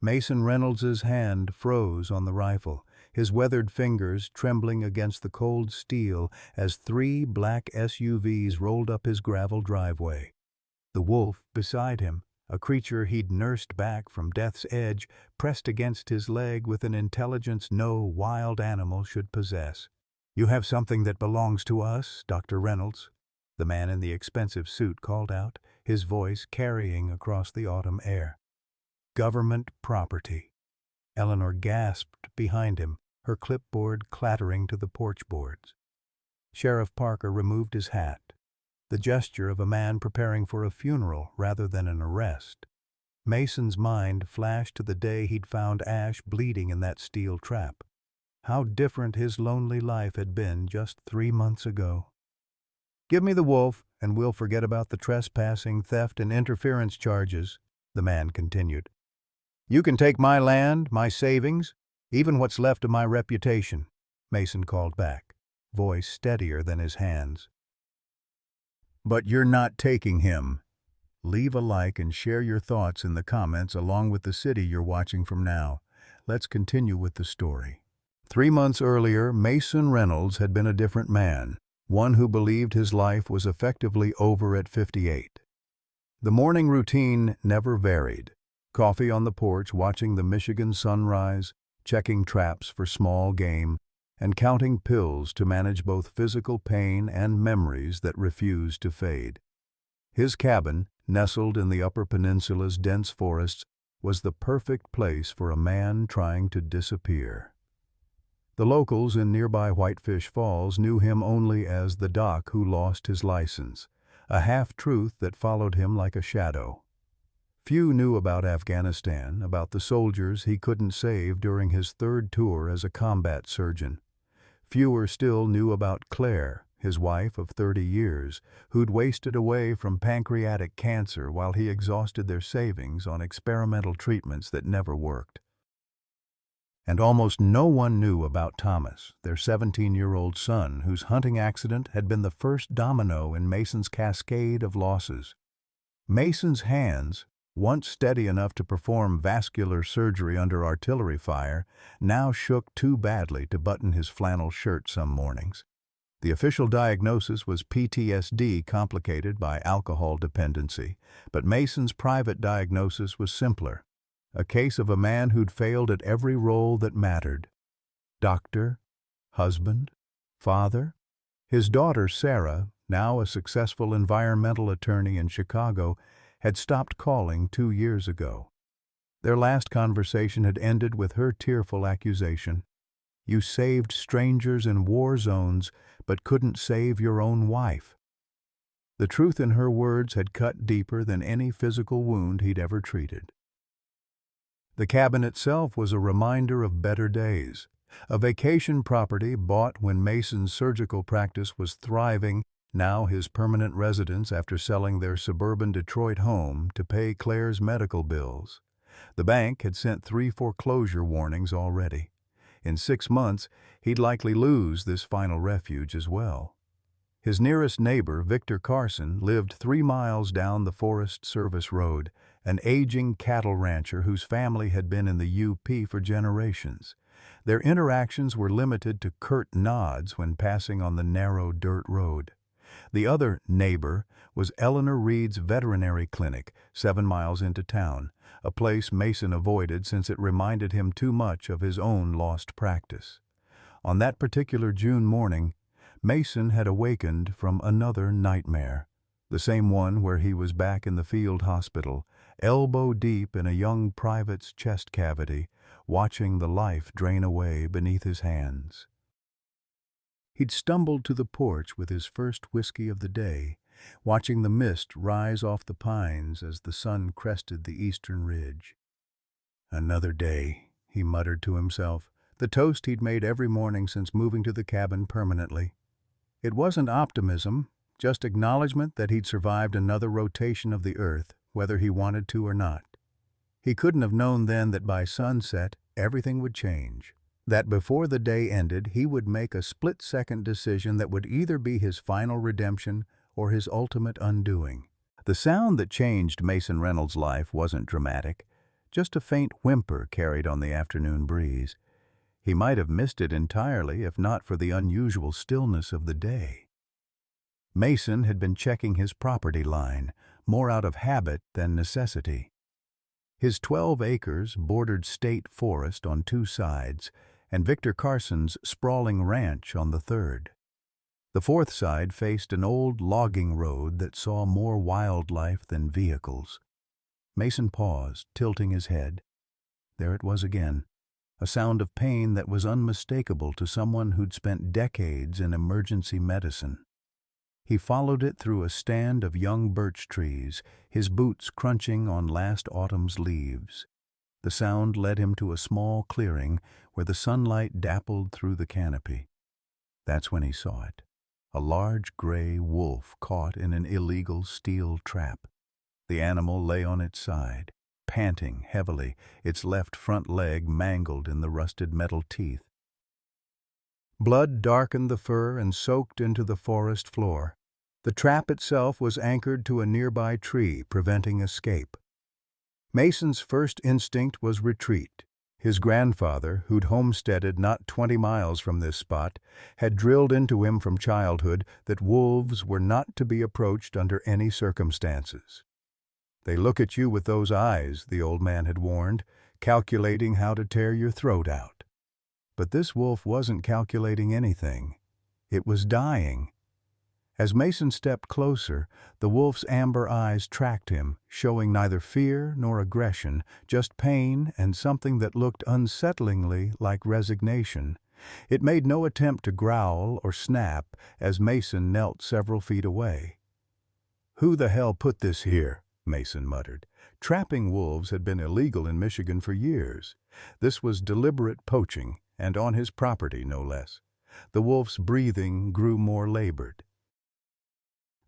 Mason Reynolds's hand froze on the rifle, his weathered fingers trembling against the cold steel as three black SUVs rolled up his gravel driveway. The wolf beside him, a creature he'd nursed back from death's edge, pressed against his leg with an intelligence no wild animal should possess. "You have something that belongs to us, Dr. Reynolds," the man in the expensive suit called out, his voice carrying across the autumn air. "Government property." Eleanor gasped behind him, her clipboard clattering to the porch boards. Sheriff Parker removed his hat, the gesture of a man preparing for a funeral rather than an arrest. Mason's mind flashed to the day he'd found Ash bleeding in that steel trap. How different his lonely life had been just 3 months ago. "Give me the wolf, and we'll forget about the trespassing, theft, and interference charges," the man continued. "You can take my land, my savings, even what's left of my reputation," Mason called back, voice steadier than his hands. "But you're not taking him." Leave a like and share your thoughts in the comments along with the city you're watching from now. Let's continue with the story. 3 months earlier, Mason Reynolds had been a different man, one who believed his life was effectively over at 58. The morning routine never varied. Coffee on the porch, watching the Michigan sunrise, checking traps for small game, and counting pills to manage both physical pain and memories that refused to fade. His cabin, nestled in the Upper Peninsula's dense forests, was the perfect place for a man trying to disappear. The locals in nearby Whitefish Falls knew him only as the doc who lost his license, a half-truth that followed him like a shadow. Few knew about Afghanistan, about the soldiers he couldn't save during his 3rd tour as a combat surgeon. Fewer still knew about Claire, his wife of 30 years, who'd wasted away from pancreatic cancer while he exhausted their savings on experimental treatments that never worked. And almost no one knew about Thomas, their 17-year-old son, whose hunting accident had been the first domino in Mason's cascade of losses. Mason's hands, once steady enough to perform vascular surgery under artillery fire, now shook too badly to button his flannel shirt some mornings. The official diagnosis was PTSD complicated by alcohol dependency, but Mason's private diagnosis was simpler. A case of a man who'd failed at every role that mattered. Doctor, husband, father. His daughter, Sarah, now a successful environmental attorney in Chicago, had stopped calling 2 years ago. Their last conversation had ended with her tearful accusation. "You saved strangers in war zones, but couldn't save your own wife." The truth in her words had cut deeper than any physical wound he'd ever treated. The cabin itself was a reminder of better days, a vacation property bought when Mason's surgical practice was thriving, now his permanent residence after selling their suburban Detroit home to pay Claire's medical bills. The bank had sent 3 foreclosure warnings already. In 6 months, he'd likely lose this final refuge as well. His nearest neighbor, Victor Carson, lived 3 miles down the Forest Service Road, an aging cattle rancher whose family had been in the UP for generations. Their interactions were limited to curt nods when passing on the narrow dirt road. The other neighbor was Eleanor Reed's veterinary clinic, 7 miles into town, a place Mason avoided since it reminded him too much of his own lost practice. On that particular June morning, Mason had awakened from another nightmare, the same one where he was back in the field hospital, elbow deep in a young private's chest cavity, watching the life drain away beneath his hands. He'd stumbled to the porch with his first whiskey of the day, watching the mist rise off the pines as the sun crested the eastern ridge. "Another day," he muttered to himself, the toast he'd made every morning since moving to the cabin permanently. It wasn't optimism, just acknowledgement that he'd survived another rotation of the earth, whether he wanted to or not. He couldn't have known then that by sunset everything would change, that before the day ended he would make a split-second decision that would either be his final redemption or his ultimate undoing. The sound that changed Mason Reynolds' life wasn't dramatic, just a faint whimper carried on the afternoon breeze. He might have missed it entirely if not for the unusual stillness of the day. Mason had been checking his property line, more out of habit than necessity. His 12 acres bordered state forest on 2 sides, and Victor Carson's sprawling ranch on the third. The fourth side faced an old logging road that saw more wildlife than vehicles. Mason paused, tilting his head. There it was again, a sound of pain that was unmistakable to someone who'd spent decades in emergency medicine. He followed it through a stand of young birch trees, his boots crunching on last autumn's leaves. The sound led him to a small clearing where the sunlight dappled through the canopy. That's when he saw it. A large gray wolf caught in an illegal steel trap. The animal lay on its side, panting heavily, its left front leg mangled in the rusted metal teeth. Blood darkened the fur and soaked into the forest floor. The trap itself was anchored to a nearby tree, preventing escape. Mason's first instinct was retreat. His grandfather, who'd homesteaded not 20 miles from this spot, had drilled into him from childhood that wolves were not to be approached under any circumstances. "They look at you with those eyes," the old man had warned, "calculating how to tear your throat out." But this wolf wasn't calculating anything. It was dying. As Mason stepped closer, the wolf's amber eyes tracked him, showing neither fear nor aggression, just pain and something that looked unsettlingly like resignation. It made no attempt to growl or snap as Mason knelt several feet away. "Who the hell put this here?" Mason muttered. Trapping wolves had been illegal in Michigan for years. This was deliberate poaching, and on his property, no less. The wolf's breathing grew more labored.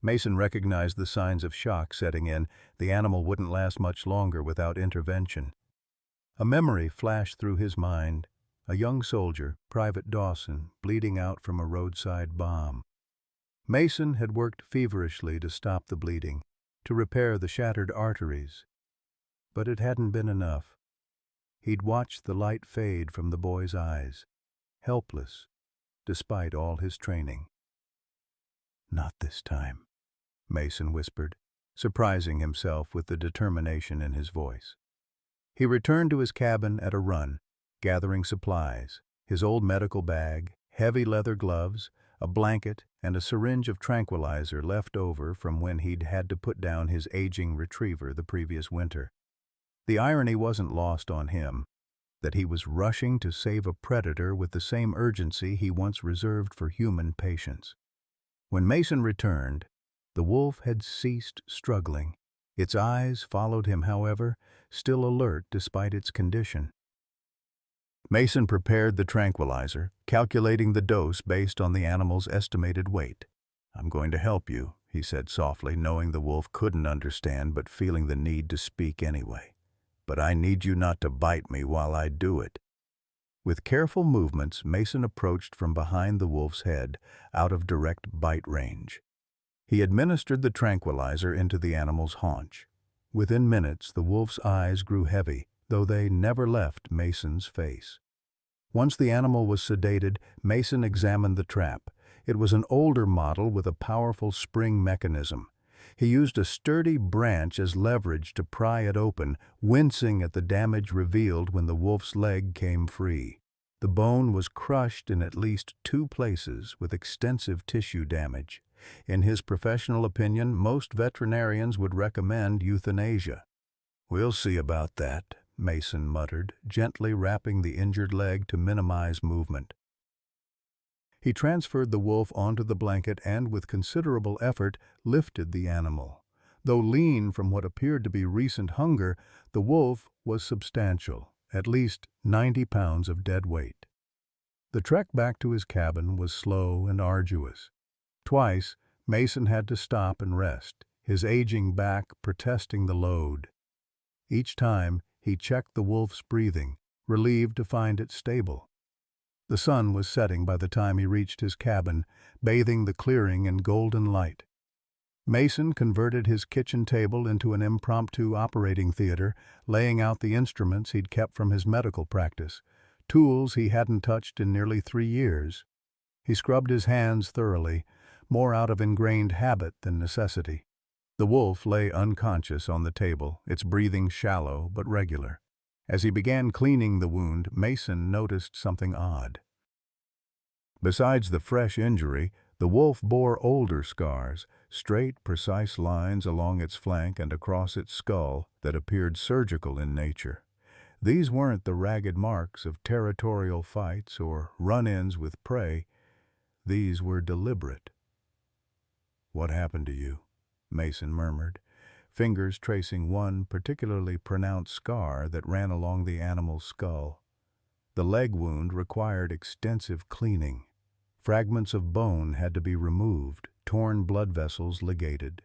Mason recognized the signs of shock setting in. The animal wouldn't last much longer without intervention. A memory flashed through his mind. A young soldier, Private Dawson, bleeding out from a roadside bomb. Mason had worked feverishly to stop the bleeding, to repair the shattered arteries. But it hadn't been enough. He'd watched the light fade from the boy's eyes, helpless, despite all his training. "Not this time," Mason whispered, surprising himself with the determination in his voice. He returned to his cabin at a run, gathering supplies, his old medical bag, heavy leather gloves, a blanket, and a syringe of tranquilizer left over from when he'd had to put down his aging retriever the previous winter. The irony wasn't lost on him, that he was rushing to save a predator with the same urgency he once reserved for human patients. When Mason returned, the wolf had ceased struggling. Its eyes followed him, however, still alert despite its condition. Mason prepared the tranquilizer, calculating the dose based on the animal's estimated weight. "I'm going to help you," he said softly, knowing the wolf couldn't understand but feeling the need to speak anyway. "But I need you not to bite me while I do it." With careful movements, Mason approached from behind the wolf's head, out of direct bite range. He administered the tranquilizer into the animal's haunch. Within minutes, the wolf's eyes grew heavy, though they never left Mason's face. Once the animal was sedated, Mason examined the trap. It was an older model with a powerful spring mechanism. He used a sturdy branch as leverage to pry it open, wincing at the damage revealed when the wolf's leg came free. The bone was crushed in at least 2 places with extensive tissue damage. In his professional opinion, most veterinarians would recommend euthanasia. "We'll see about that," Mason muttered, gently wrapping the injured leg to minimize movement. He transferred the wolf onto the blanket and, with considerable effort, lifted the animal. Though lean from what appeared to be recent hunger, the wolf was substantial, at least 90 pounds of dead weight. The trek back to his cabin was slow and arduous. Twice, Mason had to stop and rest, his aging back protesting the load. Each time, he checked the wolf's breathing, relieved to find it stable. The sun was setting by the time he reached his cabin, bathing the clearing in golden light. Mason converted his kitchen table into an impromptu operating theater, laying out the instruments he'd kept from his medical practice, tools he hadn't touched in nearly 3 years. He scrubbed his hands thoroughly, more out of ingrained habit than necessity. The wolf lay unconscious on the table, its breathing shallow but regular. As he began cleaning the wound, Mason noticed something odd. Besides the fresh injury, the wolf bore older scars, straight, precise lines along its flank and across its skull that appeared surgical in nature. These weren't the ragged marks of territorial fights or run-ins with prey. These were deliberate. "What happened to you?" Mason murmured, fingers tracing one particularly pronounced scar that ran along the animal's skull. The leg wound required extensive cleaning. Fragments of bone had to be removed, torn blood vessels ligated.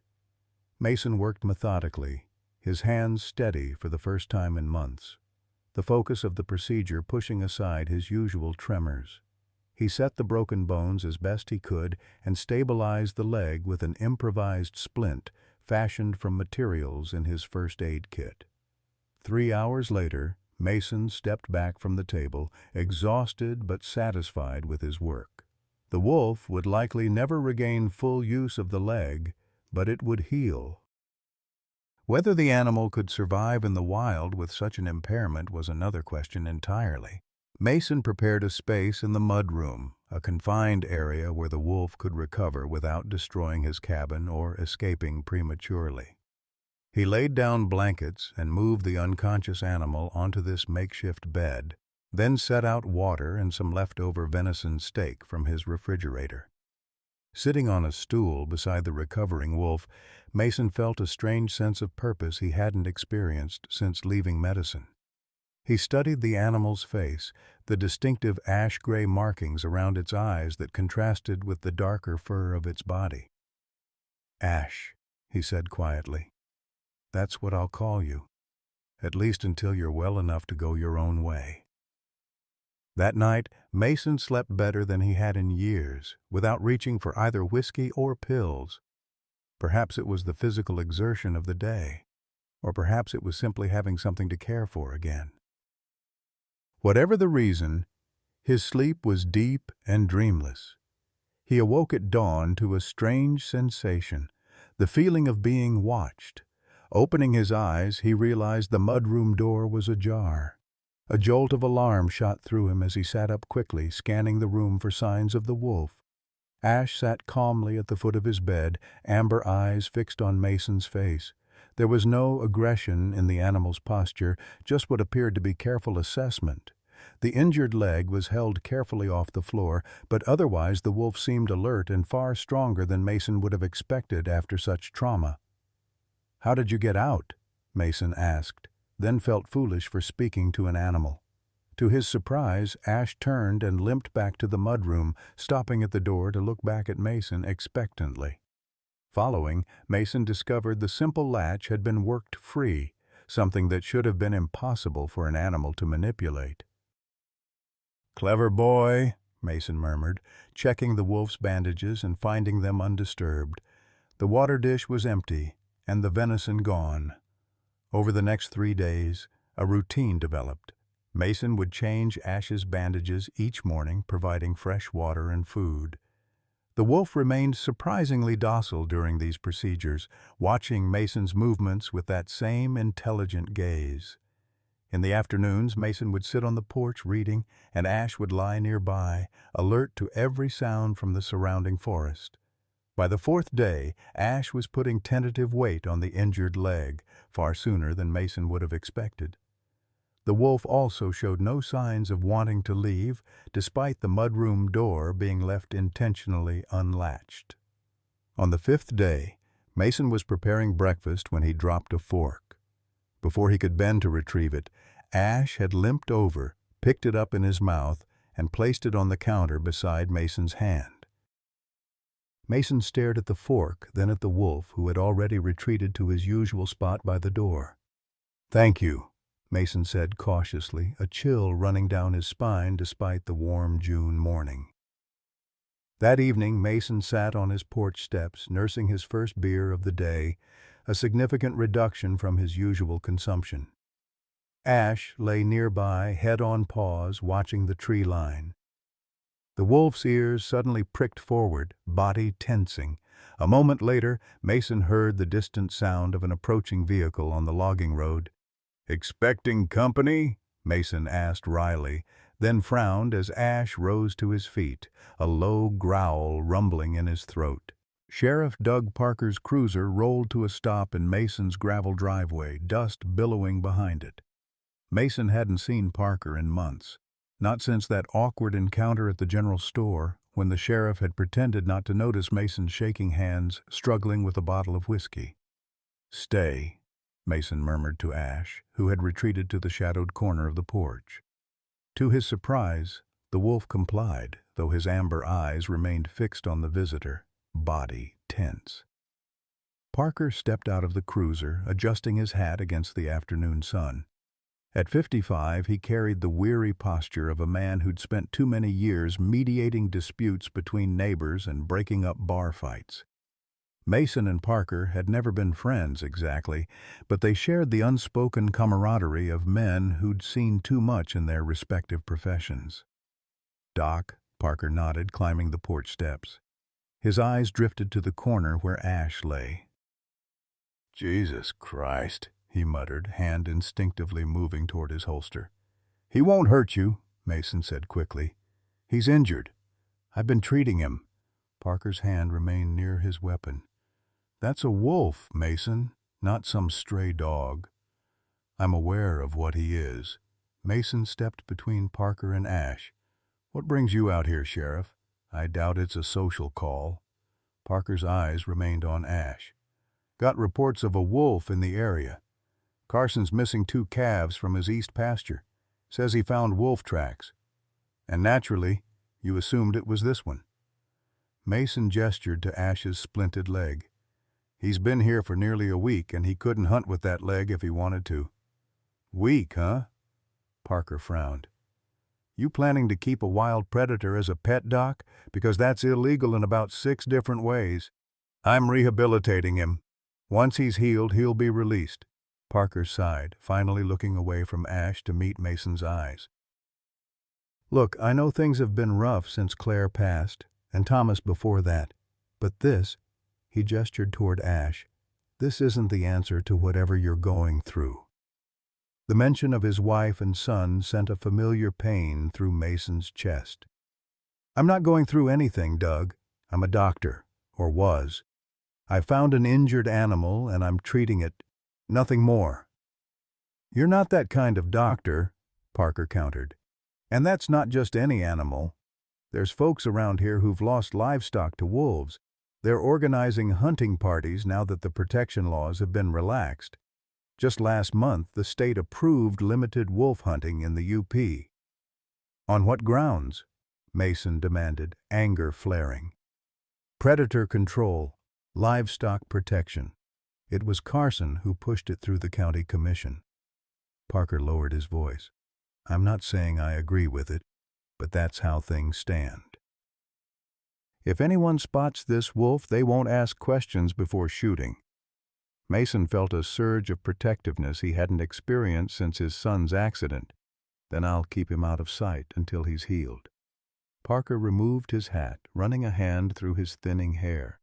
Mason worked methodically, his hands steady for the first time in months, the focus of the procedure pushing aside his usual tremors. He set the broken bones as best he could and stabilized the leg with an improvised splint fashioned from materials in his first aid kit. 3 hours later, Mason stepped back from the table, exhausted but satisfied with his work. The wolf would likely never regain full use of the leg, but it would heal. Whether the animal could survive in the wild with such an impairment was another question entirely. Mason prepared a space in the mudroom, a confined area where the wolf could recover without destroying his cabin or escaping prematurely. He laid down blankets and moved the unconscious animal onto this makeshift bed, then set out water and some leftover venison steak from his refrigerator. Sitting on a stool beside the recovering wolf, Mason felt a strange sense of purpose he hadn't experienced since leaving medicine. He studied the animal's face, the distinctive ash-gray markings around its eyes that contrasted with the darker fur of its body. "Ash," he said quietly. "That's what I'll call you, at least until you're well enough to go your own way." That night, Mason slept better than he had in years, without reaching for either whiskey or pills. Perhaps it was the physical exertion of the day, or perhaps it was simply having something to care for again. Whatever the reason, his sleep was deep and dreamless. He awoke at dawn to a strange sensation, the feeling of being watched. Opening his eyes, he realized the mudroom door was ajar. A jolt of alarm shot through him as he sat up quickly, scanning the room for signs of the wolf. Ash sat calmly at the foot of his bed, amber eyes fixed on Mason's face. There was no aggression in the animal's posture, just what appeared to be careful assessment. The injured leg was held carefully off the floor, but otherwise the wolf seemed alert and far stronger than Mason would have expected after such trauma. "How did you get out?" Mason asked, then felt foolish for speaking to an animal. To his surprise, Ash turned and limped back to the mudroom, stopping at the door to look back at Mason expectantly. Following, Mason discovered the simple latch had been worked free, something that should have been impossible for an animal to manipulate. "Clever boy," Mason murmured, checking the wolf's bandages and finding them undisturbed. The water dish was empty, and the venison gone. Over the next 3 days, a routine developed. Mason would change Ash's bandages each morning, providing fresh water and food. The wolf remained surprisingly docile during these procedures, watching Mason's movements with that same intelligent gaze. In the afternoons, Mason would sit on the porch reading, and Ash would lie nearby, alert to every sound from the surrounding forest. By the 4th day, Ash was putting tentative weight on the injured leg, far sooner than Mason would have expected. The wolf also showed no signs of wanting to leave, despite the mudroom door being left intentionally unlatched. On the 5th day, Mason was preparing breakfast when he dropped a fork. Before he could bend to retrieve it, Ash had limped over, picked it up in his mouth, and placed it on the counter beside Mason's hand. Mason stared at the fork, then at the wolf, who had already retreated to his usual spot by the door. "Thank you," Mason said cautiously, a chill running down his spine despite the warm June morning. That evening, Mason sat on his porch steps, nursing his first beer of the day, a significant reduction from his usual consumption. Ash lay nearby, head on paws, watching the tree line. The wolf's ears suddenly pricked forward, body tensing. A moment later, Mason heard the distant sound of an approaching vehicle on the logging road. "Expecting company?" Mason asked wryly, then frowned as Ash rose to his feet, a low growl rumbling in his throat. Sheriff Doug Parker's cruiser rolled to a stop in Mason's gravel driveway, dust billowing behind it. Mason hadn't seen Parker in months, not since that awkward encounter at the general store when the sheriff had pretended not to notice Mason shaking hands, struggling with a bottle of whiskey. "Stay," Mason murmured to Ash, who had retreated to the shadowed corner of the porch. To his surprise, the wolf complied, though his amber eyes remained fixed on the visitor, body tense. Parker stepped out of the cruiser, adjusting his hat against the afternoon sun. At 55, he carried the weary posture of a man who'd spent too many years mediating disputes between neighbors and breaking up bar fights. Mason and Parker had never been friends exactly, but they shared the unspoken camaraderie of men who'd seen too much in their respective professions. "Doc," Parker nodded, climbing the porch steps. His eyes drifted to the corner where Ash lay. "Jesus Christ," he muttered, hand instinctively moving toward his holster. "He won't hurt you," Mason said quickly. "He's injured. I've been treating him." Parker's hand remained near his weapon. "That's a wolf, Mason, not some stray dog." "I'm aware of what he is." Mason stepped between Parker and Ash. "What brings you out here, Sheriff? I doubt it's a social call." Parker's eyes remained on Ash. "Got reports of a wolf in the area. Carson's missing 2 calves from his east pasture. Says he found wolf tracks. And naturally, you assumed it was this one." Mason gestured to Ash's splinted leg. "He's been here for nearly a week, and he couldn't hunt with that leg if he wanted to." "Weak, huh?" Parker frowned. "You planning to keep a wild predator as a pet, Doc? Because that's illegal in about 6 different ways." "I'm rehabilitating him. Once he's healed, he'll be released." Parker sighed, finally looking away from Ash to meet Mason's eyes. "Look, I know things have been rough since Claire passed, and Thomas before that. But this," he gestured toward Ash, "this isn't the answer to whatever you're going through." The mention of his wife and son sent a familiar pain through Mason's chest. "I'm not going through anything, Doug. I'm a doctor, or was. I found an injured animal and I'm treating it. Nothing more." "You're not that kind of doctor," Parker countered. "And that's not just any animal. There's folks around here who've lost livestock to wolves. They're organizing hunting parties now that the protection laws have been relaxed. Just last month, the state approved limited wolf hunting in the UP. "On what grounds?" Mason demanded, anger flaring. "Predator control, livestock protection. It was Carson who pushed it through the county commission." Parker lowered his voice. "I'm not saying I agree with it, but that's how things stand. If anyone spots this wolf, they won't ask questions before shooting." Mason felt a surge of protectiveness he hadn't experienced since his son's accident. "Then I'll keep him out of sight until he's healed." Parker removed his hat, running a hand through his thinning hair.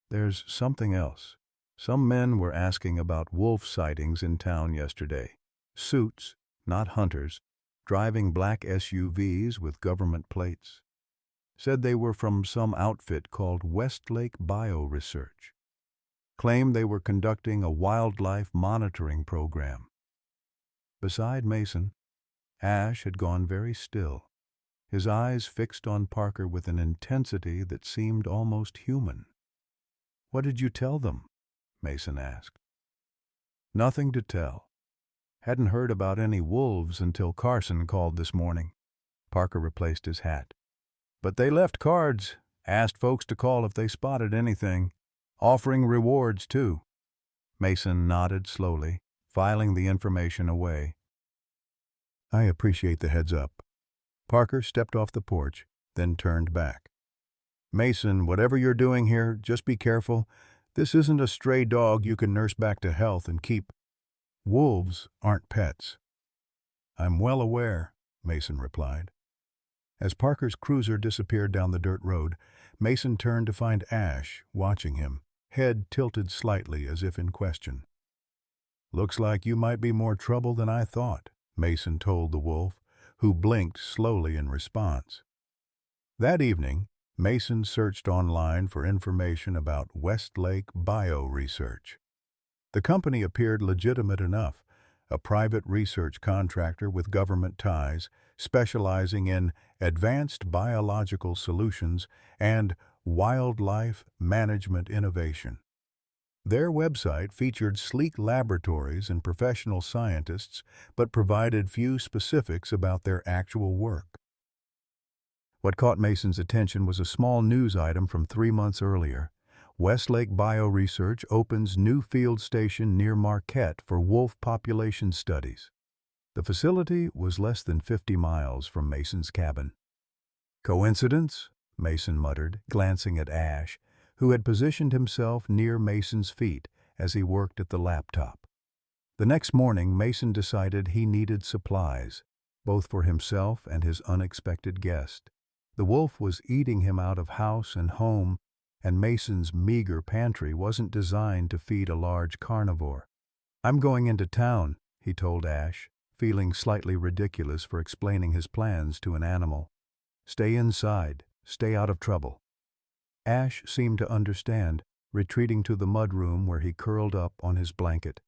"There's something else. Some men were asking about wolf sightings in town yesterday. Suits, not hunters, driving black SUVs with government plates. Said they were from some outfit called Westlake Bioresearch. Claimed they were conducting a wildlife monitoring program." Beside Mason, Ash had gone very still, his eyes fixed on Parker with an intensity that seemed almost human. "What did you tell them?" Mason asked. "Nothing to tell. Hadn't heard about any wolves until Carson called this morning." Parker replaced his hat. "But they left cards, asked folks to call if they spotted anything, offering rewards too." Mason nodded slowly, filing the information away. "I appreciate the heads up." Parker stepped off the porch, then turned back. Mason, whatever you're doing here, just be careful. This isn't a stray dog you can nurse back to health and keep. Wolves aren't pets. I'm well aware, Mason replied. As Parker's cruiser disappeared down the dirt road, Mason turned to find Ash watching him, head tilted slightly as if in question. Looks like you might be more trouble than I thought, Mason told the wolf, who blinked slowly in response. That evening, Mason searched online for information about Westlake Bioresearch. The company appeared legitimate enough, a private research contractor with government ties, specializing in advanced biological solutions and wildlife management innovation. Their website featured sleek laboratories and professional scientists, but provided few specifics about their actual work. What caught Mason's attention was a small news item from 3 months earlier. Westlake Bioresearch opens new field station near Marquette for wolf population studies. The facility was less than 50 miles from Mason's cabin. Coincidence? Mason muttered, glancing at Ash, who had positioned himself near Mason's feet as he worked at the laptop. The next morning, Mason decided he needed supplies, both for himself and his unexpected guest. The wolf was eating him out of house and home, and Mason's meager pantry wasn't designed to feed a large carnivore. "I'm going into town," he told Ash, feeling slightly ridiculous for explaining his plans to an animal. "Stay inside. Stay out of trouble." Ash seemed to understand, retreating to the mudroom where he curled up on his blanket.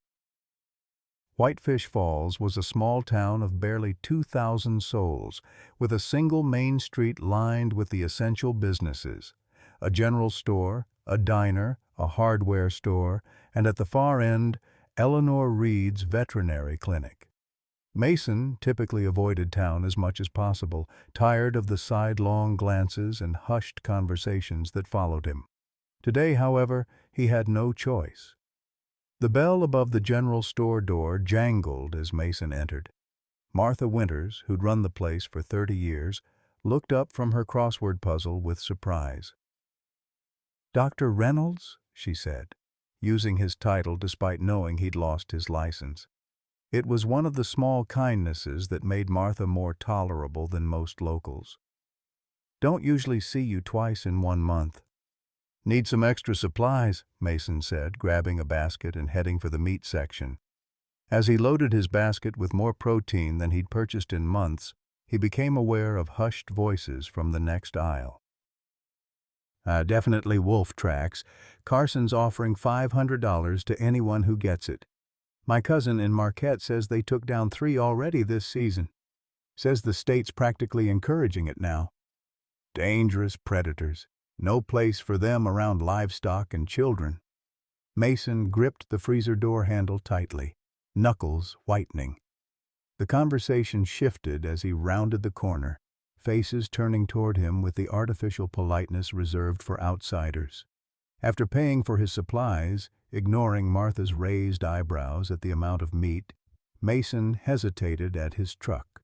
Whitefish Falls was a small town of barely 2,000 souls, with a single main street lined with the essential businesses: a general store, a diner, a hardware store, and at the far end, Eleanor Reed's veterinary clinic. Mason typically avoided town as much as possible, tired of the sidelong glances and hushed conversations that followed him. Today, however, he had no choice. The bell above the general store door jangled as Mason entered. Martha Winters, who'd run the place for 30 years, looked up from her crossword puzzle with surprise. "Dr. Reynolds?" she said, using his title despite knowing he'd lost his license. It was one of the small kindnesses that made Martha more tolerable than most locals. "Don't usually see you twice in 1 month." "Need some extra supplies," Mason said, grabbing a basket and heading for the meat section. As he loaded his basket with more protein than he'd purchased in months, he became aware of hushed voices from the next aisle. "Definitely wolf tracks. Carson's offering $500 to anyone who gets it. My cousin in Marquette says they took down 3 already this season. Says the state's practically encouraging it now. Dangerous predators. No place for them around livestock and children." Mason gripped the freezer door handle tightly, knuckles whitening. The conversation shifted as he rounded the corner, faces turning toward him with the artificial politeness reserved for outsiders. After paying for his supplies, ignoring Martha's raised eyebrows at the amount of meat, Mason hesitated at his truck.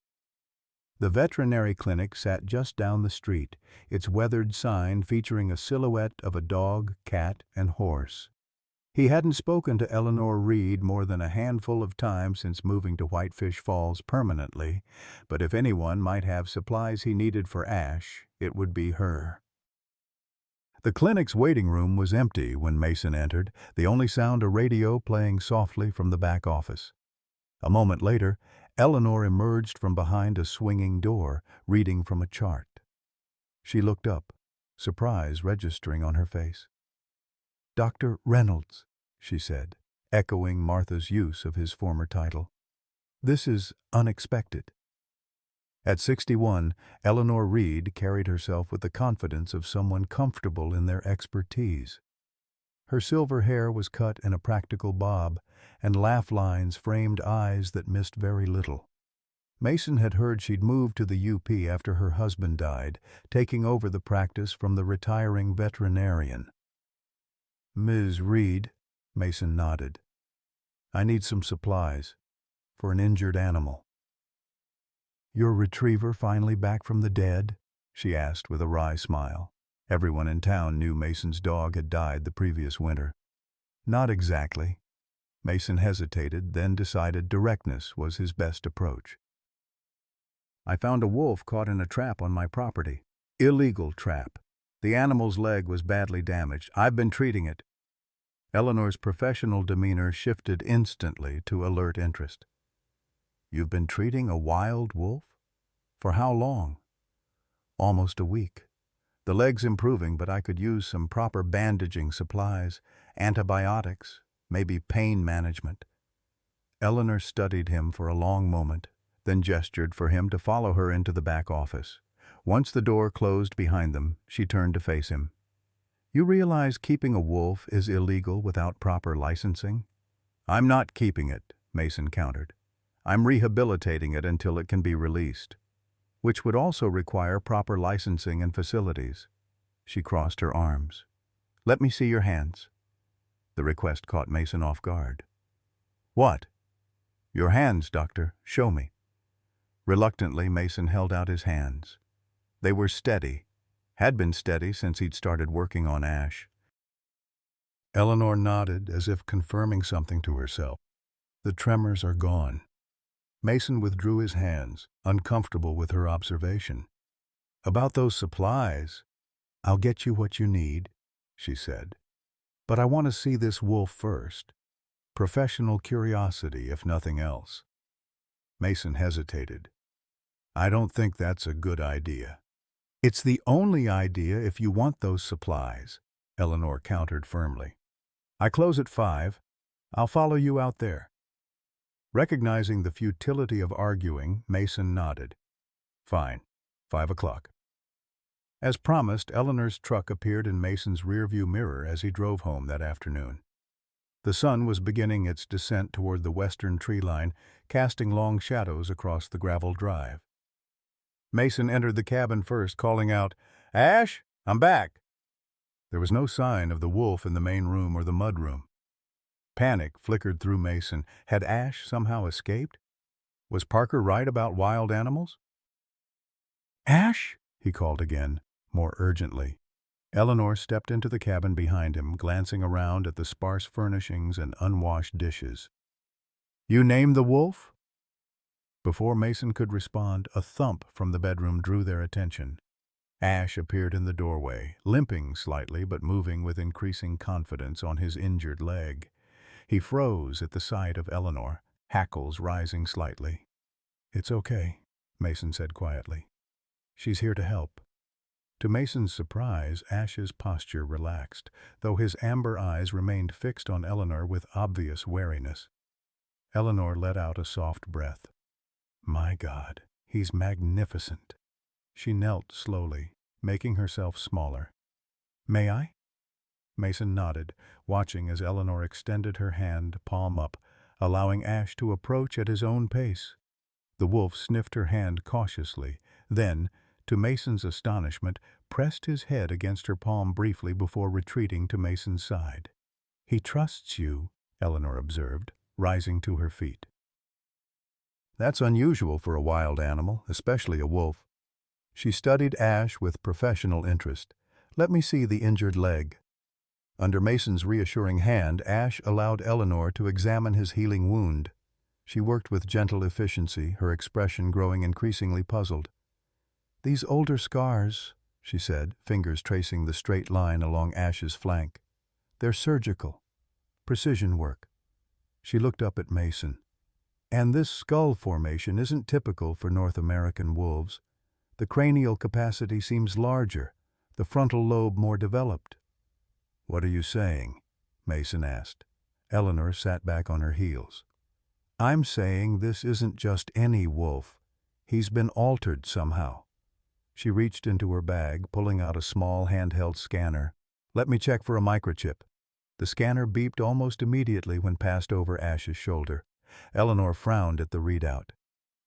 The veterinary clinic sat just down the street, its weathered sign featuring a silhouette of a dog, cat, and horse. He hadn't spoken to Eleanor Reed more than a handful of times since moving to Whitefish Falls permanently, but if anyone might have supplies he needed for Ash, it would be her. The clinic's waiting room was empty when Mason entered, the only sound a radio playing softly from the back office. A moment later, Eleanor emerged from behind a swinging door, reading from a chart. She looked up, surprise registering on her face. "Dr. Reynolds," she said, echoing Martha's use of his former title. "This is unexpected." At 61, Eleanor Reed carried herself with the confidence of someone comfortable in their expertise. Her silver hair was cut in a practical bob, and laugh lines framed eyes that missed very little. Mason had heard she'd moved to the UP after her husband died, taking over the practice from the retiring veterinarian. "Ms. Reed," Mason nodded. "I need some supplies for an injured animal." "Your retriever finally back from the dead?" she asked with a wry smile. Everyone in town knew Mason's dog had died the previous winter. Not exactly. Mason hesitated, then decided directness was his best approach. I found a wolf caught in a trap on my property. Illegal trap. The animal's leg was badly damaged. I've been treating it. Eleanor's professional demeanor shifted instantly to alert interest. You've been treating a wild wolf? For how long? Almost a week. The leg's improving, but I could use some proper bandaging supplies, antibiotics, maybe pain management. Eleanor studied him for a long moment, then gestured for him to follow her into the back office. Once the door closed behind them, she turned to face him. You realize keeping a wolf is illegal without proper licensing? I'm not keeping it, Mason countered. I'm rehabilitating it until it can be released, which would also require proper licensing and facilities. She crossed her arms. Let me see your hands. The request caught Mason off guard. What? Your hands, Doctor. Show me. Reluctantly, Mason held out his hands. They were steady, had been steady since he'd started working on Ash. Eleanor nodded as if confirming something to herself. The tremors are gone. Mason withdrew his hands, uncomfortable with her observation. About those supplies, I'll get you what you need, she said. But I want to see this wolf first. Professional curiosity, if nothing else. Mason hesitated. I don't think that's a good idea. It's the only idea if you want those supplies, Eleanor countered firmly. I close at 5. I'll follow you out there. Recognizing the futility of arguing, Mason nodded. Fine. 5 o'clock. As promised, Eleanor's truck appeared in Mason's rearview mirror as he drove home that afternoon. The sun was beginning its descent toward the western tree line, casting long shadows across the gravel drive. Mason entered the cabin first, calling out, Ash, I'm back. There was no sign of the wolf in the main room or the mudroom. Panic flickered through Mason. Had Ash somehow escaped? Was Parker right about wild animals? Ash, he called again, more urgently. Eleanor stepped into the cabin behind him, glancing around at the sparse furnishings and unwashed dishes. You named the wolf? Before Mason could respond, a thump from the bedroom drew their attention. Ash appeared in the doorway, limping slightly but moving with increasing confidence on his injured leg. He froze at the sight of Eleanor, hackles rising slightly. It's okay, Mason said quietly. She's here to help. To Mason's surprise, Ash's posture relaxed, though his amber eyes remained fixed on Eleanor with obvious wariness. Eleanor let out a soft breath. My God, he's magnificent. She knelt slowly, making herself smaller. May I? Mason nodded, watching as Eleanor extended her hand, palm up, allowing Ash to approach at his own pace. The wolf sniffed her hand cautiously, then, to Mason's astonishment, pressed his head against her palm briefly before retreating to Mason's side. He trusts you, Eleanor observed, rising to her feet. That's unusual for a wild animal, especially a wolf. She studied Ash with professional interest. Let me see the injured leg. Under Mason's reassuring hand, Ash allowed Eleanor to examine his healing wound. She worked with gentle efficiency, her expression growing increasingly puzzled. These older scars, she said, fingers tracing the straight line along Ash's flank. They're surgical. Precision work. She looked up at Mason. And this skull formation isn't typical for North American wolves. The cranial capacity seems larger, the frontal lobe more developed. What are you saying? Mason asked. Eleanor sat back on her heels. I'm saying this isn't just any wolf. He's been altered somehow. She reached into her bag, pulling out a small handheld scanner. Let me check for a microchip. The scanner beeped almost immediately when passed over Ash's shoulder. Eleanor frowned at the readout.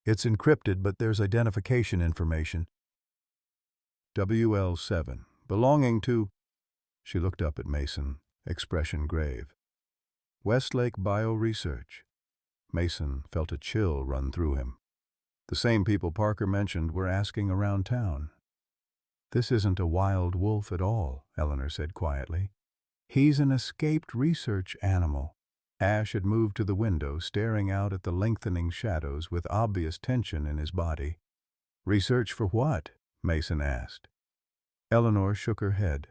It's encrypted, but there's identification information. WL7, belonging to... She looked up at Mason, expression grave. Westlake Bioresearch. Mason felt a chill run through him. The same people Parker mentioned were asking around town. "This isn't a wild wolf at all," Eleanor said quietly. "He's an escaped research animal." Ash had moved to the window, staring out at the lengthening shadows with obvious tension in his body. "Research for what?" Mason asked. Eleanor shook her head.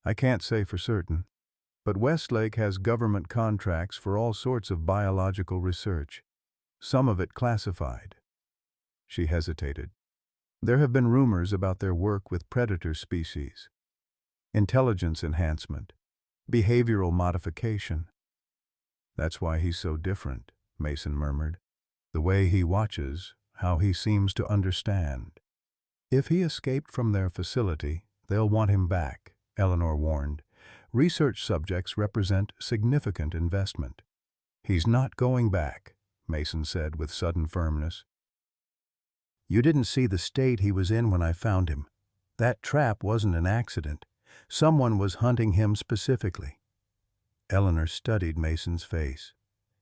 "I can't say for certain, but Westlake has government contracts for all sorts of biological research, some of it classified." She hesitated. "There have been rumors about their work with predator species, intelligence enhancement, behavioral modification." "That's why he's so different," Mason murmured. "The way he watches, how he seems to understand." "If he escaped from their facility, they'll want him back," Eleanor warned. "Research subjects represent significant investment." "He's not going back," Mason said with sudden firmness. "You didn't see the state he was in when I found him. That trap wasn't an accident. Someone was hunting him specifically." Eleanor studied Mason's face.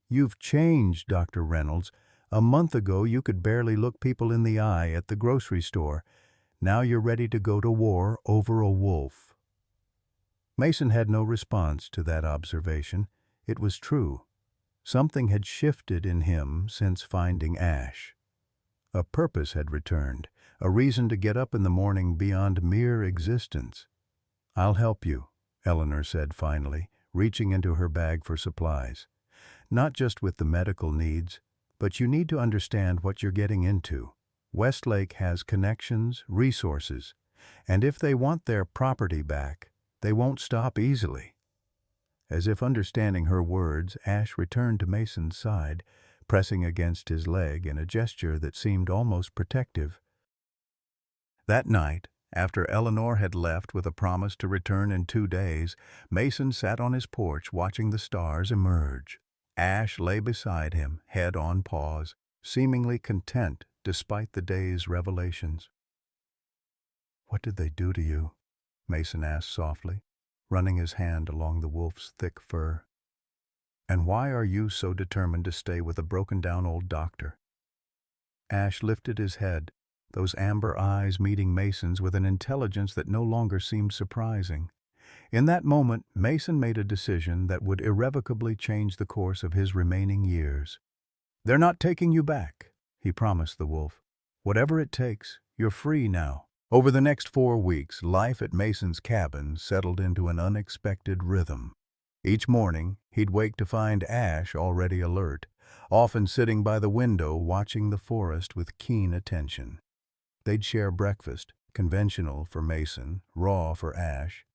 "You've changed, Dr. Reynolds. A month ago you could barely look people in the eye at the grocery store. Now you're ready to go to war over a wolf." Mason had no response to that observation. It was true. Something had shifted in him since finding Ash. A purpose had returned, a reason to get up in the morning beyond mere existence. "I'll help you," Eleanor said finally, reaching into her bag for supplies. "Not just with the medical needs, but you need to understand what you're getting into. Westlake has connections, resources, and if they want their property back, they won't stop easily." As if understanding her words, Ash returned to Mason's side, pressing against his leg in a gesture that seemed almost protective. That night, after Eleanor had left with a promise to return in 2 days, Mason sat on his porch watching the stars emerge. Ash lay beside him, head on paws, seemingly content despite the day's revelations. "What did they do to you?" Mason asked softly, running his hand along the wolf's thick fur. "And why are you so determined to stay with a broken-down old doctor?" Ash lifted his head, those amber eyes meeting Mason's with an intelligence that no longer seemed surprising. In that moment, Mason made a decision that would irrevocably change the course of his remaining years. "They're not taking you back," he promised the wolf. "Whatever it takes, you're free now." Over the next 4 weeks, life at Mason's cabin settled into an unexpected rhythm. Each morning, he'd wake to find Ash already alert, often sitting by the window watching the forest with keen attention. They'd share breakfast, conventional for Mason, raw for Ash,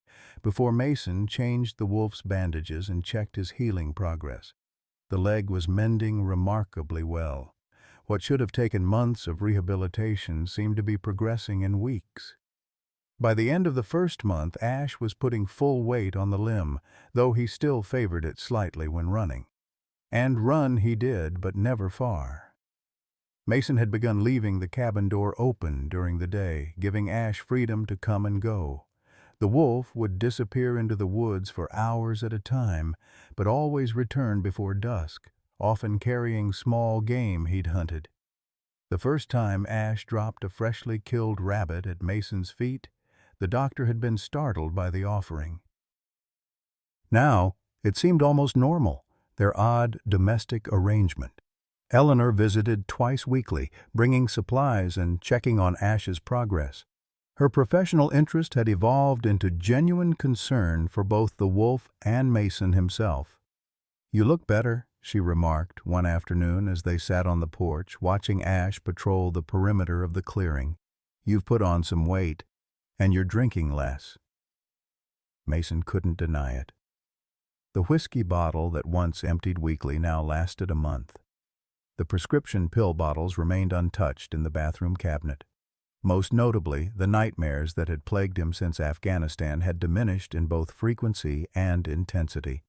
before Mason changed the wolf's bandages and checked his healing progress. The leg was mending remarkably well. What should have taken months of rehabilitation seemed to be progressing in weeks. By the end of the first month, Ash was putting full weight on the limb, though he still favored it slightly when running. And run he did, but never far. Mason had begun leaving the cabin door open during the day, giving Ash freedom to come and go. The wolf would disappear into the woods for hours at a time, but always return before dusk, often carrying small game he'd hunted. The first time Ash dropped a freshly killed rabbit at Mason's feet, the doctor had been startled by the offering. Now, it seemed almost normal, their odd domestic arrangement. Eleanor visited twice weekly, bringing supplies and checking on Ash's progress. Her professional interest had evolved into genuine concern for both the wolf and Mason himself. "You look better," she remarked one afternoon as they sat on the porch, watching Ash patrol the perimeter of the clearing. "You've put on some weight, and you're drinking less." Mason couldn't deny it. The whiskey bottle that once emptied weekly now lasted a month. The prescription pill bottles remained untouched in the bathroom cabinet. Most notably, the nightmares that had plagued him since Afghanistan had diminished in both frequency and intensity.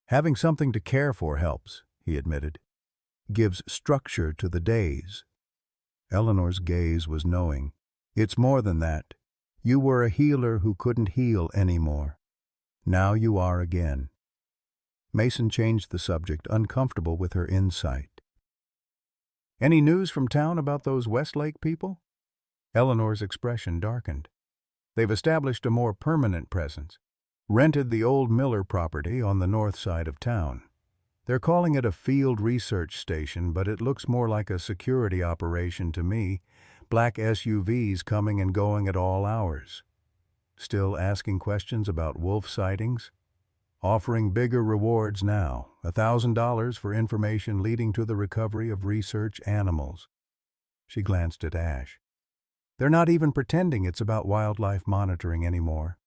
"Having something to care for helps," he admitted. "Gives structure to the days." Eleanor's gaze was knowing. "It's more than that. You were a healer who couldn't heal anymore. Now you are again." Mason changed the subject, uncomfortable with her insight. "Any news from town about those Westlake people?" Eleanor's expression darkened. They've established a more permanent presence, rented the old Miller property on the north side of town. They're calling it a field research station, but it looks more like a security operation to me. Black SUVs coming and going at all hours. Still asking questions about wolf sightings? Offering bigger rewards now, $1,000 for information leading to the recovery of research animals. She glanced at Ash. They're not even pretending it's about wildlife monitoring anymore.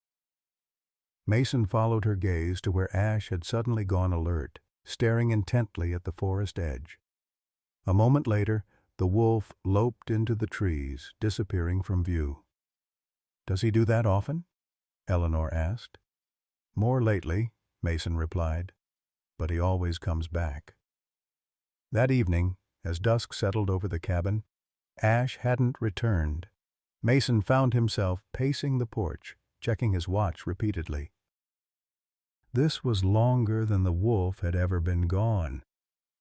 Mason followed her gaze to where Ash had suddenly gone alert, staring intently at the forest edge. A moment later, the wolf loped into the trees, disappearing from view. "Does he do that often?" Eleanor asked. "More lately," Mason replied, "but he always comes back." That evening, as dusk settled over the cabin, Ash hadn't returned. Mason found himself pacing the porch, checking his watch repeatedly. This was longer than the wolf had ever been gone.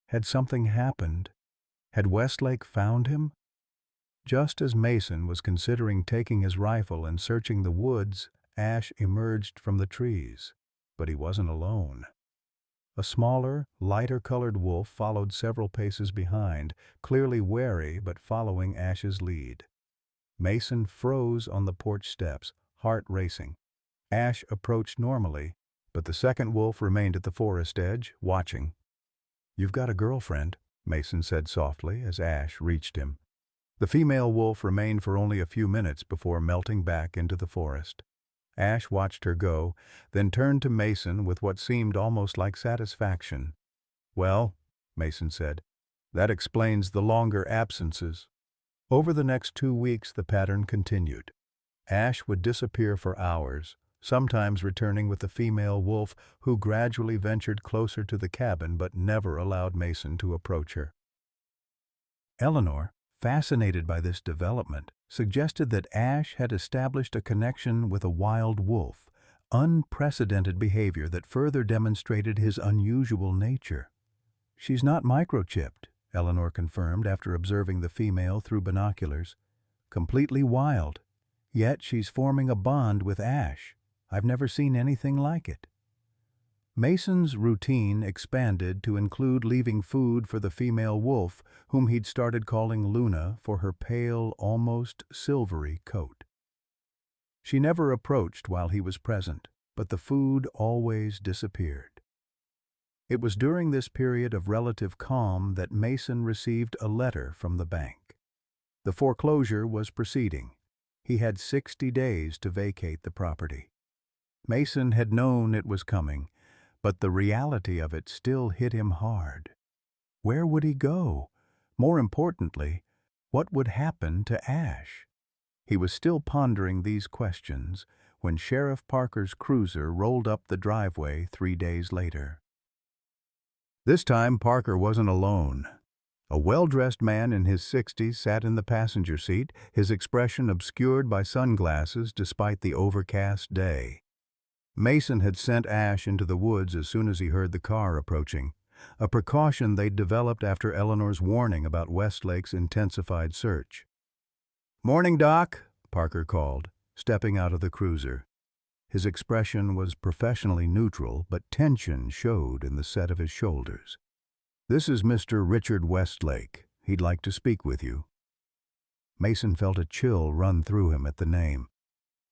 Had something happened? Had Westlake found him? Just as Mason was considering taking his rifle and searching the woods, Ash emerged from the trees. But he wasn't alone. A smaller, lighter-colored wolf followed several paces behind, clearly wary but following Ash's lead. Mason froze on the porch steps, heart racing. Ash approached normally, but the second wolf remained at the forest edge, watching. "You've got a girlfriend," Mason said softly as Ash reached him. The female wolf remained for only a few minutes before melting back into the forest. Ash watched her go, then turned to Mason with what seemed almost like satisfaction. "Well," Mason said, "that explains the longer absences." Over the next 2 weeks the pattern continued. Ash would disappear for hours, sometimes returning with the female wolf, who gradually ventured closer to the cabin but never allowed Mason to approach her. Eleanor, fascinated by this development, suggested that Ash had established a connection with a wild wolf, unprecedented behavior that further demonstrated his unusual nature. "She's not microchipped," Eleanor confirmed after observing the female through binoculars. "Completely wild. Yet she's forming a bond with Ash. I've never seen anything like it." Mason's routine expanded to include leaving food for the female wolf, whom he'd started calling Luna for her pale, almost silvery coat. She never approached while he was present, but the food always disappeared. It was during this period of relative calm that Mason received a letter from the bank. The foreclosure was proceeding. He had 60 days to vacate the property. Mason had known it was coming, but the reality of it still hit him hard. Where would he go? More importantly, what would happen to Ash? He was still pondering these questions when Sheriff Parker's cruiser rolled up the driveway 3 days later. This time Parker wasn't alone. A well-dressed man in his 60s sat in the passenger seat, his expression obscured by sunglasses despite the overcast day. Mason had sent Ash into the woods as soon as he heard the car approaching, a precaution they'd developed after Eleanor's warning about Westlake's intensified search. "Morning, Doc," Parker called, stepping out of the cruiser. His expression was professionally neutral, but tension showed in the set of his shoulders. "This is Mr. Richard Westlake. He'd like to speak with you." Mason felt a chill run through him at the name.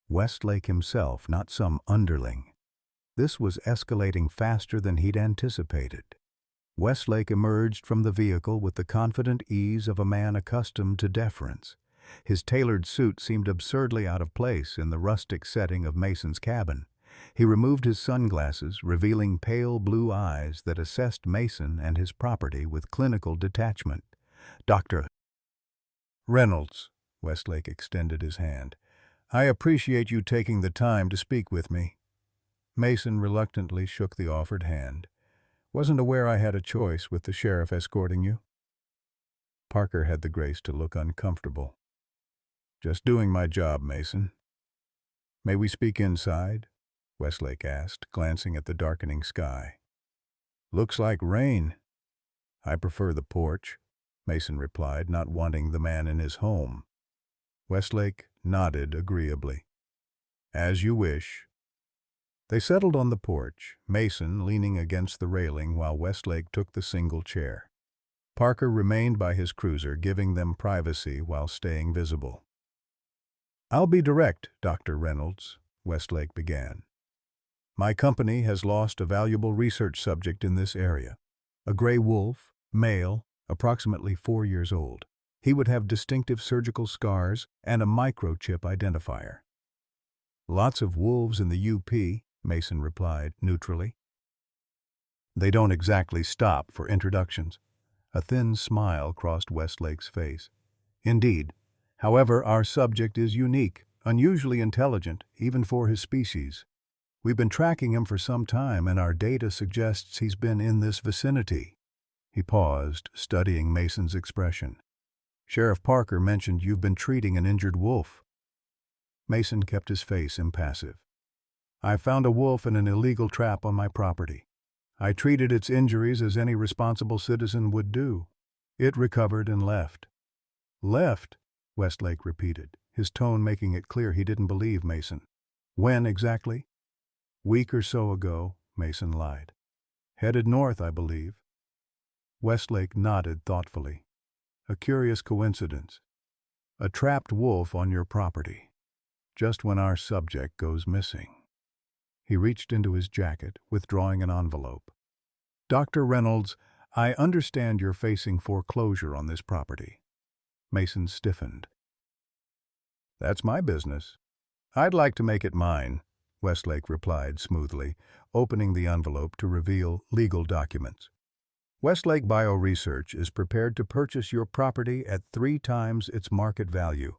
Westlake himself, not some underling. This was escalating faster than he'd anticipated. Westlake emerged from the vehicle with the confident ease of a man accustomed to deference. His tailored suit seemed absurdly out of place in the rustic setting of Mason's cabin. He removed his sunglasses, revealing pale blue eyes that assessed Mason and his property with clinical detachment. "Dr. Reynolds," Westlake extended his hand, "I appreciate you taking the time to speak with me." Mason reluctantly shook the offered hand. "Wasn't aware I had a choice with the sheriff escorting you." Parker had the grace to look uncomfortable. "Just doing my job, Mason." "May we speak inside?" Westlake asked, glancing at the darkening sky. "Looks like rain." "I prefer the porch," Mason replied, not wanting the man in his home. Westlake nodded agreeably. As you wish. They settled on the porch, Mason leaning against the railing while Westlake took the single chair. Parker remained by his cruiser, giving them privacy while staying visible. "I'll be direct, Dr. Reynolds," Westlake began. "My company has lost a valuable research subject in this area. A gray wolf, male, approximately 4 years old. He would have distinctive surgical scars and a microchip identifier." "Lots of wolves in the UP," Mason replied neutrally. "They don't exactly stop for introductions." A thin smile crossed Westlake's face. "Indeed. However, our subject is unique, unusually intelligent, even for his species. We've been tracking him for some time, and our data suggests he's been in this vicinity." He paused, studying Mason's expression. "Sheriff Parker mentioned you've been treating an injured wolf." Mason kept his face impassive. "I found a wolf in an illegal trap on my property. I treated its injuries as any responsible citizen would do. It recovered and left." "Left?" Westlake repeated, his tone making it clear he didn't believe Mason. "When exactly?" "Week or so ago," Mason lied. "Headed north, I believe." Westlake nodded thoughtfully. "A curious coincidence. A trapped wolf on your property, just when our subject goes missing." He reached into his jacket, withdrawing an envelope. "Dr. Reynolds, I understand you're facing foreclosure on this property." Mason stiffened. "That's my business. I'd like to make it mine," Westlake replied smoothly, opening the envelope to reveal legal documents. "Westlake Bioresearch is prepared to purchase your property at 3 times its market value,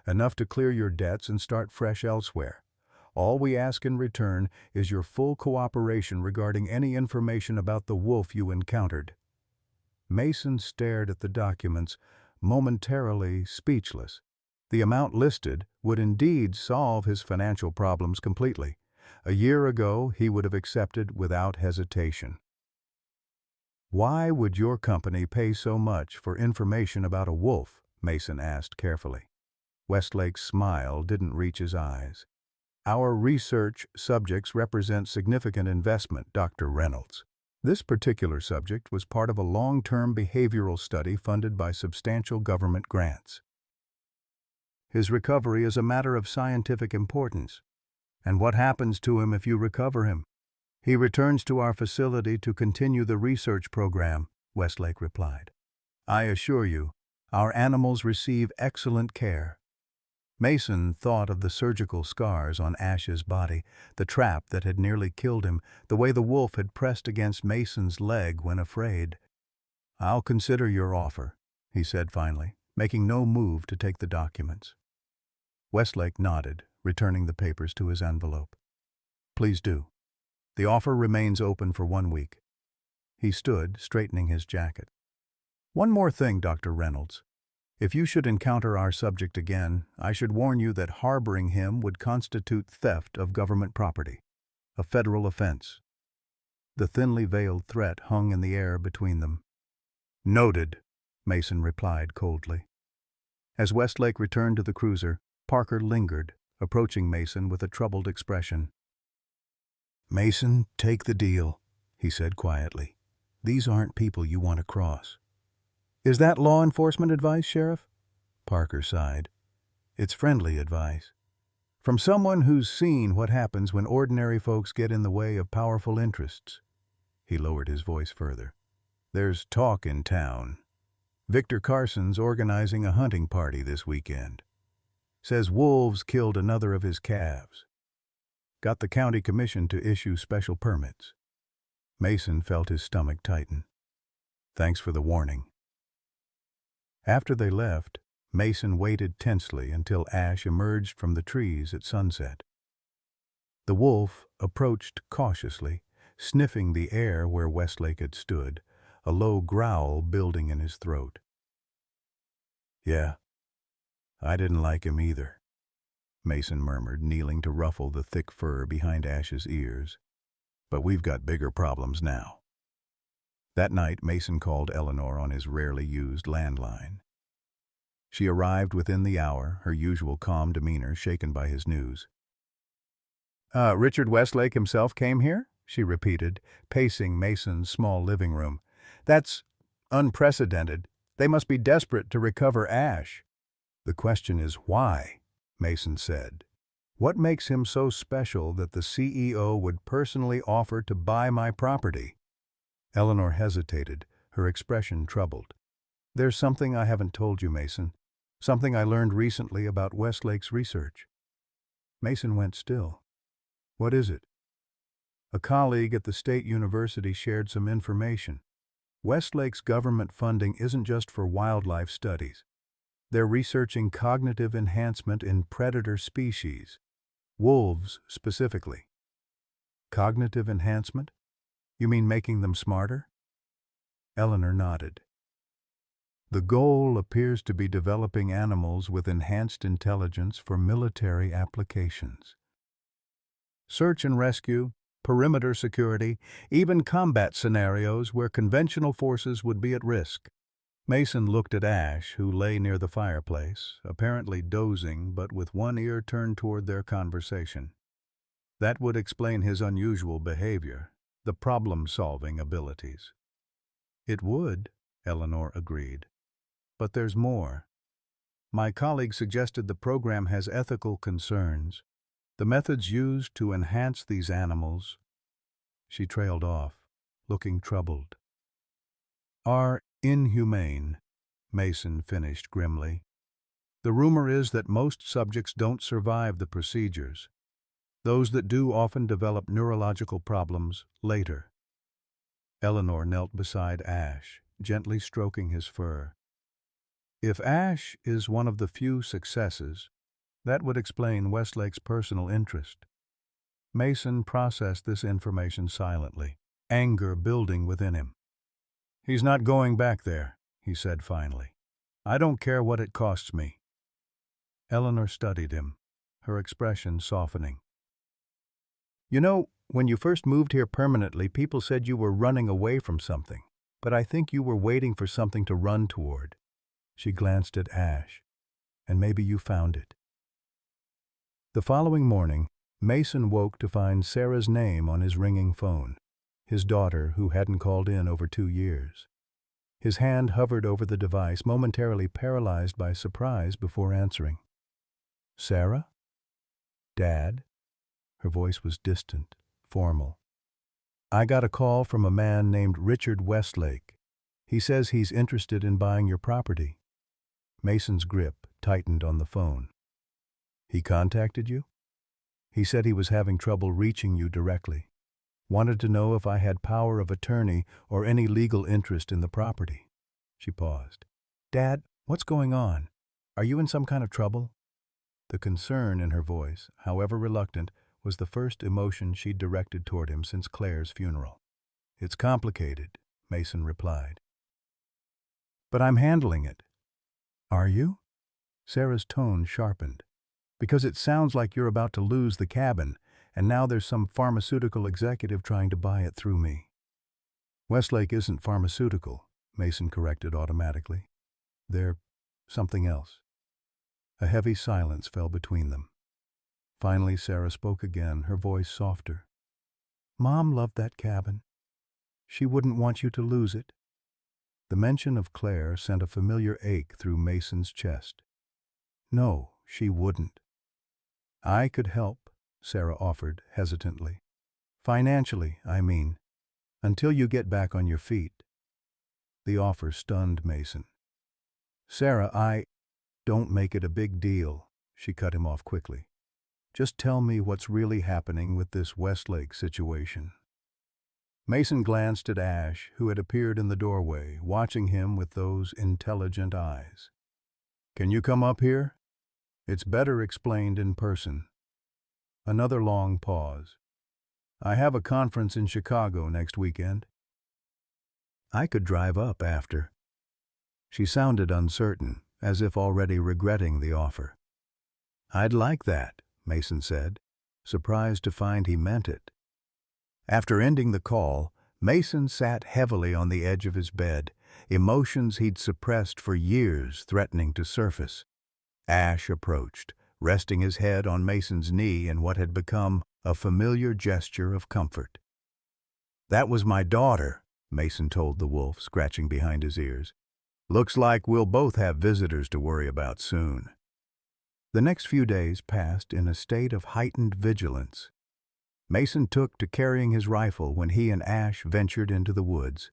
enough to clear your debts and start fresh elsewhere. All we ask in return is your full cooperation regarding any information about the wolf you encountered." Mason stared at the documents, momentarily speechless. The amount listed would indeed solve his financial problems completely. A year ago, he would have accepted without hesitation. "Why would your company pay so much for information about a wolf?" Mason asked carefully. Westlake's smile didn't reach his eyes. "Our research subjects represent significant investment, Dr. Reynolds. This particular subject was part of a long-term behavioral study funded by substantial government grants. His recovery is a matter of scientific importance. And what happens to him if you recover him?" "He returns to our facility to continue the research program," Westlake replied. "I assure you, our animals receive excellent care." Mason thought of the surgical scars on Ash's body, the trap that had nearly killed him, the way the wolf had pressed against Mason's leg when afraid. "I'll consider your offer," he said finally, making no move to take the documents. Westlake nodded, returning the papers to his envelope. "Please do. The offer remains open for 1 week." He stood, straightening his jacket. "One more thing, Dr. Reynolds. If you should encounter our subject again, I should warn you that harboring him would constitute theft of government property, a federal offense." The thinly veiled threat hung in the air between them. "Noted," Mason replied coldly. As Westlake returned to the cruiser, Parker lingered, approaching Mason with a troubled expression. "Mason, take the deal," he said quietly. "These aren't people you want to cross." "Is that law enforcement advice, Sheriff?" Parker sighed. "It's friendly advice. From someone who's seen what happens when ordinary folks get in the way of powerful interests." He lowered his voice further. "There's talk in town. Victor Carson's organizing a hunting party this weekend. Says wolves killed another of his calves. Got the county commission to issue special permits." Mason felt his stomach tighten. "Thanks for the warning." After they left, Mason waited tensely until Ash emerged from the trees at sunset. The wolf approached cautiously, sniffing the air where Westlake had stood, a low growl building in his throat. "Yeah, I didn't like him either," Mason murmured, kneeling to ruffle the thick fur behind Ash's ears. "But we've got bigger problems now." That night, Mason called Eleanor on his rarely used landline. She arrived within the hour, her usual calm demeanor shaken by his news. Richard Westlake himself came here? She repeated, pacing Mason's small living room. That's unprecedented. They must be desperate to recover Ash. The question is why, Mason said. What makes him so special that the CEO would personally offer to buy my property? Eleanor hesitated, her expression troubled. There's something I haven't told you, Mason. Something I learned recently about Westlake's research. Mason went still. What is it? A colleague at the state university shared some information. Westlake's government funding isn't just for wildlife studies. They're researching cognitive enhancement in predator species, wolves specifically. Cognitive enhancement? You mean making them smarter? Eleanor nodded. The goal appears to be developing animals with enhanced intelligence for military applications. Search and rescue, perimeter security, even combat scenarios where conventional forces would be at risk. Mason looked at Ash, who lay near the fireplace, apparently dozing but with one ear turned toward their conversation. That would explain his unusual behavior, the problem-solving abilities. It would, Eleanor agreed. But there's more. My colleague suggested the program has ethical concerns. The methods used to enhance these animals, she trailed off, looking troubled, are inhumane, Mason finished grimly. The rumor is that most subjects don't survive the procedures. Those that do often develop neurological problems later. Eleanor knelt beside Ash, gently stroking his fur. If Ash is one of the few successes, that would explain Westlake's personal interest. Mason processed this information silently, anger building within him. He's not going back there, he said finally. I don't care what it costs me. Eleanor studied him, her expression softening. You know, when you first moved here permanently, people said you were running away from something, but I think you were waiting for something to run toward. She glanced at Ash. And maybe you found it. The following morning, Mason woke to find Sarah's name on his ringing phone, his daughter who hadn't called in over 2 years. His hand hovered over the device, momentarily paralyzed by surprise before answering. Sarah? Dad? Her voice was distant, formal. I got a call from a man named Richard Westlake. He says he's interested in buying your property. Mason's grip tightened on the phone. He contacted you? He said he was having trouble reaching you directly. Wanted to know if I had power of attorney or any legal interest in the property. She paused. Dad, what's going on? Are you in some kind of trouble? The concern in her voice, however reluctant, was the first emotion she'd directed toward him since Claire's funeral. It's complicated, Mason replied. But I'm handling it. Are you? Sarah's tone sharpened. Because it sounds like you're about to lose the cabin, and now there's some pharmaceutical executive trying to buy it through me. Westlake isn't pharmaceutical, Mason corrected automatically. They're something else. A heavy silence fell between them. Finally, Sarah spoke again, her voice softer. Mom loved that cabin. She wouldn't want you to lose it. The mention of Claire sent a familiar ache through Mason's chest. No, she wouldn't. I could help, Sarah offered hesitantly. Financially, I mean, until you get back on your feet. The offer stunned Mason. Sarah, don't make it a big deal, she cut him off quickly. Just tell me what's really happening with this Westlake situation. Mason glanced at Ash, who had appeared in the doorway, watching him with those intelligent eyes. Can you come up here? It's better explained in person. Another long pause. I have a conference in Chicago next weekend. I could drive up after. She sounded uncertain, as if already regretting the offer. I'd like that, Mason said, surprised to find he meant it. After ending the call, Mason sat heavily on the edge of his bed, emotions he'd suppressed for years threatening to surface. Ash approached, resting his head on Mason's knee in what had become a familiar gesture of comfort. "That was my daughter," Mason told the wolf, scratching behind his ears. "Looks like we'll both have visitors to worry about soon." The next few days passed in a state of heightened vigilance. Mason took to carrying his rifle when he and Ash ventured into the woods.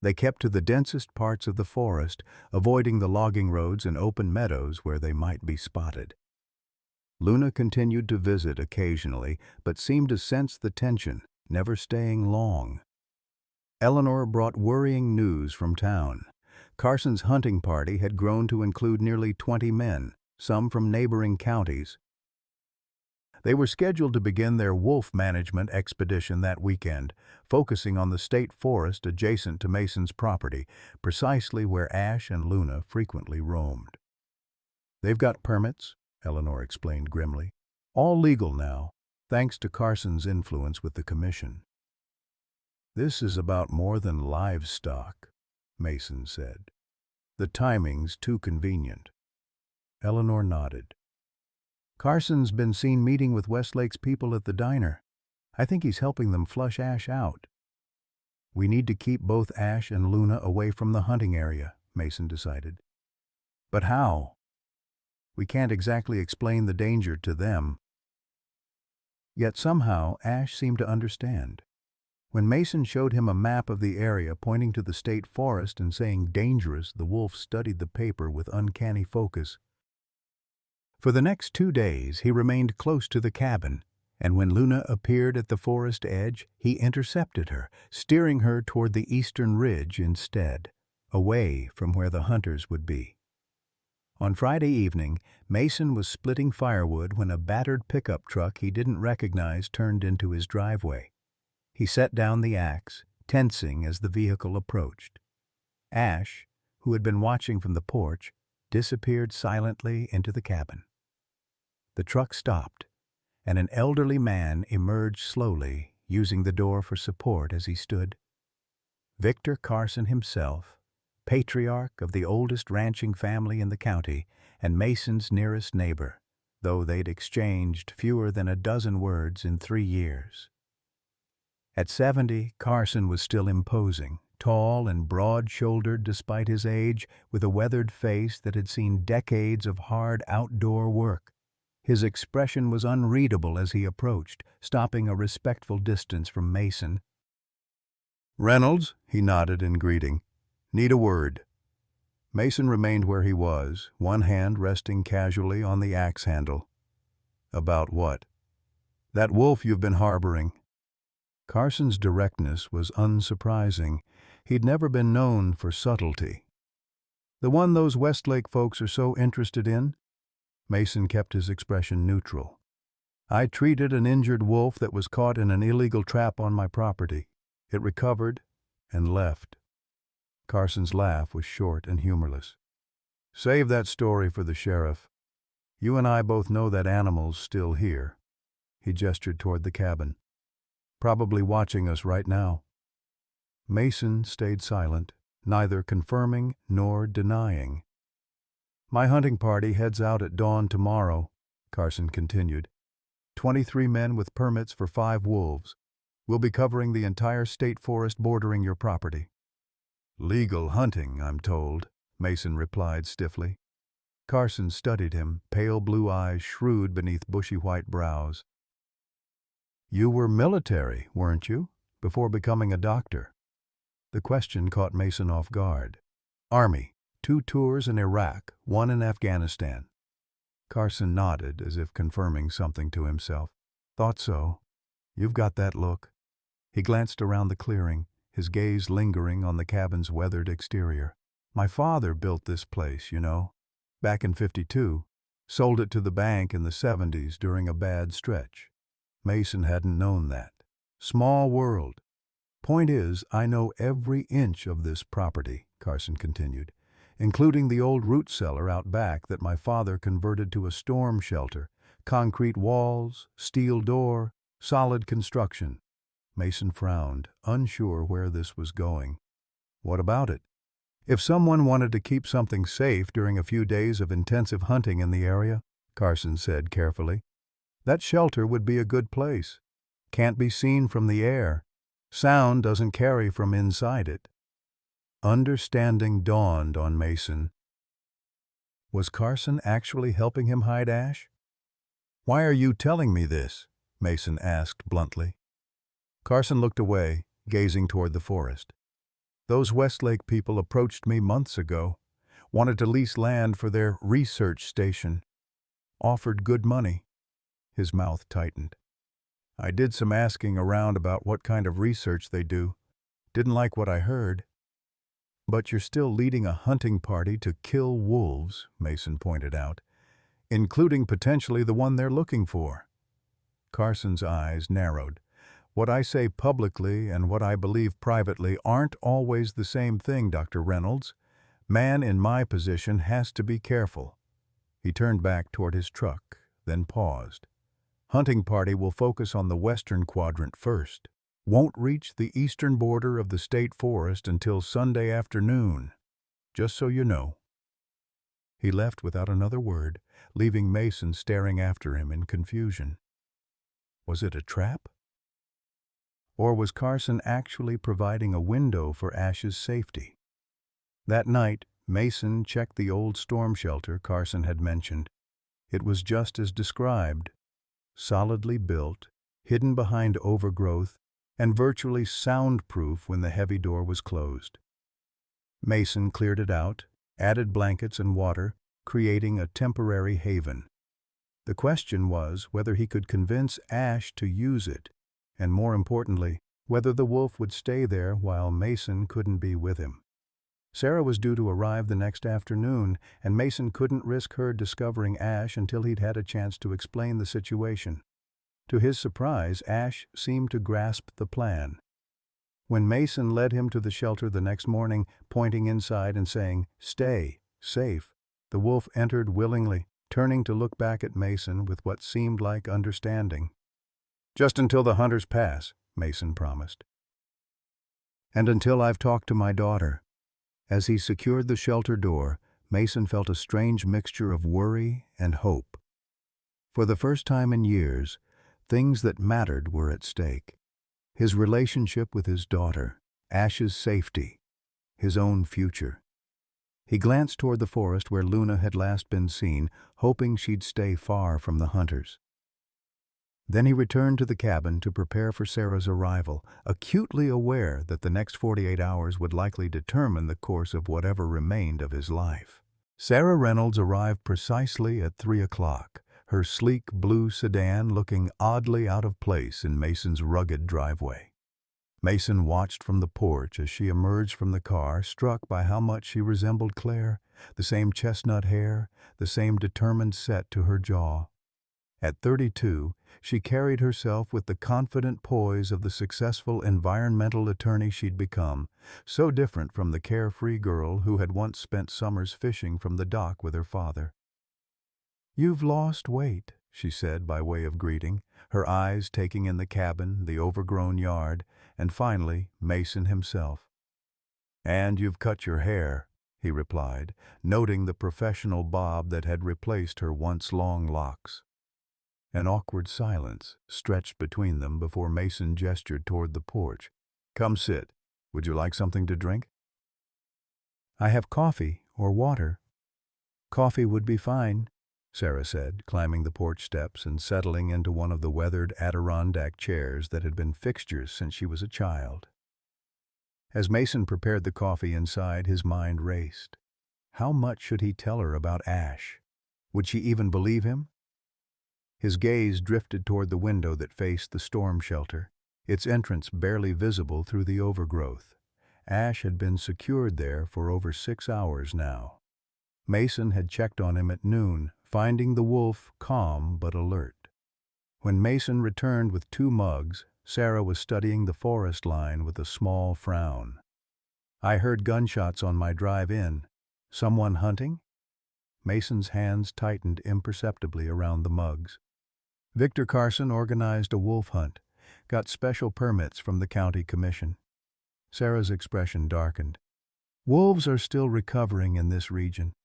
They kept to the densest parts of the forest, avoiding the logging roads and open meadows where they might be spotted. Luna continued to visit occasionally, but seemed to sense the tension, never staying long. Eleanor brought worrying news from town. Carson's hunting party had grown to include nearly 20 men, some from neighboring counties. They were scheduled to begin their wolf management expedition that weekend, focusing on the state forest adjacent to Mason's property, precisely where Ash and Luna frequently roamed. "They've got permits," Eleanor explained grimly. "All legal now, thanks to Carson's influence with the commission." "This is about more than livestock," Mason said. "The timing's too convenient." Eleanor nodded. "Carson's been seen meeting with Westlake's people at the diner. I think he's helping them flush Ash out." "We need to keep both Ash and Luna away from the hunting area," Mason decided. "But how? We can't exactly explain the danger to them." Yet somehow Ash seemed to understand. When Mason showed him a map of the area pointing to the state forest and saying dangerous, the wolf studied the paper with uncanny focus. For the next 2 days he remained close to the cabin, and when Luna appeared at the forest edge, he intercepted her, steering her toward the eastern ridge instead, away from where the hunters would be. On Friday evening, Mason was splitting firewood when a battered pickup truck he didn't recognize turned into his driveway. He set down the axe, tensing as the vehicle approached. Ash, who had been watching from the porch, disappeared silently into the cabin. The truck stopped, and an elderly man emerged slowly, using the door for support as he stood. Victor Carson himself, patriarch of the oldest ranching family in the county and Mason's nearest neighbor, though they'd exchanged fewer than a dozen words in 3 years. At 70, Carson was still imposing, tall and broad-shouldered despite his age, with a weathered face that had seen decades of hard outdoor work. His expression was unreadable as he approached, stopping a respectful distance from Mason. "Reynolds," he nodded in greeting. "Need a word." Mason remained where he was, one hand resting casually on the axe handle. "About what?" "That wolf you've been harboring." Carson's directness was unsurprising. He'd never been known for subtlety. "The one those Westlake folks are so interested in?" Mason kept his expression neutral. "I treated an injured wolf that was caught in an illegal trap on my property. It recovered and left." Carson's laugh was short and humorless. "Save that story for the sheriff. You and I both know that animal's still here." He gestured toward the cabin. "Probably watching us right now." Mason stayed silent, neither confirming nor denying. "My hunting party heads out at dawn tomorrow," Carson continued. 23 men with permits for 5 wolves. We'll be covering the entire state forest bordering your property." "Legal hunting, I'm told," Mason replied stiffly. Carson studied him, pale blue eyes shrewd beneath bushy white brows. "You were military, weren't you, before becoming a doctor?" The question caught Mason off guard. "Army. 2 tours in Iraq, 1 in Afghanistan." Carson nodded as if confirming something to himself. "Thought so. You've got that look." He glanced around the clearing, his gaze lingering on the cabin's weathered exterior. "My father built this place, you know, back in '52. Sold it to the bank in the '70s during a bad stretch." Mason hadn't known that. "Small world. Point is, I know every inch of this property," Carson continued, "including the old root cellar out back that my father converted to a storm shelter. Concrete walls, steel door, solid construction." Mason frowned, unsure where this was going. "What about it?" "If someone wanted to keep something safe during a few days of intensive hunting in the area," Carson said carefully, That shelter would be a good place. Can't be seen from the air. Sound doesn't carry from inside it. Understanding dawned on Mason. Was Carson actually helping him hide Ash? "Why are you telling me this?" Mason asked bluntly. Carson looked away, gazing toward the forest. "Those Westlake people approached me months ago, wanted to lease land for their research station. Offered good money." His mouth tightened. "I did some asking around about what kind of research they do. Didn't like what I heard." "But you're still leading a hunting party to kill wolves," Mason pointed out, "including potentially the one they're looking for." Carson's eyes narrowed. "What I say publicly and what I believe privately aren't always the same thing, Dr. Reynolds. Man in my position has to be careful." He turned back toward his truck, then paused. "Hunting party will focus on the western quadrant first. Won't reach the eastern border of the state forest until Sunday afternoon. Just so you know." He left without another word, leaving Mason staring after him in confusion. Was it a trap? Or was Carson actually providing a window for Ash's safety? That night, Mason checked the old storm shelter Carson had mentioned. It was just as described. Solidly built, hidden behind overgrowth, and virtually soundproof when the heavy door was closed. Mason cleared it out, added blankets and water, creating a temporary haven. The question was whether he could convince Ash to use it, and more importantly, whether the wolf would stay there while Mason couldn't be with him. Sarah was due to arrive the next afternoon, and Mason couldn't risk her discovering Ash until he'd had a chance to explain the situation. To his surprise, Ash seemed to grasp the plan. When Mason led him to the shelter the next morning, pointing inside and saying, "Stay, safe," the wolf entered willingly, turning to look back at Mason with what seemed like understanding. "Just until the hunters pass," Mason promised. "And until I've talked to my daughter." As he secured the shelter door, Mason felt a strange mixture of worry and hope. For the first time in years, things that mattered were at stake. His relationship with his daughter, Ash's safety, his own future. He glanced toward the forest where Luna had last been seen, hoping she'd stay far from the hunters. Then he returned to the cabin to prepare for Sarah's arrival, acutely aware that the next 48 hours would likely determine the course of whatever remained of his life. Sarah Reynolds arrived precisely at 3 o'clock, her sleek blue sedan looking oddly out of place in Mason's rugged driveway. Mason watched from the porch as she emerged from the car, struck by how much she resembled Claire, the same chestnut hair, the same determined set to her jaw. At 32, she carried herself with the confident poise of the successful environmental attorney she'd become, so different from the carefree girl who had once spent summers fishing from the dock with her father. "You've lost weight," she said by way of greeting, her eyes taking in the cabin, the overgrown yard, and finally Mason himself. "And you've cut your hair," he replied, noting the professional bob that had replaced her once long locks. An awkward silence stretched between them before Mason gestured toward the porch. "Come sit. Would you like something to drink?" "I have coffee or water." "Coffee would be fine," Sarah said, climbing the porch steps and settling into one of the weathered Adirondack chairs that had been fixtures since she was a child. As Mason prepared the coffee inside, his mind raced. How much should he tell her about Ash? Would she even believe him? His gaze drifted toward the window that faced the storm shelter, its entrance barely visible through the overgrowth. Ash had been secured there for over 6 hours now. Mason had checked on him at noon, finding the wolf calm but alert. When Mason returned with 2 mugs, Sarah was studying the forest line with a small frown. "I heard gunshots on my drive in. Someone hunting?" Mason's hands tightened imperceptibly around the mugs. "Victor Carson organized a wolf hunt, got special permits from the county commission." Sarah's expression darkened. "Wolves are still recovering in this region.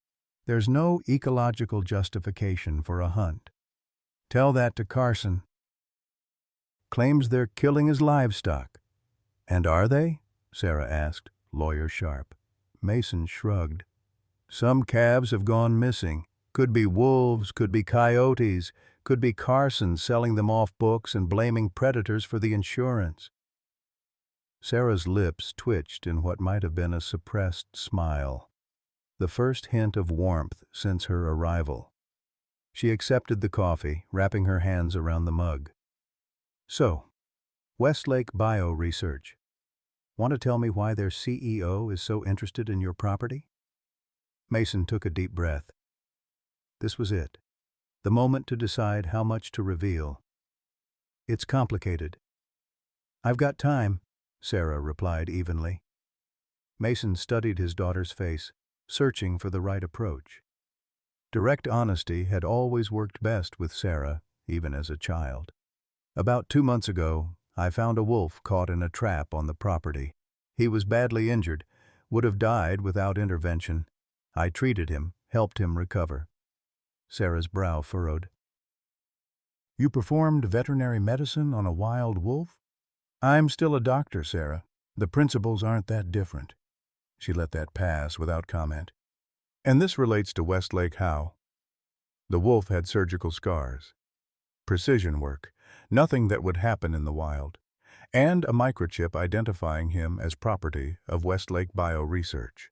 There's no ecological justification for a hunt. Tell that to Carson. Claims they're killing his livestock. And are they? Sarah asked, lawyer sharp. Mason shrugged. Some calves have gone missing. Could be wolves, could be coyotes, could be Carson selling them off books and blaming predators for the insurance. Sarah's lips twitched in what might have been a suppressed smile, the first hint of warmth since her arrival. She accepted the coffee, wrapping her hands around the mug. So, Westlake Bio Research. Want to tell me why their CEO is so interested in your property? Mason took a deep breath. This was it, the moment to decide how much to reveal. It's complicated. I've got time, Sarah replied evenly. Mason studied his daughter's face, searching for the right approach. Direct honesty had always worked best with Sarah, even as a child. About 2 months ago, I found a wolf caught in a trap on the property. He was badly injured, would have died without intervention. I treated him, helped him recover. Sarah's brow furrowed. You performed veterinary medicine on a wild wolf? I'm still a doctor, Sarah. The principles aren't that different. She let that pass without comment. And this relates to Westlake how? The wolf had surgical scars. Precision work, nothing that would happen in the wild. And a microchip identifying him as property of Westlake Bio Research.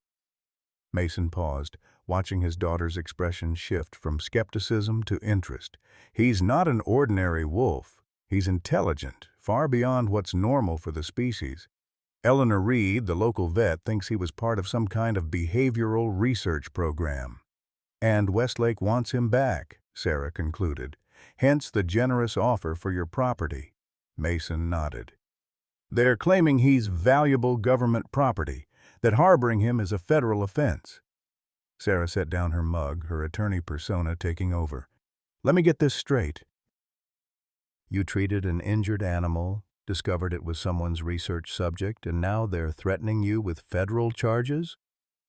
Mason paused, watching his daughter's expression shift from skepticism to interest. He's not an ordinary wolf. He's intelligent, far beyond what's normal for the species. Eleanor Reed, the local vet, thinks he was part of some kind of behavioral research program. And Westlake wants him back, Sarah concluded. Hence the generous offer for your property. Mason nodded. They're claiming he's valuable government property, that harboring him is a federal offense. Sarah set down her mug, her attorney persona taking over. Let me get this straight. You treated an injured animal, discovered it was someone's research subject, and now they're threatening you with federal charges?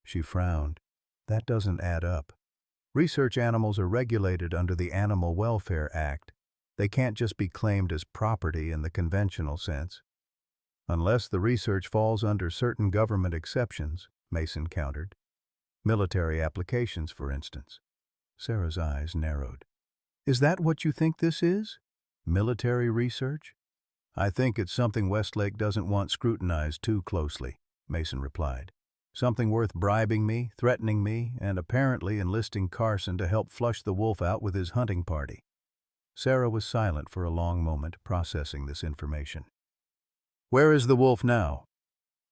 She frowned. That doesn't add up. Research animals are regulated under the Animal Welfare Act. They can't just be claimed as property in the conventional sense. Unless the research falls under certain government exceptions, Mason countered. Military applications, for instance. Sarah's eyes narrowed. Is that what you think this is? Military research? I think it's something Westlake doesn't want scrutinized too closely, Mason replied. Something worth bribing me, threatening me, and apparently enlisting Carson to help flush the wolf out with his hunting party. Sarah was silent for a long moment, processing this information. Where is the wolf now?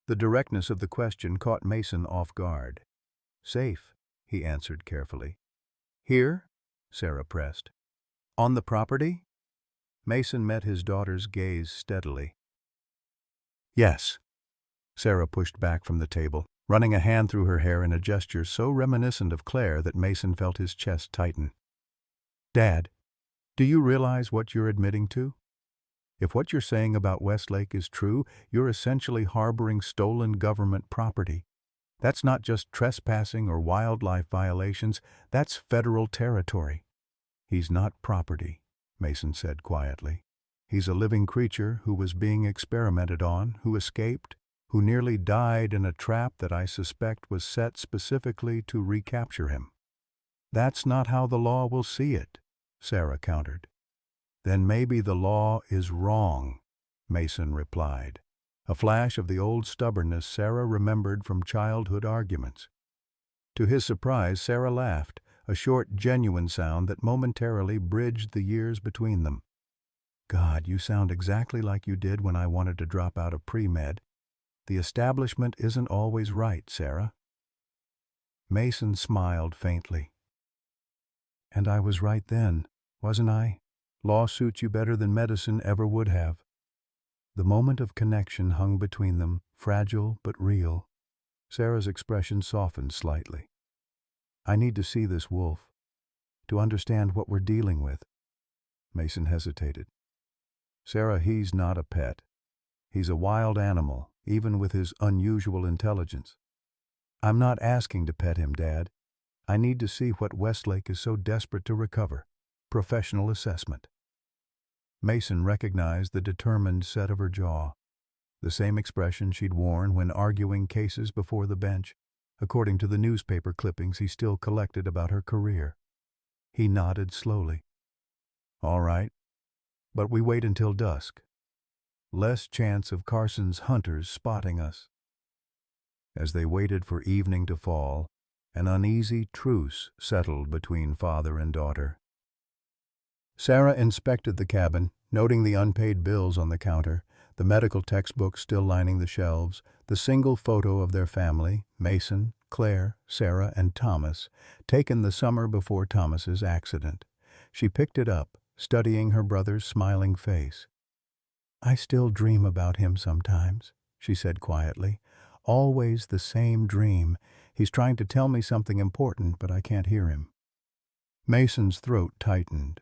The directness of the question caught Mason off guard. Safe, he answered carefully. Here? Sarah pressed. On the property? Mason met his daughter's gaze steadily. Yes. Sarah pushed back from the table, running a hand through her hair in a gesture so reminiscent of Claire that Mason felt his chest tighten. Dad, do you realize what you're admitting to? If what you're saying about Westlake is true, you're essentially harboring stolen government property. That's not just trespassing or wildlife violations, that's federal territory. He's not property, Mason said quietly. He's a living creature who was being experimented on, who escaped, who nearly died in a trap that I suspect was set specifically to recapture him. That's not how the law will see it, Sarah countered. Then maybe the law is wrong, Mason replied. A flash of the old stubbornness Sarah remembered from childhood arguments. To his surprise, Sarah laughed, a short, genuine sound that momentarily bridged the years between them. God, you sound exactly like you did when I wanted to drop out of pre-med. The establishment isn't always right, Sarah. Mason smiled faintly. And I was right then, wasn't I? Law suits you better than medicine ever would have. The moment of connection hung between them, fragile but real. Sarah's expression softened slightly. I need to see this wolf, to understand what we're dealing with. Mason hesitated. Sarah, he's not a pet. He's a wild animal, even with his unusual intelligence. I'm not asking to pet him, Dad. I need to see what Westlake is so desperate to recover. Professional assessment. Mason recognized the determined set of her jaw, the same expression she'd worn when arguing cases before the bench, according to the newspaper clippings he still collected about her career. He nodded slowly. "All right, but we wait until dusk. Less chance of Carson's hunters spotting us." As they waited for evening to fall, an uneasy truce settled between father and daughter. Sarah inspected the cabin, noting the unpaid bills on the counter, the medical textbooks still lining the shelves, the single photo of their family, Mason, Claire, Sarah, and Thomas, taken the summer before Thomas's accident. She picked it up, studying her brother's smiling face. "I still dream about him sometimes," she said quietly. "Always the same dream. He's trying to tell me something important, but I can't hear him." Mason's throat tightened.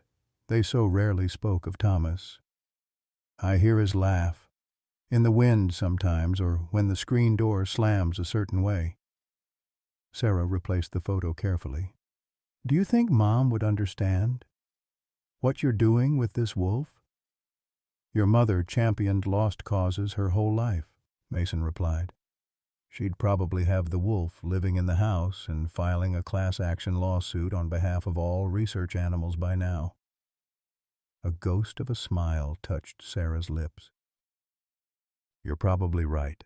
They so rarely spoke of Thomas. "I hear his laugh. In the wind sometimes, or when the screen door slams a certain way." Sarah replaced the photo carefully. "Do you think Mom would understand what you're doing with this wolf?" "Your mother championed lost causes her whole life," Mason replied. "She'd probably have the wolf living in the house and filing a class action lawsuit on behalf of all research animals by now." A ghost of a smile touched Sarah's lips. "You're probably right."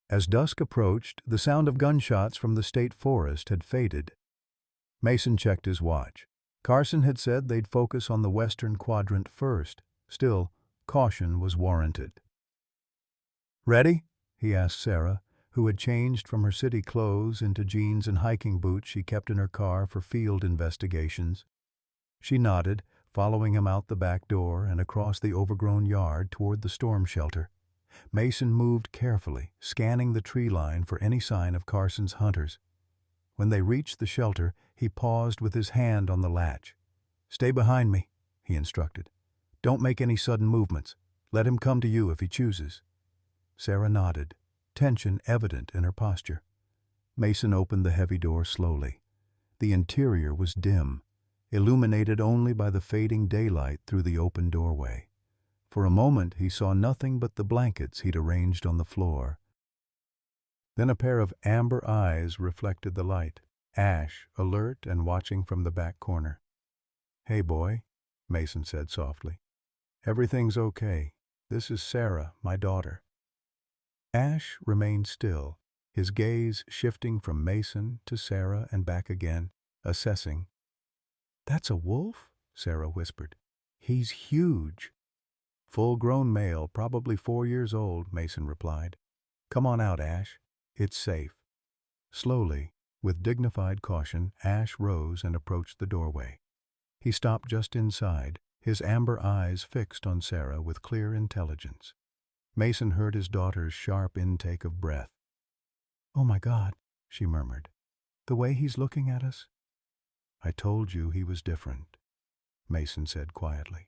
As dusk approached, the sound of gunshots from the state forest had faded. Mason checked his watch. Carson had said they'd focus on the western quadrant first. Still, caution was warranted. "Ready?" he asked Sarah, who had changed from her city clothes into jeans and hiking boots she kept in her car for field investigations. She nodded, following him out the back door and across the overgrown yard toward the storm shelter. Mason moved carefully, scanning the tree line for any sign of Carson's hunters. When they reached the shelter, he paused with his hand on the latch. "Stay behind me," he instructed. "Don't make any sudden movements. Let him come to you if he chooses." Sarah nodded, tension evident in her posture. Mason opened the heavy door slowly. The interior was dim, illuminated only by the fading daylight through the open doorway. For a moment he saw nothing but the blankets he'd arranged on the floor. Then a pair of amber eyes reflected the light, Ash, alert and watching from the back corner. "Hey, boy," Mason said softly. "Everything's okay. This is Sarah, my daughter." Ash remained still, his gaze shifting from Mason to Sarah and back again, assessing. "That's a wolf?" Sarah whispered. "He's huge." "Full-grown male, probably 4 years old," Mason replied. "Come on out, Ash. It's safe." Slowly, with dignified caution, Ash rose and approached the doorway. He stopped just inside, his amber eyes fixed on Sarah with clear intelligence. Mason heard his daughter's sharp intake of breath. "Oh my God," she murmured. "The way he's looking at us." "I told you he was different," Mason said quietly.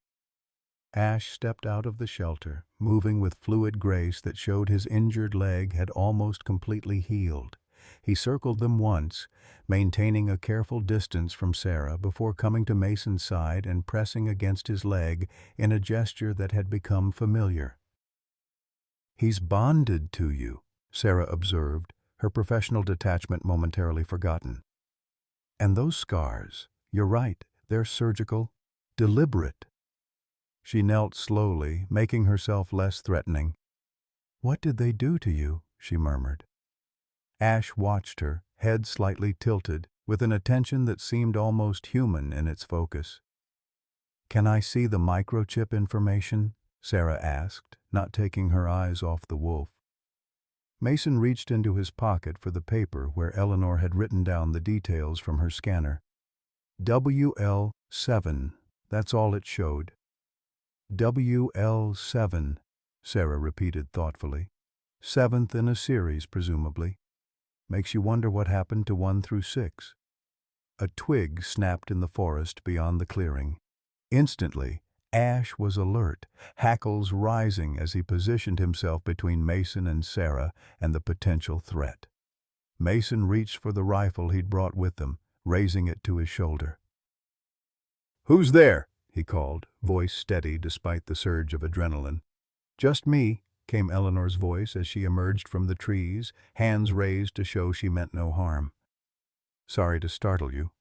Ash stepped out of the shelter, moving with fluid grace that showed his injured leg had almost completely healed. He circled them once, maintaining a careful distance from Sarah before coming to Mason's side and pressing against his leg in a gesture that had become familiar. "He's bonded to you," Sarah observed, her professional detachment momentarily forgotten. "And those scars, you're right, they're surgical, deliberate." She knelt slowly, making herself less threatening. "What did they do to you?" she murmured. Ash watched her, head slightly tilted, with an attention that seemed almost human in its focus. "Can I see the microchip information?" Sarah asked, not taking her eyes off the wolf. Mason reached into his pocket for the paper where Eleanor had written down the details from her scanner. WL7, that's all it showed. WL7, Sarah repeated thoughtfully. 7th in a series, presumably. Makes you wonder what happened to 1 through 6. A twig snapped in the forest beyond the clearing. Instantly, Ash was alert, hackles rising as he positioned himself between Mason and Sarah and the potential threat. Mason reached for the rifle he'd brought with them, raising it to his shoulder. "Who's there?" he called, voice steady despite the surge of adrenaline. Just me, came Eleanor's voice as she emerged from the trees, hands raised to show she meant no harm. Sorry to startle you.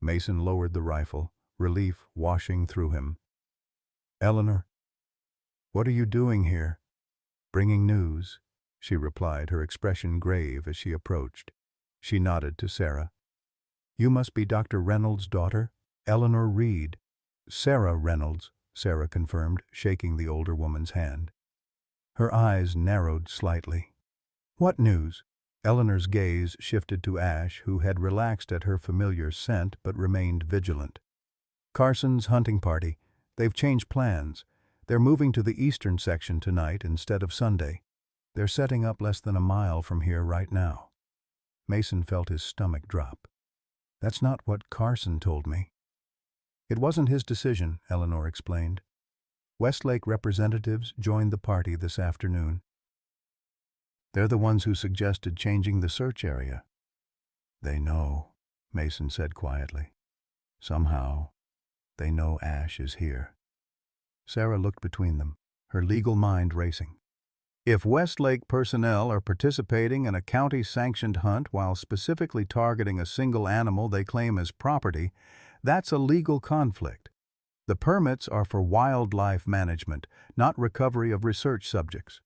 Mason lowered the rifle, relief washing through him. Eleanor, what are you doing here? Bringing news, she replied, her expression grave as she approached. She nodded to Sarah. You must be Dr. Reynolds' daughter, Eleanor Reed. Sarah Reynolds, Sarah confirmed, shaking the older woman's hand. Her eyes narrowed slightly. What news? Eleanor's gaze shifted to Ash, who had relaxed at her familiar scent but remained vigilant. Carson's hunting party. They've changed plans. They're moving to the eastern section tonight instead of Sunday. They're setting up less than a mile from here right now. Mason felt his stomach drop. That's not what Carson told me. It wasn't his decision, Eleanor explained. Westlake representatives joined the party this afternoon. They're the ones who suggested changing the search area. They know, Mason said quietly. Somehow, they know Ash is here. Sarah looked between them, her legal mind racing. If Westlake personnel are participating in a county-sanctioned hunt while specifically targeting a single animal they claim as property, that's a legal conflict. The permits are for wildlife management, not recovery of research subjects.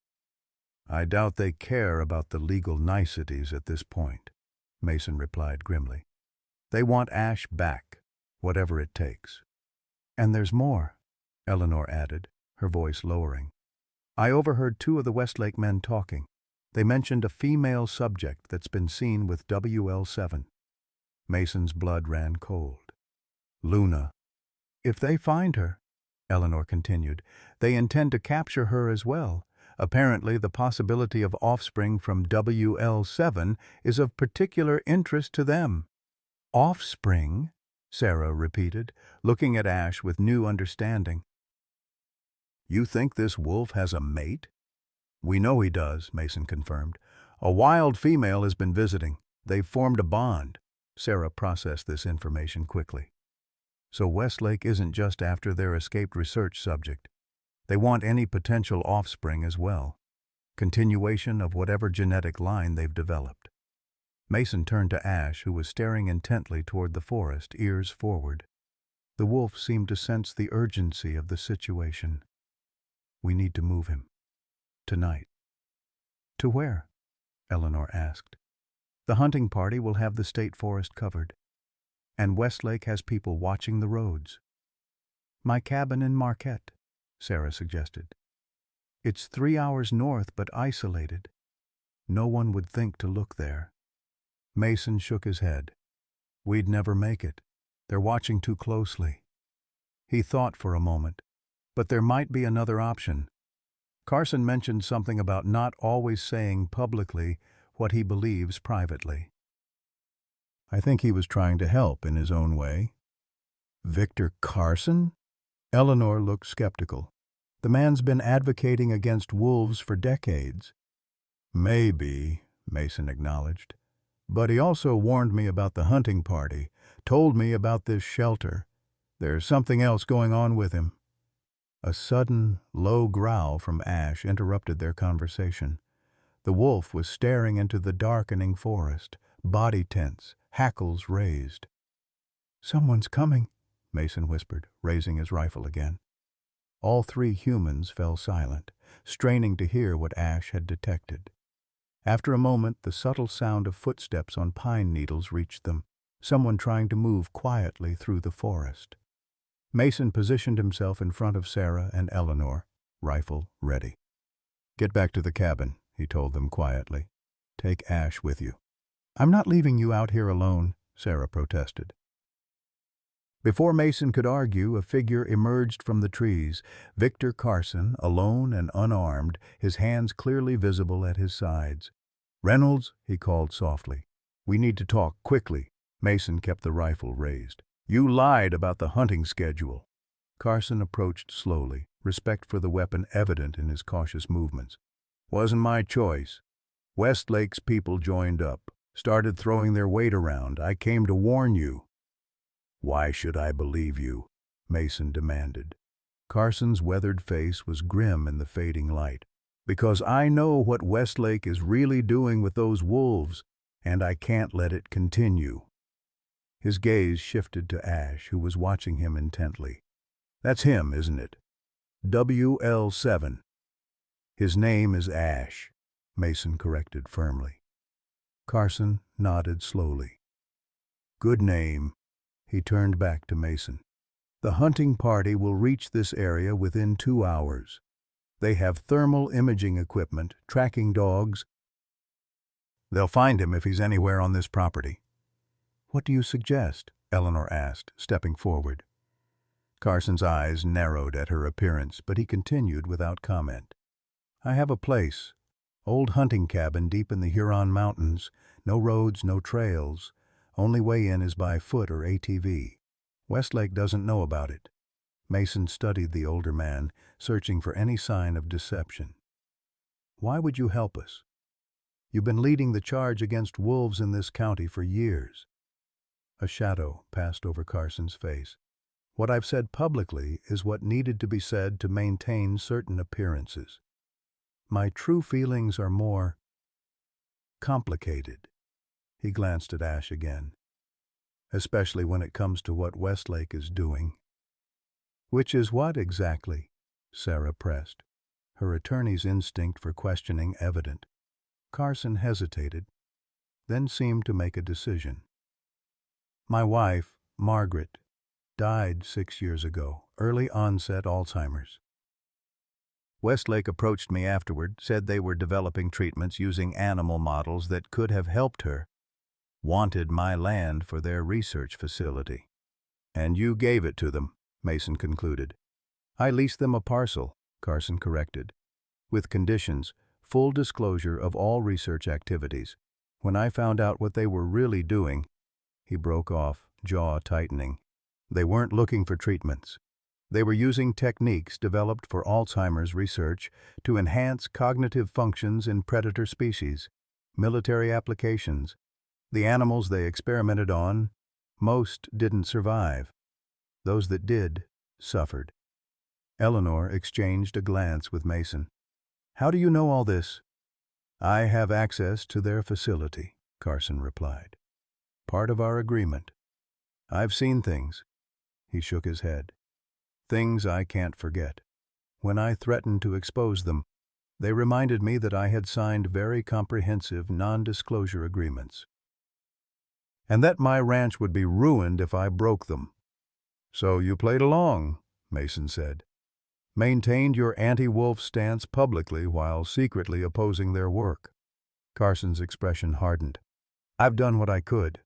I doubt they care about the legal niceties at this point, Mason replied grimly. They want Ash back, whatever it takes. And there's more, Eleanor added, her voice lowering. I overheard two of the Westlake men talking. They mentioned a female subject that's been seen with WL7. Mason's blood ran cold. Luna. If they find her, Eleanor continued, they intend to capture her as well. Apparently, the possibility of offspring from WL7 is of particular interest to them. Offspring? Sarah repeated, looking at Ash with new understanding. You think this wolf has a mate? We know he does, Mason confirmed. A wild female has been visiting. They've formed a bond. Sarah processed this information quickly. So Westlake isn't just after their escaped research subject. They want any potential offspring as well. Continuation of whatever genetic line they've developed. Mason turned to Ash, who was staring intently toward the forest, ears forward. The wolf seemed to sense the urgency of the situation. We need to move him. Tonight. To where? Eleanor asked. The hunting party will have the state forest covered. And Westlake has people watching the roads. My cabin in Marquette, Sarah suggested. It's 3 hours north but isolated. No one would think to look there. Mason shook his head. We'd never make it. They're watching too closely. He thought for a moment. But there might be another option. Carson mentioned something about not always saying publicly what he believes privately. I think he was trying to help in his own way. Victor Carson? Eleanor looked skeptical. The man's been advocating against wolves for decades. Maybe, Mason acknowledged. But he also warned me about the hunting party, told me about this shelter. There's something else going on with him. A sudden, low growl from Ash interrupted their conversation. The wolf was staring into the darkening forest, body tense, hackles raised. Someone's coming, Mason whispered, raising his rifle again. All three humans fell silent, straining to hear what Ash had detected. After a moment, the subtle sound of footsteps on pine needles reached them, someone trying to move quietly through the forest. Mason positioned himself in front of Sarah and Eleanor, rifle ready. Get back to the cabin, he told them quietly. Take Ash with you. I'm not leaving you out here alone, Sarah protested. Before Mason could argue, a figure emerged from the trees, Victor Carson, alone and unarmed, his hands clearly visible at his sides. Reynolds, he called softly. We need to talk quickly. Mason kept the rifle raised. You lied about the hunting schedule. Carson approached slowly, respect for the weapon evident in his cautious movements. Wasn't my choice. Westlake's people joined up, started throwing their weight around. I came to warn you. Why should I believe you? Mason demanded. Carson's weathered face was grim in the fading light. Because I know what Westlake is really doing with those wolves, and I can't let it continue. His gaze shifted to Ash, who was watching him intently. That's him, isn't it? WL7. His name is Ash, Mason corrected firmly. Carson nodded slowly. Good name. He turned back to Mason. The hunting party will reach this area within 2 hours. They have thermal imaging equipment, tracking dogs. They'll find him if he's anywhere on this property. What do you suggest? Eleanor asked, stepping forward. Carson's eyes narrowed at her appearance, but he continued without comment. I have a place. Old hunting cabin deep in the Huron Mountains. No roads, no trails. Only way in is by foot or ATV. Westlake doesn't know about it. Mason studied the older man, searching for any sign of deception. Why would you help us? You've been leading the charge against wolves in this county for years. A shadow passed over Carson's face. What I've said publicly is what needed to be said to maintain certain appearances. My true feelings are more complicated. He glanced at Ash again. Especially when it comes to what Westlake is doing. Which is what exactly? Sarah pressed, her attorney's instinct for questioning evident. Carson hesitated, then seemed to make a decision. My wife, Margaret, died 6 years ago, early onset Alzheimer's. Westlake approached me afterward, said they were developing treatments using animal models that could have helped her, wanted my land for their research facility. And you gave it to them, Mason concluded. I leased them a parcel, Carson corrected, with conditions, full disclosure of all research activities. When I found out what they were really doing, he broke off, jaw tightening. They weren't looking for treatments. They were using techniques developed for Alzheimer's research to enhance cognitive functions in predator species, military applications. The animals they experimented on, most didn't survive. Those that did, suffered. Eleanor exchanged a glance with Mason. How do you know all this? I have access to their facility, Carson replied. Part of our agreement. I've seen things. He shook his head. Things I can't forget. When I threatened to expose them, they reminded me that I had signed very comprehensive non-disclosure agreements, and that my ranch would be ruined if I broke them. So you played along, Mason said. Maintained your anti-wolf stance publicly while secretly opposing their work. Carson's expression hardened. I've done what I could,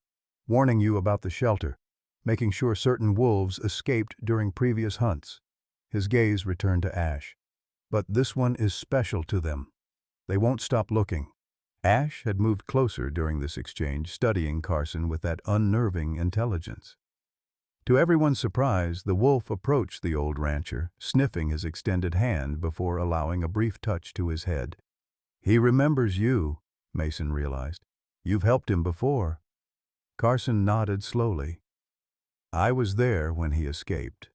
warning you about the shelter, making sure certain wolves escaped during previous hunts. His gaze returned to Ash. But this one is special to them. They won't stop looking. Ash had moved closer during this exchange, studying Carson with that unnerving intelligence. To everyone's surprise, the wolf approached the old rancher, sniffing his extended hand before allowing a brief touch to his head. He remembers you, Mason realized. You've helped him before. Carson nodded slowly. I was there when he escaped.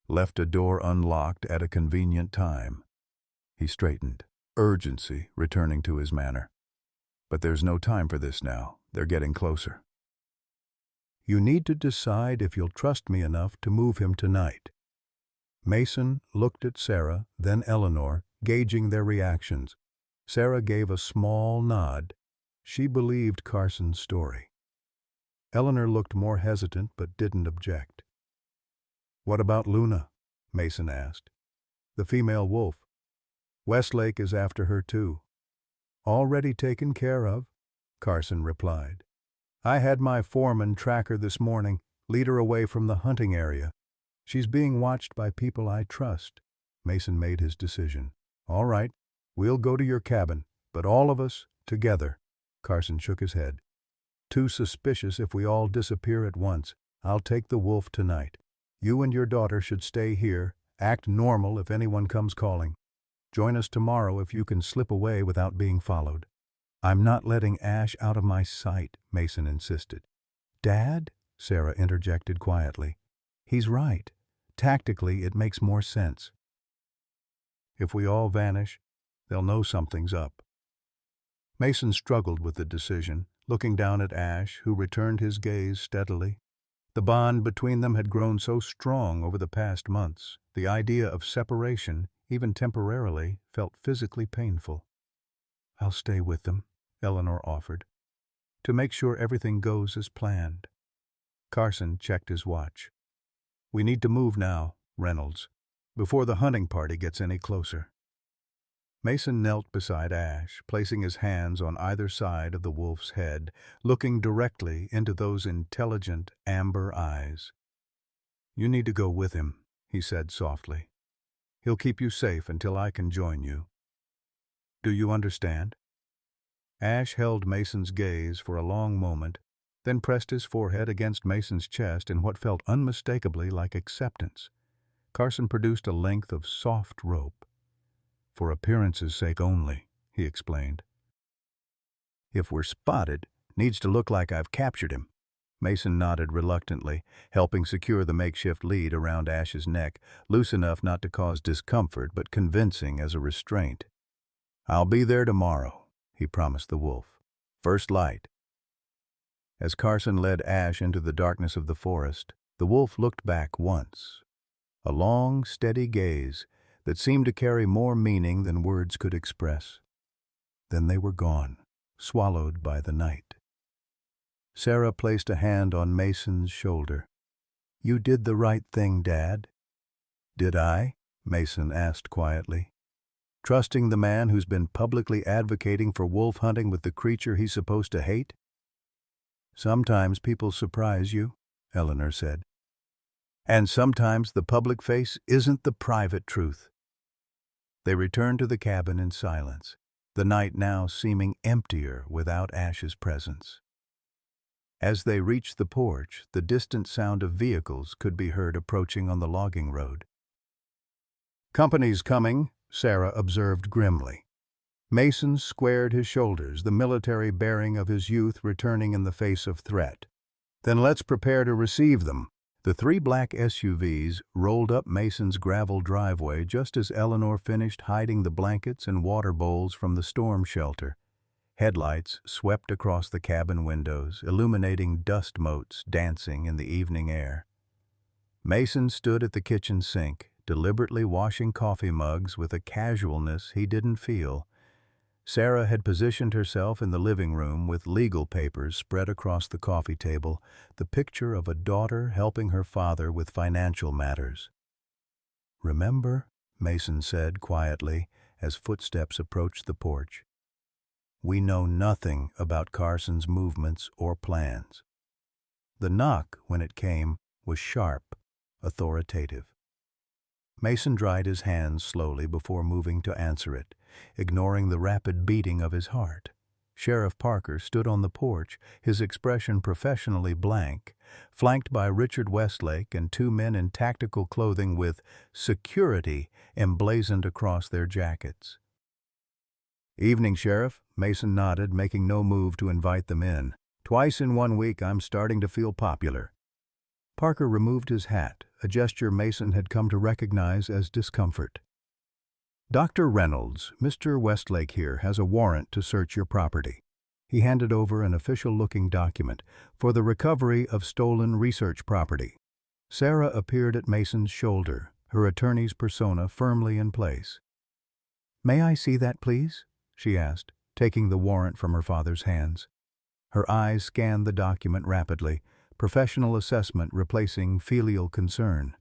Left a door unlocked at a convenient time. He straightened, urgency returning to his manner. But there's no time for this now. They're getting closer. You need to decide if you'll trust me enough to move him tonight. Mason looked at Sarah, then Eleanor, gauging their reactions. Sarah gave a small nod. She believed Carson's story. Eleanor looked more hesitant but didn't object. What about Luna? Mason asked. The female wolf. Westlake is after her too. Already taken care of, Carson replied. I had my foreman track her this morning, lead her away from the hunting area. She's being watched by people I trust. Mason made his decision. All right, we'll go to your cabin, but all of us, together. Carson shook his head. Too suspicious if we all disappear at once. I'll take the wolf tonight. You and your daughter should stay here, act normal if anyone comes calling. Join us tomorrow if you can slip away without being followed. I'm not letting Ash out of my sight, Mason insisted. Dad? Sarah interjected quietly. He's right. tactically it makes more sense. If we all vanish, they'll know something's up. Mason struggled with the decision, looking down at Ash, who returned his gaze steadily. The bond between them had grown so strong over the past months. The idea of separation, even temporarily, felt physically painful. "I'll stay with them," Eleanor offered, "to make sure everything goes as planned." Carson checked his watch. "We need to move now, Reynolds, before the hunting party gets any closer." Mason knelt beside Ash, placing his hands on either side of the wolf's head, looking directly into those intelligent amber eyes. "You need to go with him," he said softly. "He'll keep you safe until I can join you. Do you understand?" Ash held Mason's gaze for a long moment, then pressed his forehead against Mason's chest in what felt unmistakably like acceptance. Carson produced a length of soft rope. "For appearance's sake only," he explained. "If we're spotted, needs to look like I've captured him." Mason nodded reluctantly, helping secure the makeshift lead around Ash's neck, loose enough not to cause discomfort but convincing as a restraint. "I'll be there tomorrow," he promised the wolf. "First light." As Carson led Ash into the darkness of the forest, the wolf looked back once. A long, steady gaze that seemed to carry more meaning than words could express. Then they were gone, swallowed by the night. Sarah placed a hand on Mason's shoulder. "You did the right thing, Dad." "Did I?" Mason asked quietly. "Trusting the man who's been publicly advocating for wolf hunting with the creature he's supposed to hate?" "Sometimes people surprise you," Eleanor said. "And sometimes the public face isn't the private truth." They returned to the cabin in silence, the night now seeming emptier without Ash's presence. As they reached the porch, the distant sound of vehicles could be heard approaching on the logging road. "Company's coming," Sarah observed grimly. Mason squared his shoulders, the military bearing of his youth returning in the face of threat. "Then let's prepare to receive them." The three black SUVs rolled up Mason's gravel driveway just as Eleanor finished hiding the blankets and water bowls from the storm shelter. Headlights swept across the cabin windows, illuminating dust motes dancing in the evening air. Mason stood at the kitchen sink, deliberately washing coffee mugs with a casualness he didn't feel. Sarah had positioned herself in the living room with legal papers spread across the coffee table, the picture of a daughter helping her father with financial matters. "Remember," Mason said quietly as footsteps approached the porch, "we know nothing about Carson's movements or plans." The knock, when it came, was sharp, authoritative. Mason dried his hands slowly before moving to answer it, ignoring the rapid beating of his heart. Sheriff Parker stood on the porch, his expression professionally blank, flanked by Richard Westlake and two men in tactical clothing with "security" emblazoned across their jackets. "Evening, Sheriff," Mason nodded, making no move to invite them in. "Twice in 1 week I'm starting to feel popular." Parker removed his hat, a gesture Mason had come to recognize as discomfort. "Dr. Reynolds, Mr. Westlake here has a warrant to search your property." He handed over an official-looking document for the recovery of stolen research property. Sarah appeared at Mason's shoulder, her attorney's persona firmly in place. "May I see that, please?" she asked, taking the warrant from her father's hands. Her eyes scanned the document rapidly, professional assessment replacing filial concern.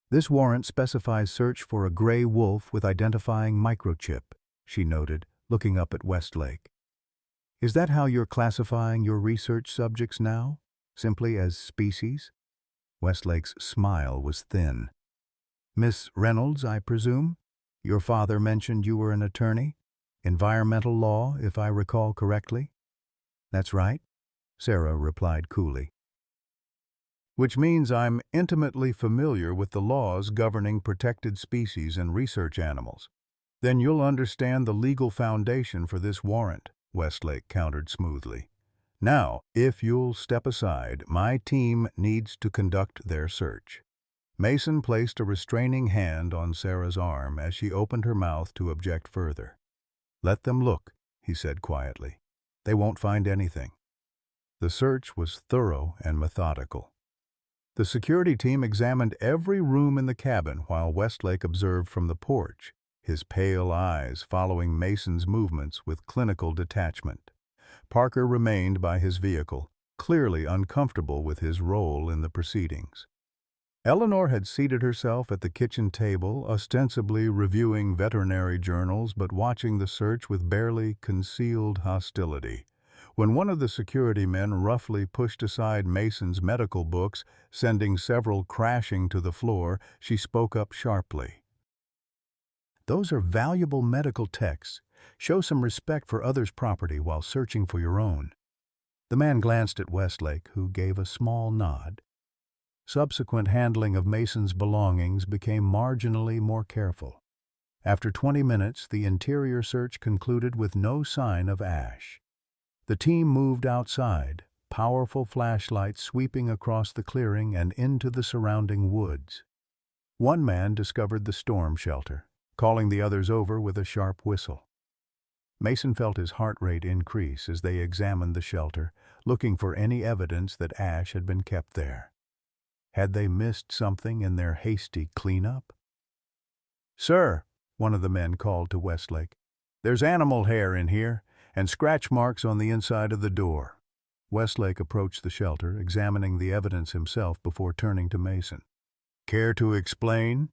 "This warrant specifies search for a gray wolf with identifying microchip," she noted, looking up at Westlake. "Is that how you're classifying your research subjects now? Simply as species?" Westlake's smile was thin. "Miss Reynolds, I presume? Your father mentioned you were an attorney? Environmental law, if I recall correctly?" "That's right," Sarah replied coolly. "Which means I'm intimately familiar with the laws governing protected species and research animals. Then you'll understand the legal foundation for this warrant," Westlake countered smoothly. "Now, if you'll step aside, my team needs to conduct their search." Mason placed a restraining hand on Sarah's arm as she opened her mouth to object further. "Let them look," he said quietly. "They won't find anything." The search was thorough and methodical. The security team examined every room in the cabin while Westlake observed from the porch, his pale eyes following Mason's movements with clinical detachment. Parker remained by his vehicle, clearly uncomfortable with his role in the proceedings. Eleanor had seated herself at the kitchen table, ostensibly reviewing veterinary journals but watching the search with barely concealed hostility. When one of the security men roughly pushed aside Mason's medical books, sending several crashing to the floor, she spoke up sharply. "Those are valuable medical texts. Show some respect for others' property while searching for your own." The man glanced at Westlake, who gave a small nod. Subsequent handling of Mason's belongings became marginally more careful. After 20 minutes, the interior search concluded with no sign of ash. The team moved outside, powerful flashlights sweeping across the clearing and into the surrounding woods. One man discovered the storm shelter, calling the others over with a sharp whistle. Mason felt his heart rate increase as they examined the shelter, looking for any evidence that ash had been kept there. Had they missed something in their hasty cleanup? "Sir," one of the men called to Westlake, "there's animal hair in here, and scratch marks on the inside of the door." Westlake approached the shelter, examining the evidence himself before turning to Mason. "Care to explain?"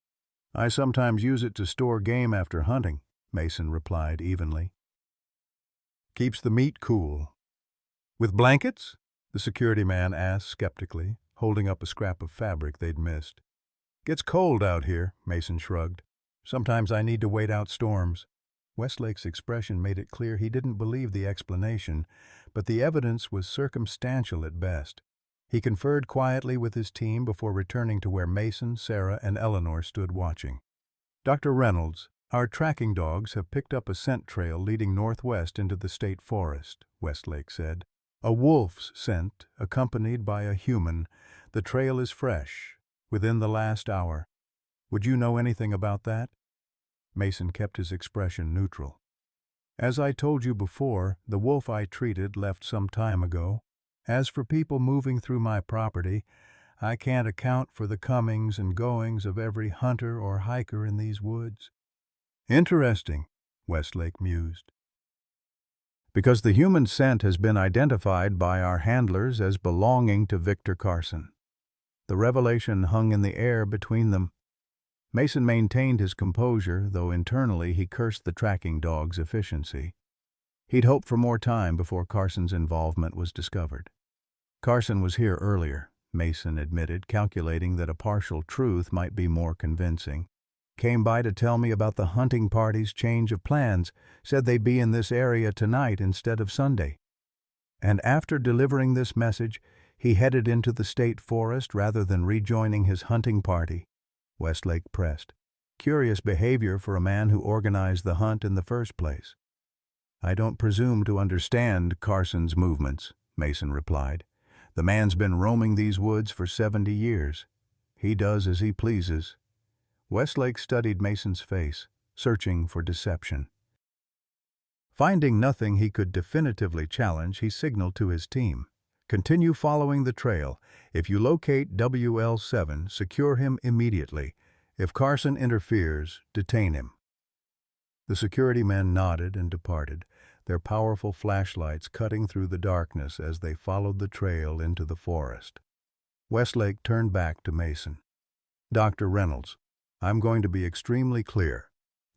"I sometimes use it to store game after hunting," Mason replied evenly. "Keeps the meat cool." "With blankets?" the security man asked skeptically, holding up a scrap of fabric they'd missed. "Gets cold out here," Mason shrugged. "Sometimes I need to wait out storms." Westlake's expression made it clear he didn't believe the explanation, but the evidence was circumstantial at best. He conferred quietly with his team before returning to where Mason, Sarah, and Eleanor stood watching. "Dr. Reynolds, our tracking dogs have picked up a scent trail leading northwest into the state forest," Westlake said. "A wolf's scent, accompanied by a human. The trail is fresh, within the last hour. Would you know anything about that?" Mason kept his expression neutral. "As I told you before, the wolf I treated left some time ago. As for people moving through my property, I can't account for the comings and goings of every hunter or hiker in these woods." "Interesting," Westlake mused. "Because the human scent has been identified by our handlers as belonging to Victor Carson." The revelation hung in the air between them. Mason maintained his composure, though internally he cursed the tracking dog's efficiency. He'd hoped for more time before Carson's involvement was discovered. "Carson was here earlier," Mason admitted, calculating that a partial truth might be more convincing. "Came by to tell me about the hunting party's change of plans, said they'd be in this area tonight instead of Sunday. And after delivering this message, he headed into the state forest rather than rejoining his hunting party," Westlake pressed. "Curious behavior for a man who organized the hunt in the first place." "I don't presume to understand Carson's movements," Mason replied. "The man's been roaming these woods for 70 years. He does as he pleases." Westlake studied Mason's face, searching for deception. Finding nothing he could definitively challenge, he signaled to his team. "Continue following the trail. If you locate WL7, secure him immediately. If Carson interferes, detain him." The security men nodded and departed, their powerful flashlights cutting through the darkness as they followed the trail into the forest. Westlake turned back to Mason. "Dr. Reynolds, I'm going to be extremely clear.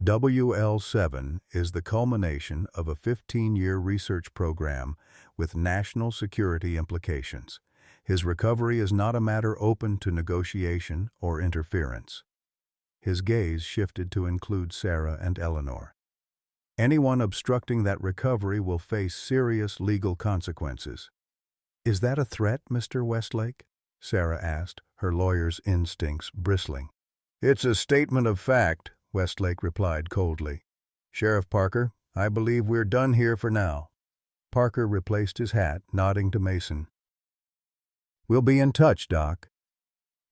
WL7 is the culmination of a 15-year research program with national security implications. His recovery is not a matter open to negotiation or interference." His gaze shifted to include Sarah and Eleanor. "Anyone obstructing that recovery will face serious legal consequences." "Is that a threat, Mr. Westlake?" Sarah asked, her lawyer's instincts bristling. "It's a statement of fact," Westlake replied coldly. "Sheriff Parker, I believe we're done here for now." Parker replaced his hat, nodding to Mason. "We'll be in touch, Doc."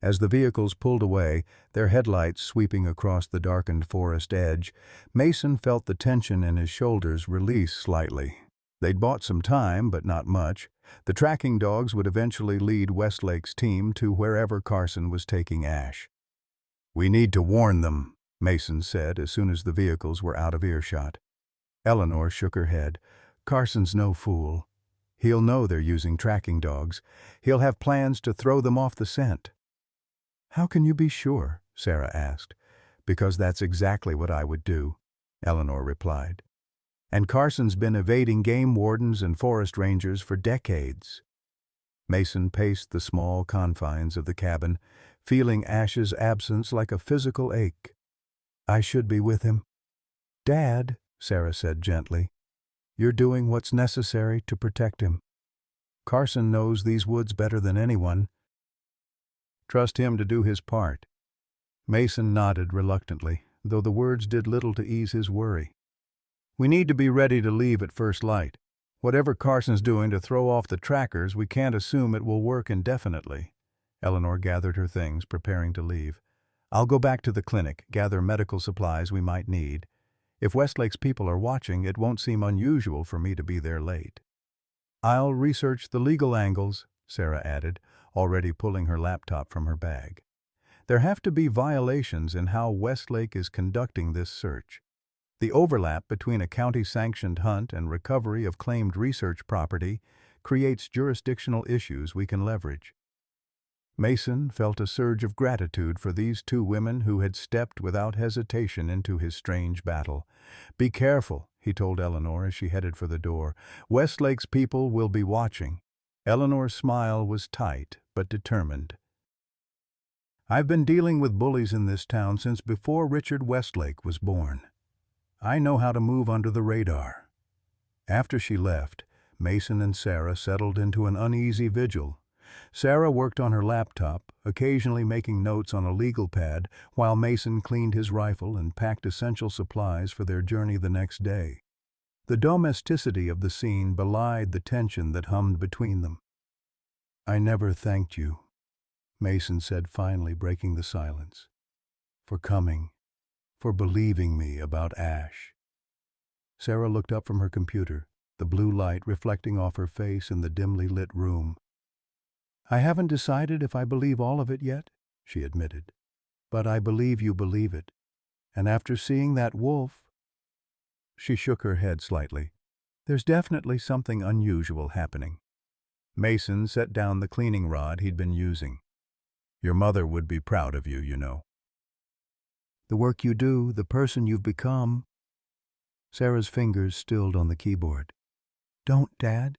As the vehicles pulled away, their headlights sweeping across the darkened forest edge, Mason felt the tension in his shoulders release slightly. They'd bought some time, but not much. The tracking dogs would eventually lead Westlake's team to wherever Carson was taking Ash. "We need to warn them," Mason said as soon as the vehicles were out of earshot. Eleanor shook her head. "Carson's no fool. He'll know they're using tracking dogs. He'll have plans to throw them off the scent." "How can you be sure?" Sarah asked. "Because that's exactly what I would do," Eleanor replied. "And Carson's been evading game wardens and forest rangers for decades." Mason paced the small confines of the cabin, feeling Ash's absence like a physical ache. "I should be with him." "Dad," Sarah said gently, "you're doing what's necessary to protect him. Carson knows these woods better than anyone. Trust him to do his part." Mason nodded reluctantly, though the words did little to ease his worry. "We need to be ready to leave at first light. Whatever Carson's doing to throw off the trackers, we can't assume it will work indefinitely." Eleanor gathered her things, preparing to leave. "I'll go back to the clinic, gather medical supplies we might need. If Westlake's people are watching, it won't seem unusual for me to be there late." "I'll research the legal angles," Sarah added, already pulling her laptop from her bag. "There have to be violations in how Westlake is conducting this search. The overlap between a county-sanctioned hunt and recovery of claimed research property creates jurisdictional issues we can leverage." Mason felt a surge of gratitude for these two women who had stepped without hesitation into his strange battle. "Be careful," he told Eleanor as she headed for the door. "Westlake's people will be watching." Eleanor's smile was tight but determined. "I've been dealing with bullies in this town since before Richard Westlake was born. I know how to move under the radar." After she left, Mason and Sarah settled into an uneasy vigil. Sarah worked on her laptop, occasionally making notes on a legal pad, while Mason cleaned his rifle and packed essential supplies for their journey the next day. The domesticity of the scene belied the tension that hummed between them. "I never thanked you," Mason said finally, breaking the silence. "For coming, for believing me about Ash." Sarah looked up from her computer, the blue light reflecting off her face in the dimly lit room. "I haven't decided if I believe all of it yet," she admitted. "But I believe you believe it. And after seeing that wolf—" She shook her head slightly. "There's definitely something unusual happening." Mason set down the cleaning rod he'd been using. "Your mother would be proud of you, you know." "The work you do, the person you've become." Sarah's fingers stilled on the keyboard. "Don't, Dad."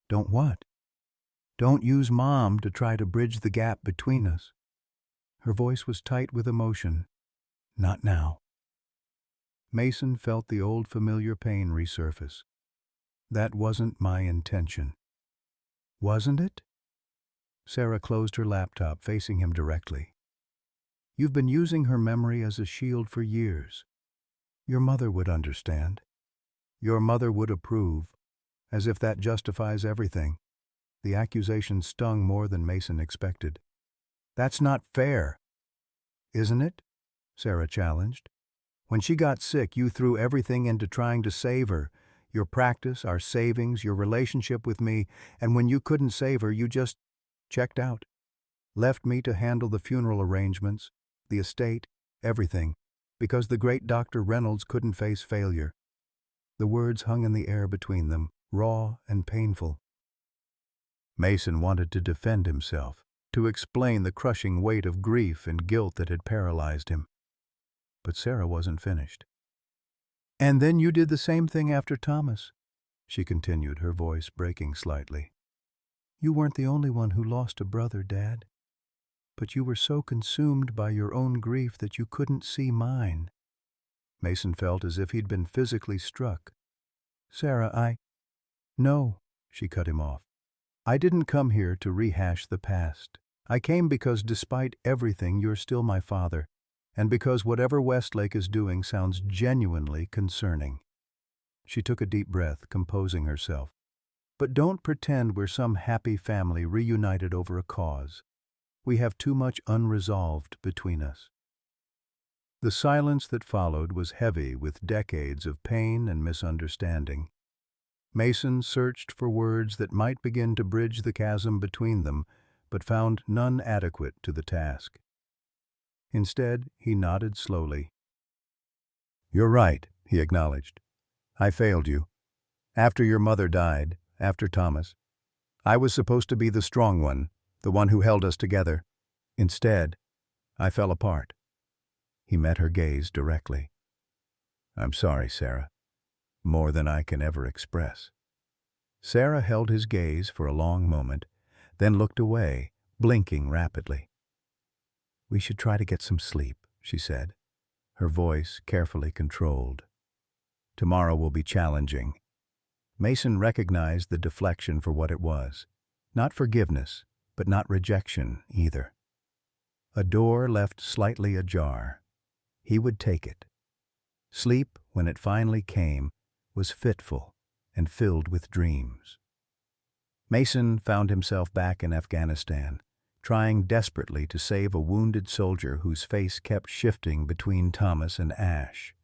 "Don't what?" "Don't use Mom to try to bridge the gap between us." Her voice was tight with emotion. "Not now." Mason felt the old familiar pain resurface. "That wasn't my intention." "Wasn't it?" Sarah closed her laptop, facing him directly. "You've been using her memory as a shield for years. Your mother would understand. Your mother would approve, as if that justifies everything." The accusation stung more than Mason expected. "That's not fair." "Isn't it?" Sarah challenged. "When she got sick, you threw everything into trying to save her. Your practice, our savings, your relationship with me, and when you couldn't save her, you just checked out. Left me to handle the funeral arrangements, the estate, everything, because the great Dr. Reynolds couldn't face failure." The words hung in the air between them, raw and painful. Mason wanted to defend himself, to explain the crushing weight of grief and guilt that had paralyzed him. But Sarah wasn't finished. "And then you did the same thing after Thomas," she continued, her voice breaking slightly. "You weren't the only one who lost a brother, Dad. But you were so consumed by your own grief that you couldn't see mine." Mason felt as if he'd been physically struck. "Sarah, No," she cut him off. "I didn't come here to rehash the past. I came because despite everything, you're still my father, and because whatever Westlake is doing sounds genuinely concerning." She took a deep breath, composing herself. "But don't pretend we're some happy family reunited over a cause. We have too much unresolved between us." The silence that followed was heavy with decades of pain and misunderstanding. Mason searched for words that might begin to bridge the chasm between them, but found none adequate to the task. Instead, he nodded slowly. "You're right," he acknowledged. "I failed you. After your mother died, after Thomas, I was supposed to be the strong one, the one who held us together. Instead, I fell apart." He met her gaze directly. "I'm sorry, Sarah. More than I can ever express." Sarah held his gaze for a long moment, then looked away, blinking rapidly. "We should try to get some sleep," she said, her voice carefully controlled. "Tomorrow will be challenging." Mason recognized the deflection for what it was. Not forgiveness, but not rejection either. A door left slightly ajar. He would take it. Sleep, when it finally came, was fitful and filled with dreams. Mason found himself back in Afghanistan, trying desperately to save a wounded soldier whose face kept shifting between Thomas and Ash.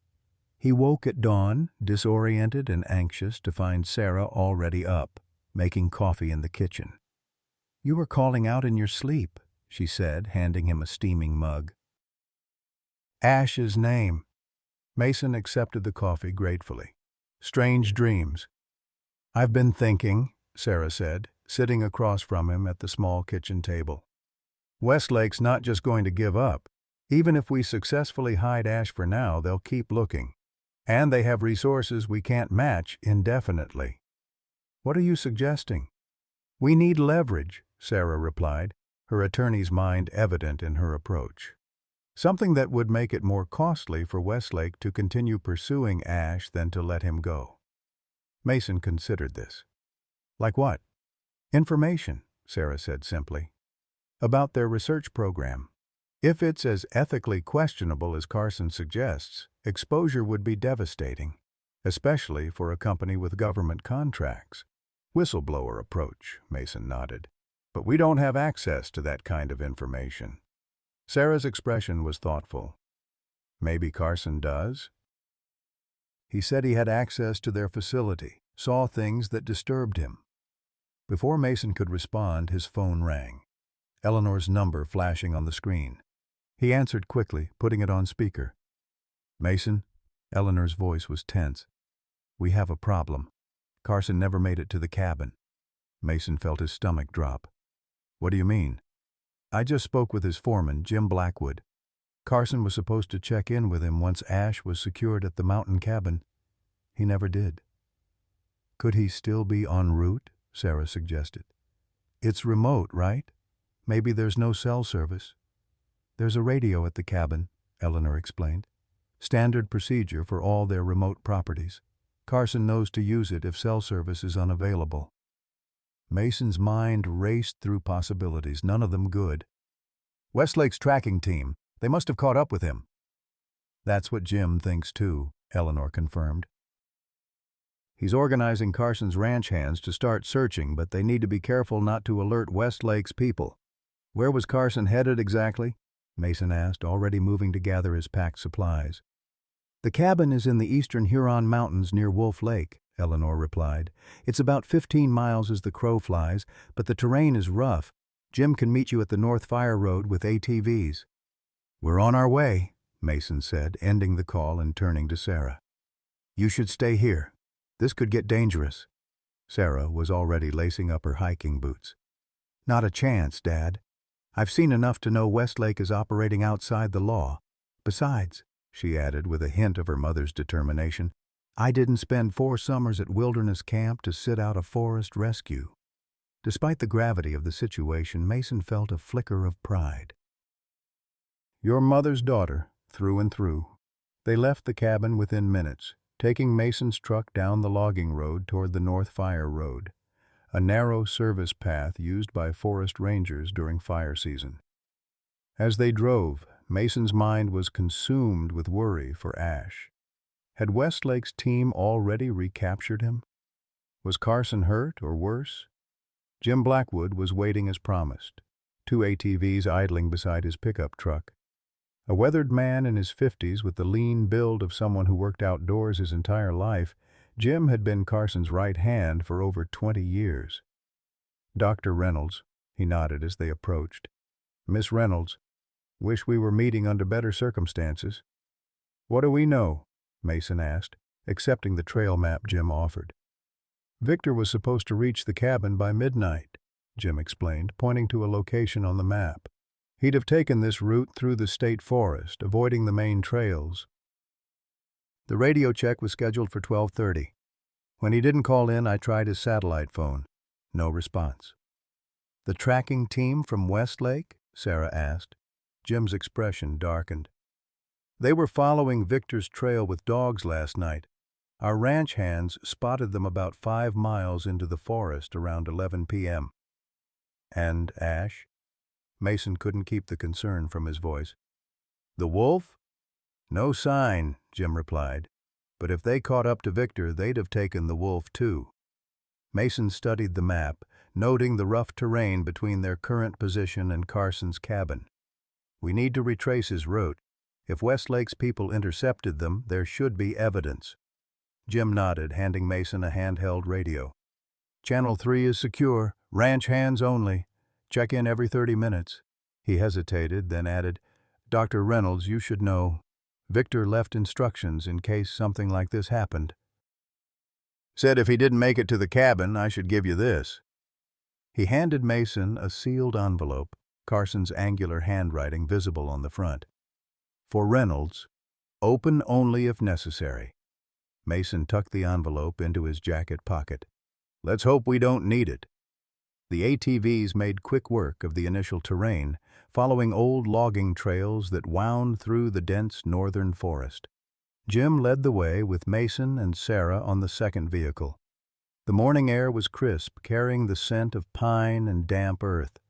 He woke at dawn, disoriented and anxious, to find Sarah already up, making coffee in the kitchen. "You were calling out in your sleep," she said, handing him a steaming mug. "Ash's name." Mason accepted the coffee gratefully. "Strange dreams." "I've been thinking," Sarah said, sitting across from him at the small kitchen table. "Westlake's not just going to give up. Even if we successfully hide Ash for now, they'll keep looking. And they have resources we can't match indefinitely." "What are you suggesting?" "We need leverage," Sarah replied, her attorney's mind evident in her approach. "Something that would make it more costly for Westlake to continue pursuing Ash than to let him go." Mason considered this. "Like what?" "Information," Sarah said simply. "About their research program. If it's as ethically questionable as Carson suggests, exposure would be devastating, especially for a company with government contracts." "Whistleblower approach," Mason nodded. "But we don't have access to that kind of information." Sarah's expression was thoughtful. "Maybe Carson does?" "He said he had access to their facility, saw things that disturbed him." Before Mason could respond, his phone rang, Eleanor's number flashing on the screen. He answered quickly, putting it on speaker. "Mason?" Eleanor's voice was tense. "We have a problem. Carson never made it to the cabin." Mason felt his stomach drop. "What do you mean?" "I just spoke with his foreman, Jim Blackwood. Carson was supposed to check in with him once Ash was secured at the mountain cabin. He never did." "Could he still be en route?" Sarah suggested. "It's remote, right? Maybe there's no cell service." "There's a radio at the cabin," Eleanor explained. "Standard procedure for all their remote properties. Carson knows to use it if cell service is unavailable." Mason's mind raced through possibilities, none of them good. "Westlake's tracking team. They must have caught up with him." "That's what Jim thinks too," Eleanor confirmed. "He's organizing Carson's ranch hands to start searching, but they need to be careful not to alert Westlake's people." "Where was Carson headed exactly?" Mason asked, already moving to gather his packed supplies. "The cabin is in the eastern Huron Mountains near Wolf Lake," Eleanor replied. "It's about 15 miles as the crow flies, but the terrain is rough. Jim can meet you at the North Fire Road with ATVs." "We're on our way," Mason said, ending the call and turning to Sarah. "You should stay here. This could get dangerous." Sarah was already lacing up her hiking boots. "Not a chance, Dad. I've seen enough to know Westlake is operating outside the law. Besides," she added with a hint of her mother's determination, "I didn't spend 4 summers at wilderness camp to sit out a forest rescue." Despite the gravity of the situation, Mason felt a flicker of pride. "Your mother's daughter, through and through." They left the cabin within minutes, taking Mason's truck down the logging road toward the North Fire Road, a narrow service path used by forest rangers during fire season. As they drove, Mason's mind was consumed with worry for Ash. Had Westlake's team already recaptured him? Was Carson hurt or worse? Jim Blackwood was waiting as promised, two ATVs idling beside his pickup truck. A weathered man in his 50s with the lean build of someone who worked outdoors his entire life, Jim had been Carson's right hand for over 20 years. "Dr. Reynolds," he nodded as they approached. "Miss Reynolds, wish we were meeting under better circumstances." "What do we know?" Mason asked, accepting the trail map Jim offered. "Victor was supposed to reach the cabin by midnight," Jim explained, pointing to a location on the map. "He'd have taken this route through the state forest, avoiding the main trails. The radio check was scheduled for 12:30. When he didn't call in, I tried his satellite phone. No response." "The tracking team from Westlake?" Sarah asked. Jim's expression darkened. "They were following Victor's trail with dogs last night. Our ranch hands spotted them about 5 miles into the forest around 11 p.m. "And Ash?" Mason couldn't keep the concern from his voice. "The wolf?" "No sign," Jim replied. "But if they caught up to Victor, they'd have taken the wolf too." Mason studied the map, noting the rough terrain between their current position and Carson's cabin. "We need to retrace his route. If Westlake's people intercepted them, there should be evidence." Jim nodded, handing Mason a handheld radio. "Channel 3 is secure. Ranch hands only. Check in every 30 minutes. He hesitated, then added, "Dr. Reynolds, you should know. Victor left instructions in case something like this happened. Said if he didn't make it to the cabin, I should give you this." He handed Mason a sealed envelope, Carson's angular handwriting visible on the front. "For Reynolds, open only if necessary." Mason tucked the envelope into his jacket pocket. "Let's hope we don't need it." The ATVs made quick work of the initial terrain, following old logging trails that wound through the dense northern forest. Jim led the way with Mason and Sarah on the second vehicle. The morning air was crisp, carrying the scent of pine and damp earth.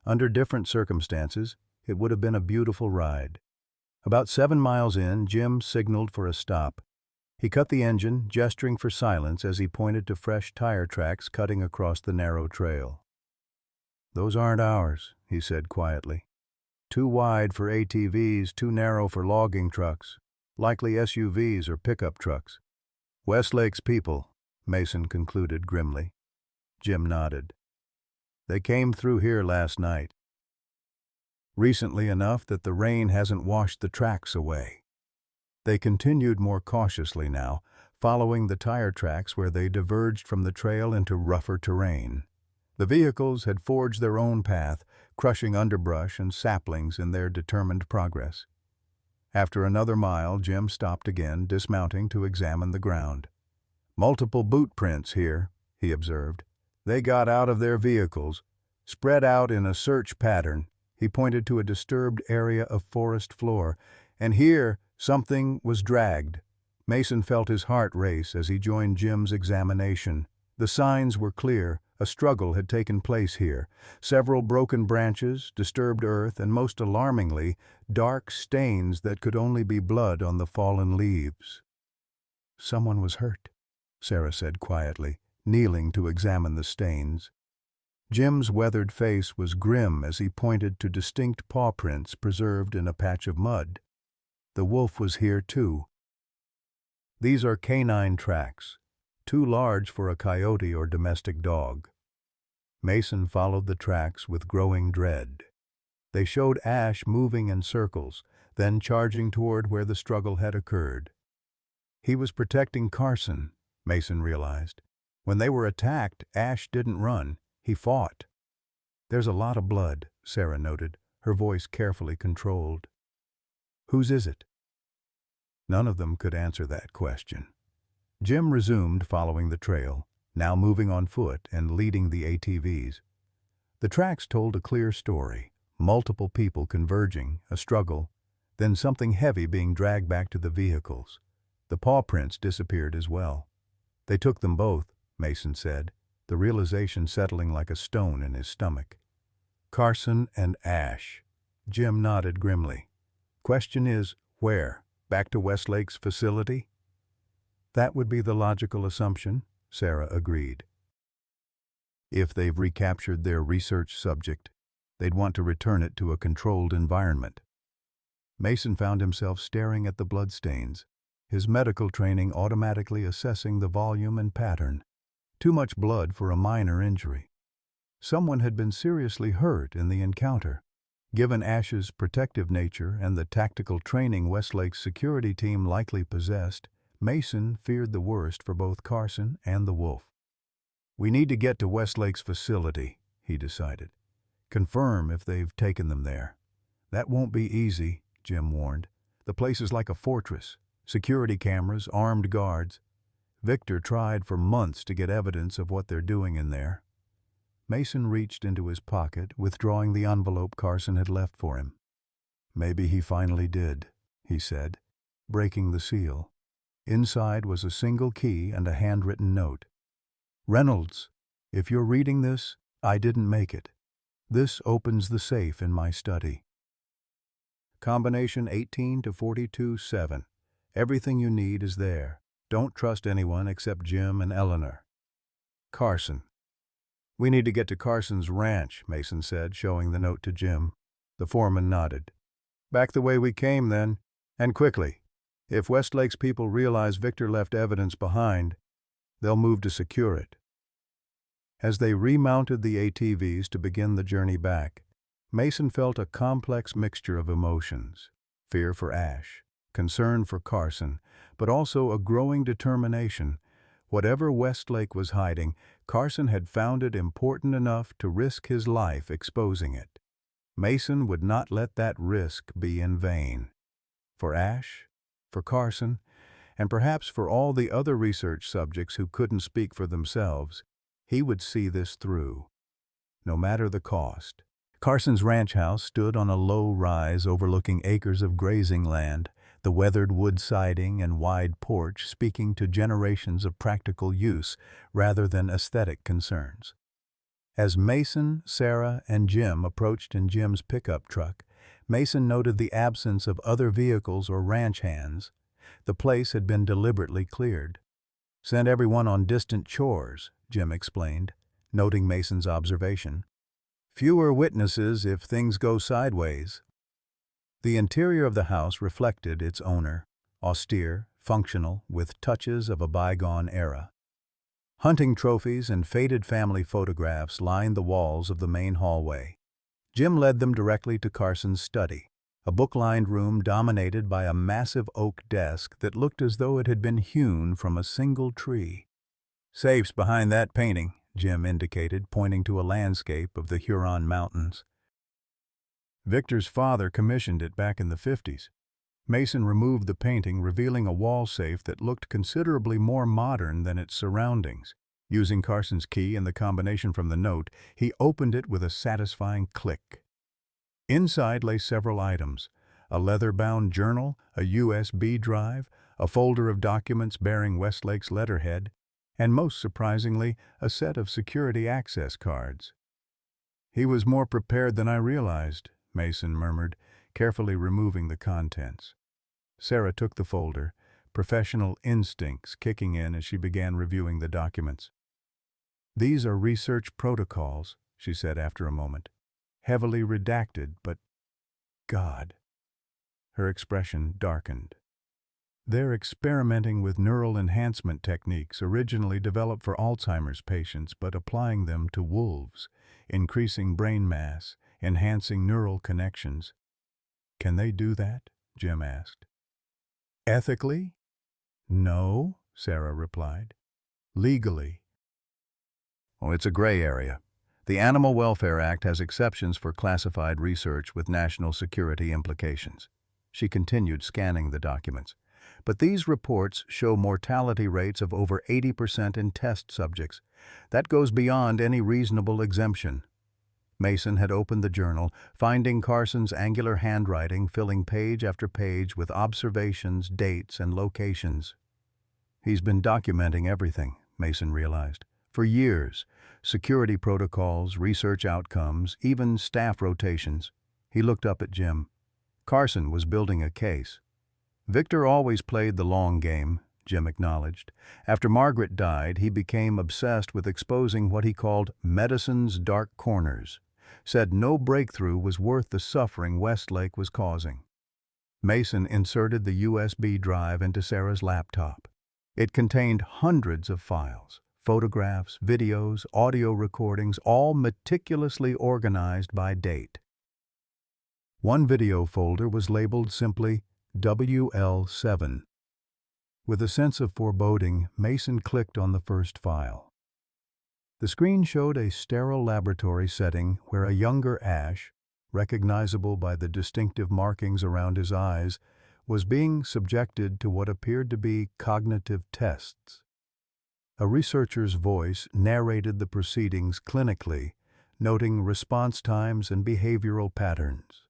Under different circumstances, it would have been a beautiful ride. About 7 miles in, Jim signaled for a stop. He cut the engine, gesturing for silence as he pointed to fresh tire tracks cutting across the narrow trail. "Those aren't ours," he said quietly. "Too wide for ATVs, too narrow for logging trucks. Likely SUVs or pickup trucks." "Westlake's people," Mason concluded grimly. Jim nodded. "They came through here last night. Recently enough that the rain hasn't washed the tracks away." They continued more cautiously now, following the tire tracks where they diverged from the trail into rougher terrain. The vehicles had forged their own path, crushing underbrush and saplings in their determined progress. After another mile, Jim stopped again, dismounting to examine the ground. "Multiple boot prints here," he observed. "They got out of their vehicles, spread out in a search pattern." He pointed to a disturbed area of forest floor, "and here something was dragged." Mason felt his heart race as he joined Jim's examination. The signs were clear. A struggle had taken place here. Several broken branches, disturbed earth, and most alarmingly, dark stains that could only be blood on the fallen leaves. "Someone was hurt," Sarah said quietly, kneeling to examine the stains. Jim's weathered face was grim as he pointed to distinct paw prints preserved in a patch of mud. "The wolf was here too. These are canine tracks, too large for a coyote or domestic dog." Mason followed the tracks with growing dread. They showed Ash moving in circles, then charging toward where the struggle had occurred. He was protecting Carson, Mason realized. When they were attacked, Ash didn't run, he fought. "There's a lot of blood," Sarah noted, her voice carefully controlled. "Whose is it?" None of them could answer that question. Jim resumed following the trail, now moving on foot and leading the ATVs. The tracks told a clear story, multiple people converging, a struggle, then something heavy being dragged back to the vehicles. The paw prints disappeared as well. "They took them both," Mason said, the realization settling like a stone in his stomach. "Carson and Ash." Jim nodded grimly. "Question is, where? Back to Westlake's facility?" "That would be the logical assumption," Sarah agreed. "If they've recaptured their research subject." They'd want to return it to a controlled environment. Mason found himself staring at the bloodstains, his medical training automatically assessing the volume and pattern. Too much blood for a minor injury. Someone had been seriously hurt in the encounter. Given Ash's protective nature and the tactical training Westlake's security team likely possessed, Mason feared the worst for both Carson and the wolf. "We need to get to Westlake's facility," he decided. "Confirm if they've taken them there." "That won't be easy," Jim warned. "The place is like a fortress. Security cameras, armed guards. Victor tried for months to get evidence of what they're doing in there." Mason reached into his pocket, withdrawing the envelope Carson had left for him. "Maybe he finally did," he said, breaking the seal. Inside was a single key and a handwritten note. "Reynolds, if you're reading this, I didn't make it. This opens the safe in my study. Combination 18 to 42-7. Everything you need is there. Don't trust anyone except Jim and Eleanor. Carson." "We need to get to Carson's ranch," Mason said, showing the note to Jim. The foreman nodded. "Back the way we came, then, and quickly. If Westlake's people realize Victor left evidence behind, they'll move to secure it." As they remounted the ATVs to begin the journey back, Mason felt a complex mixture of emotions: fear for Ash, concern for Carson, but also a growing determination. Whatever Westlake was hiding, Carson had found it important enough to risk his life exposing it. Mason would not let that risk be in vain. For Ash, for Carson, and perhaps for all the other research subjects who couldn't speak for themselves, he would see this through, no matter the cost. Carson's ranch house stood on a low rise overlooking acres of grazing land, the weathered wood siding and wide porch speaking to generations of practical use rather than aesthetic concerns. As Mason, Sarah, and Jim approached in Jim's pickup truck, Mason noted the absence of other vehicles or ranch hands. The place had been deliberately cleared. "Sent everyone on distant chores," Jim explained, noting Mason's observation. "Fewer witnesses if things go sideways." The interior of the house reflected its owner, austere, functional, with touches of a bygone era. Hunting trophies and faded family photographs lined the walls of the main hallway. Jim led them directly to Carson's study, a book-lined room dominated by a massive oak desk that looked as though it had been hewn from a single tree. "Safe's behind that painting," Jim indicated, pointing to a landscape of the Huron Mountains. "Victor's father commissioned it back in the 50s. Mason removed the painting, revealing a wall safe that looked considerably more modern than its surroundings. Using Carson's key and the combination from the note, he opened it with a satisfying click. Inside lay several items: a leather-bound journal, a USB drive, a folder of documents bearing Westlake's letterhead, and most surprisingly, a set of security access cards. "He was more prepared than I realized," Mason murmured, carefully removing the contents. Sarah took the folder, professional instincts kicking in as she began reviewing the documents. "These are research protocols," she said after a moment. "Heavily redacted, but God." Her expression darkened. "They're experimenting with neural enhancement techniques originally developed for Alzheimer's patients, but applying them to wolves, increasing brain mass, enhancing neural connections." "Can they do that?" Jim asked. "Ethically? No," Sarah replied. "Legally. Oh, it's a gray area. The Animal Welfare Act has exceptions for classified research with national security implications." She continued scanning the documents. "But these reports show mortality rates of over 80% in test subjects. That goes beyond any reasonable exemption." Mason had opened the journal, finding Carson's angular handwriting filling page after page with observations, dates, and locations. He's been documenting everything, Mason realized. For years. Security protocols, research outcomes, even staff rotations. He looked up at Jim. Carson was building a case. "Victor always played the long game," Jim acknowledged. "After Margaret died, he became obsessed with exposing what he called medicine's dark corners. said no breakthrough was worth the suffering Westlake was causing. Mason inserted the USB drive into Sarah's laptop. It contained hundreds of files, photographs, videos, audio recordings, all meticulously organized by date. One video folder was labeled simply WL7. With a sense of foreboding, Mason clicked on the first file. The screen showed a sterile laboratory setting where a younger Ash, recognizable by the distinctive markings around his eyes, was being subjected to what appeared to be cognitive tests. A researcher's voice narrated the proceedings clinically, noting response times and behavioral patterns.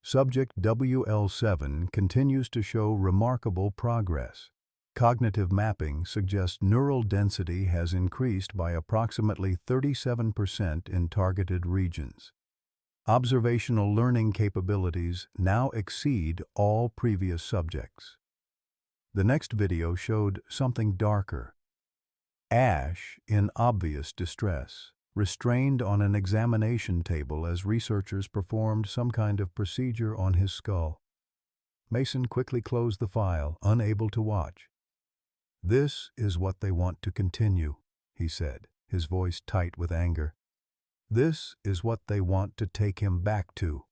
Subject WL7 continues to show remarkable progress. Cognitive mapping suggests neural density has increased by approximately 37% in targeted regions. Observational learning capabilities now exceed all previous subjects. The next video showed something darker. Ash in obvious distress, restrained on an examination table as researchers performed some kind of procedure on his skull. Mason quickly closed the file, unable to watch. "This is what they want to continue," he said, his voice tight with anger. "This is what they want to take him back to."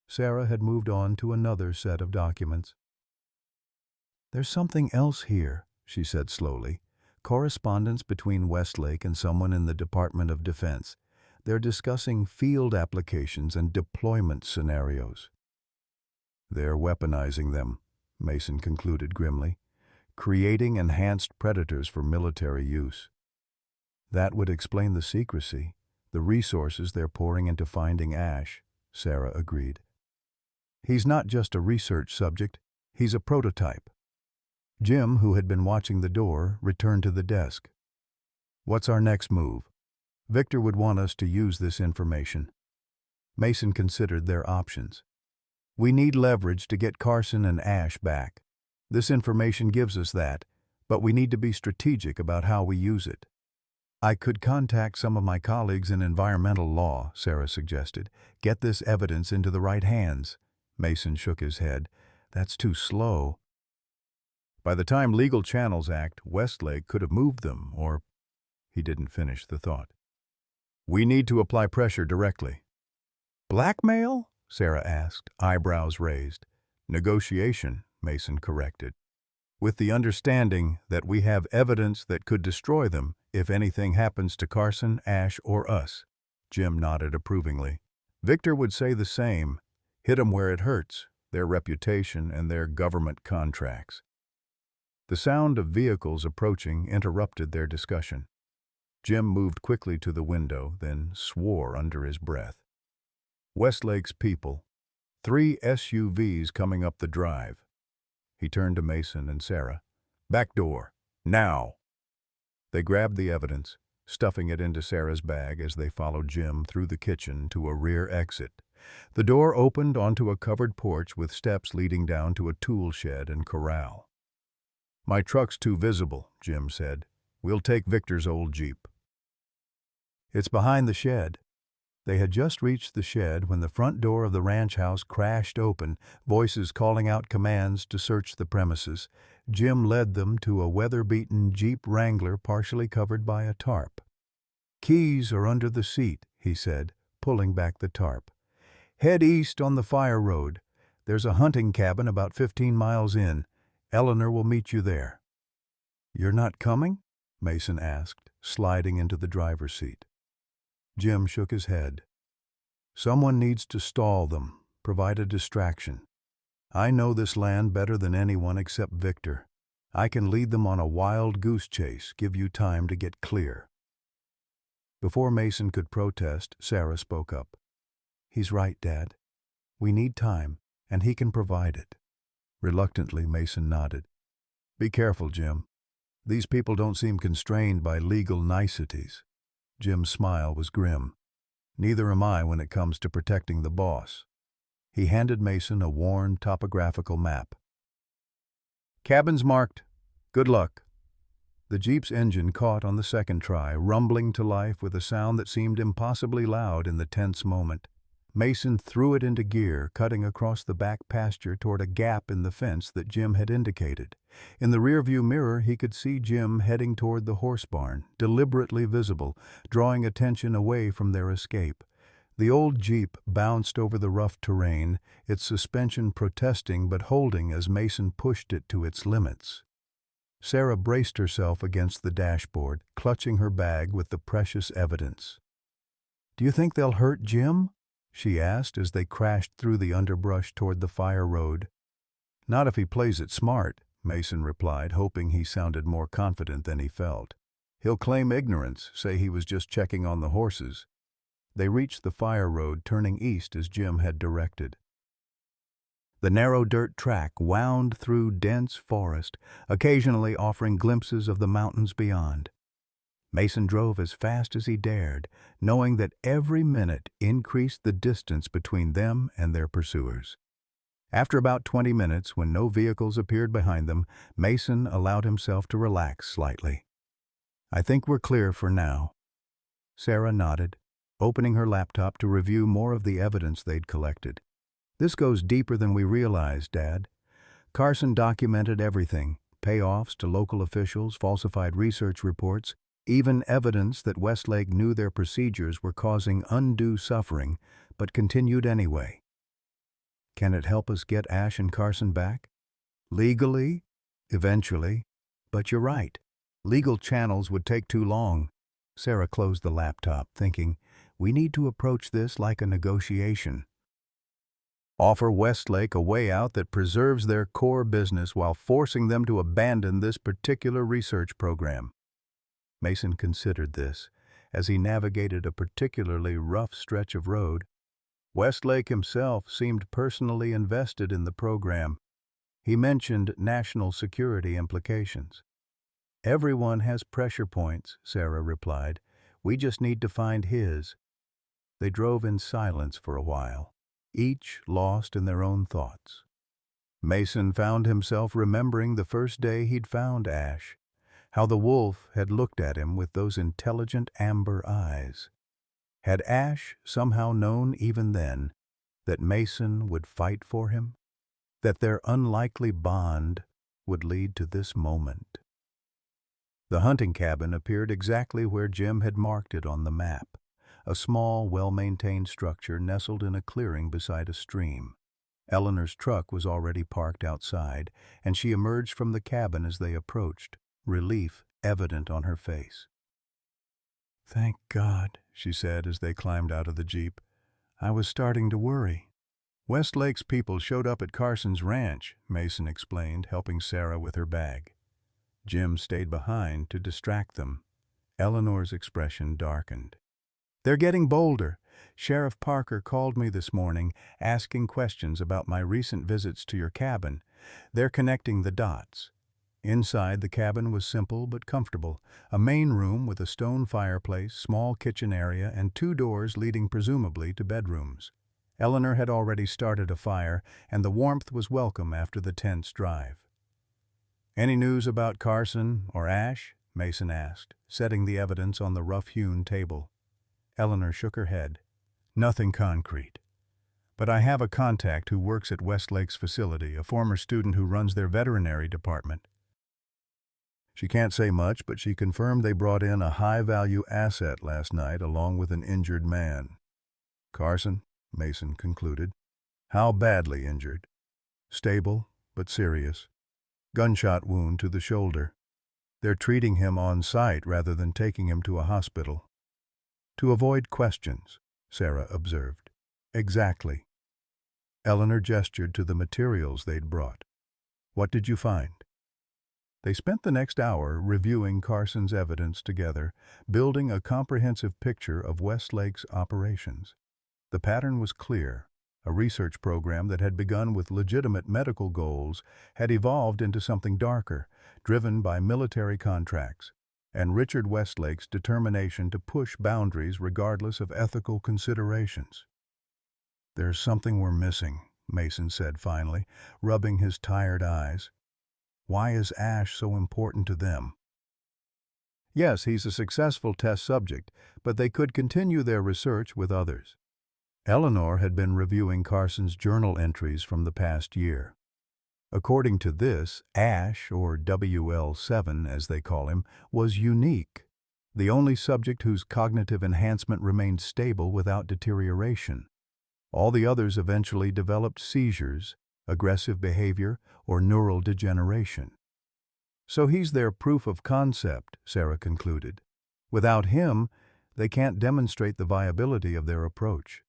Sarah had moved on to another set of documents. "There's something else here," she said slowly. "Correspondence between Westlake and someone in the Department of Defense. They're discussing field applications and deployment scenarios." "They're weaponizing them," Mason concluded grimly, "creating enhanced predators for military use." "That would explain the secrecy, the resources they're pouring into finding Ash," Sarah agreed. "He's not just a research subject, he's a prototype." Jim, who had been watching the door, returned to the desk. "What's our next move?" "Victor would want us to use this information." Mason considered their options. "We need leverage to get Carson and Ash back. This information gives us that, but we need to be strategic about how we use it." "I could contact some of my colleagues in environmental law," Sarah suggested. "Get this evidence into the right hands." Mason shook his head. "That's too slow." "By the time legal channels act, Westlake could have moved them, or—" He didn't finish the thought. "We need to apply pressure directly." "Blackmail?" Sarah asked, eyebrows raised. "Negotiation," Mason corrected. "With the understanding that we have evidence that could destroy them if anything happens to Carson, Ash, or us." Jim nodded approvingly. "Victor would say the same. Hit 'em where it hurts, their reputation and their government contracts." The sound of vehicles approaching interrupted their discussion. Jim moved quickly to the window, then swore under his breath. "Westlake's people. 3 SUVs coming up the drive." He turned to Mason and Sarah. "Back door. Now." They grabbed the evidence, stuffing it into Sarah's bag as they followed Jim through the kitchen to a rear exit. The door opened onto a covered porch with steps leading down to a tool shed and corral. "My truck's too visible," Jim said. "We'll take Victor's old Jeep." "It's behind the shed." They had just reached the shed when the front door of the ranch house crashed open, voices calling out commands to search the premises. Jim led them to a weather-beaten Jeep Wrangler partially covered by a tarp. "Keys are under the seat," he said, pulling back the tarp. "Head east on the fire road. There's a hunting cabin about 15 miles in. Eleanor will meet you there." "You're not coming?" Mason asked, sliding into the driver's seat. Jim shook his head. "Someone needs to stall them, provide a distraction. I know this land better than anyone except Victor. I can lead them on a wild goose chase, give you time to get clear." Before Mason could protest, Sarah spoke up. "He's right, Dad. We need time, and he can provide it." Reluctantly, Mason nodded. "Be careful, Jim. These people don't seem constrained by legal niceties." Jim's smile was grim. "Neither am I when it comes to protecting the boss." He handed Mason a worn topographical map. "Cabin's marked. Good luck." The Jeep's engine caught on the second try, rumbling to life with a sound that seemed impossibly loud in the tense moment. Mason threw it into gear, cutting across the back pasture toward a gap in the fence that Jim had indicated. In the rearview mirror, he could see Jim heading toward the horse barn, deliberately visible, drawing attention away from their escape. The old Jeep bounced over the rough terrain, its suspension protesting but holding as Mason pushed it to its limits. Sarah braced herself against the dashboard, clutching her bag with the precious evidence. "Do you think they'll hurt Jim?" she asked as they crashed through the underbrush toward the fire road. "Not if he plays it smart," Mason replied, hoping he sounded more confident than he felt. "He'll claim ignorance, say he was just checking on the horses." They reached the fire road, turning east as Jim had directed. The narrow dirt track wound through dense forest, occasionally offering glimpses of the mountains beyond. Mason drove as fast as he dared, knowing that every minute increased the distance between them and their pursuers. After about 20 minutes, when no vehicles appeared behind them, Mason allowed himself to relax slightly. "I think we're clear for now." Sarah nodded, opening her laptop to review more of the evidence they'd collected. "This goes deeper than we realized, Dad. Carson documented everything, payoffs to local officials, falsified research reports, even evidence that Westlake knew their procedures were causing undue suffering, but continued anyway. Can it help us get Ash and Carson back? Legally? Eventually. But you're right. Legal channels would take too long." Sarah closed the laptop, thinking, "We need to approach this like a negotiation. Offer Westlake a way out that preserves their core business while forcing them to abandon this particular research program." Mason considered this as he navigated a particularly rough stretch of road. Westlake himself seemed personally invested in the program. He mentioned national security implications. "Everyone has pressure points," Sarah replied. "We just need to find his." They drove in silence for a while, each lost in their own thoughts. Mason found himself remembering the first day he'd found Ash, how the wolf had looked at him with those intelligent amber eyes. Had Ash somehow known even then that Mason would fight for him? That their unlikely bond would lead to this moment? The hunting cabin appeared exactly where Jim had marked it on the map, a small, well-maintained structure nestled in a clearing beside a stream. Eleanor's truck was already parked outside, and she emerged from the cabin as they approached, relief evident on her face. "Thank God," she said as they climbed out of the Jeep. "I was starting to worry." "Westlake's people showed up at Carson's ranch," Mason explained, helping Sarah with her bag. Jim stayed behind to distract them. Eleanor's expression darkened. "They're getting bolder. Sheriff Parker called me this morning, asking questions about my recent visits to your cabin. They're connecting the dots." Inside, the cabin was simple but comfortable, a main room with a stone fireplace, small kitchen area, and 2 doors leading presumably to bedrooms. Eleanor had already started a fire, and the warmth was welcome after the tense drive. "Any news about Carson or Ash?" Mason asked, setting the evidence on the rough-hewn table. Eleanor shook her head. "Nothing concrete. But I have a contact who works at Westlake's facility, a former student who runs their veterinary department. She can't say much, but she confirmed they brought in a high-value asset last night along with an injured man." "Carson," Mason concluded. "How badly injured?" "Stable, but serious. Gunshot wound to the shoulder. They're treating him on site rather than taking him to a hospital." "To avoid questions," Sarah observed. "Exactly." Eleanor gestured to the materials they'd brought. "What did you find?" They spent the next hour reviewing Carson's evidence together, building a comprehensive picture of Westlake's operations. The pattern was clear. A research program that had begun with legitimate medical goals had evolved into something darker, driven by military contracts, and Richard Westlake's determination to push boundaries regardless of ethical considerations. "There's something we're missing," Mason said finally, rubbing his tired eyes. "Why is Ash so important to them?" Yes, he's a successful test subject, but they could continue their research with others. Eleanor had been reviewing Carson's journal entries from the past year. According to this, Ash, or WL7 as they call him, was unique, the only subject whose cognitive enhancement remained stable without deterioration. All the others eventually developed seizures, aggressive behavior, or neural degeneration. So he's their proof of concept, Sarah concluded. Without him, they can't demonstrate the viability of their approach.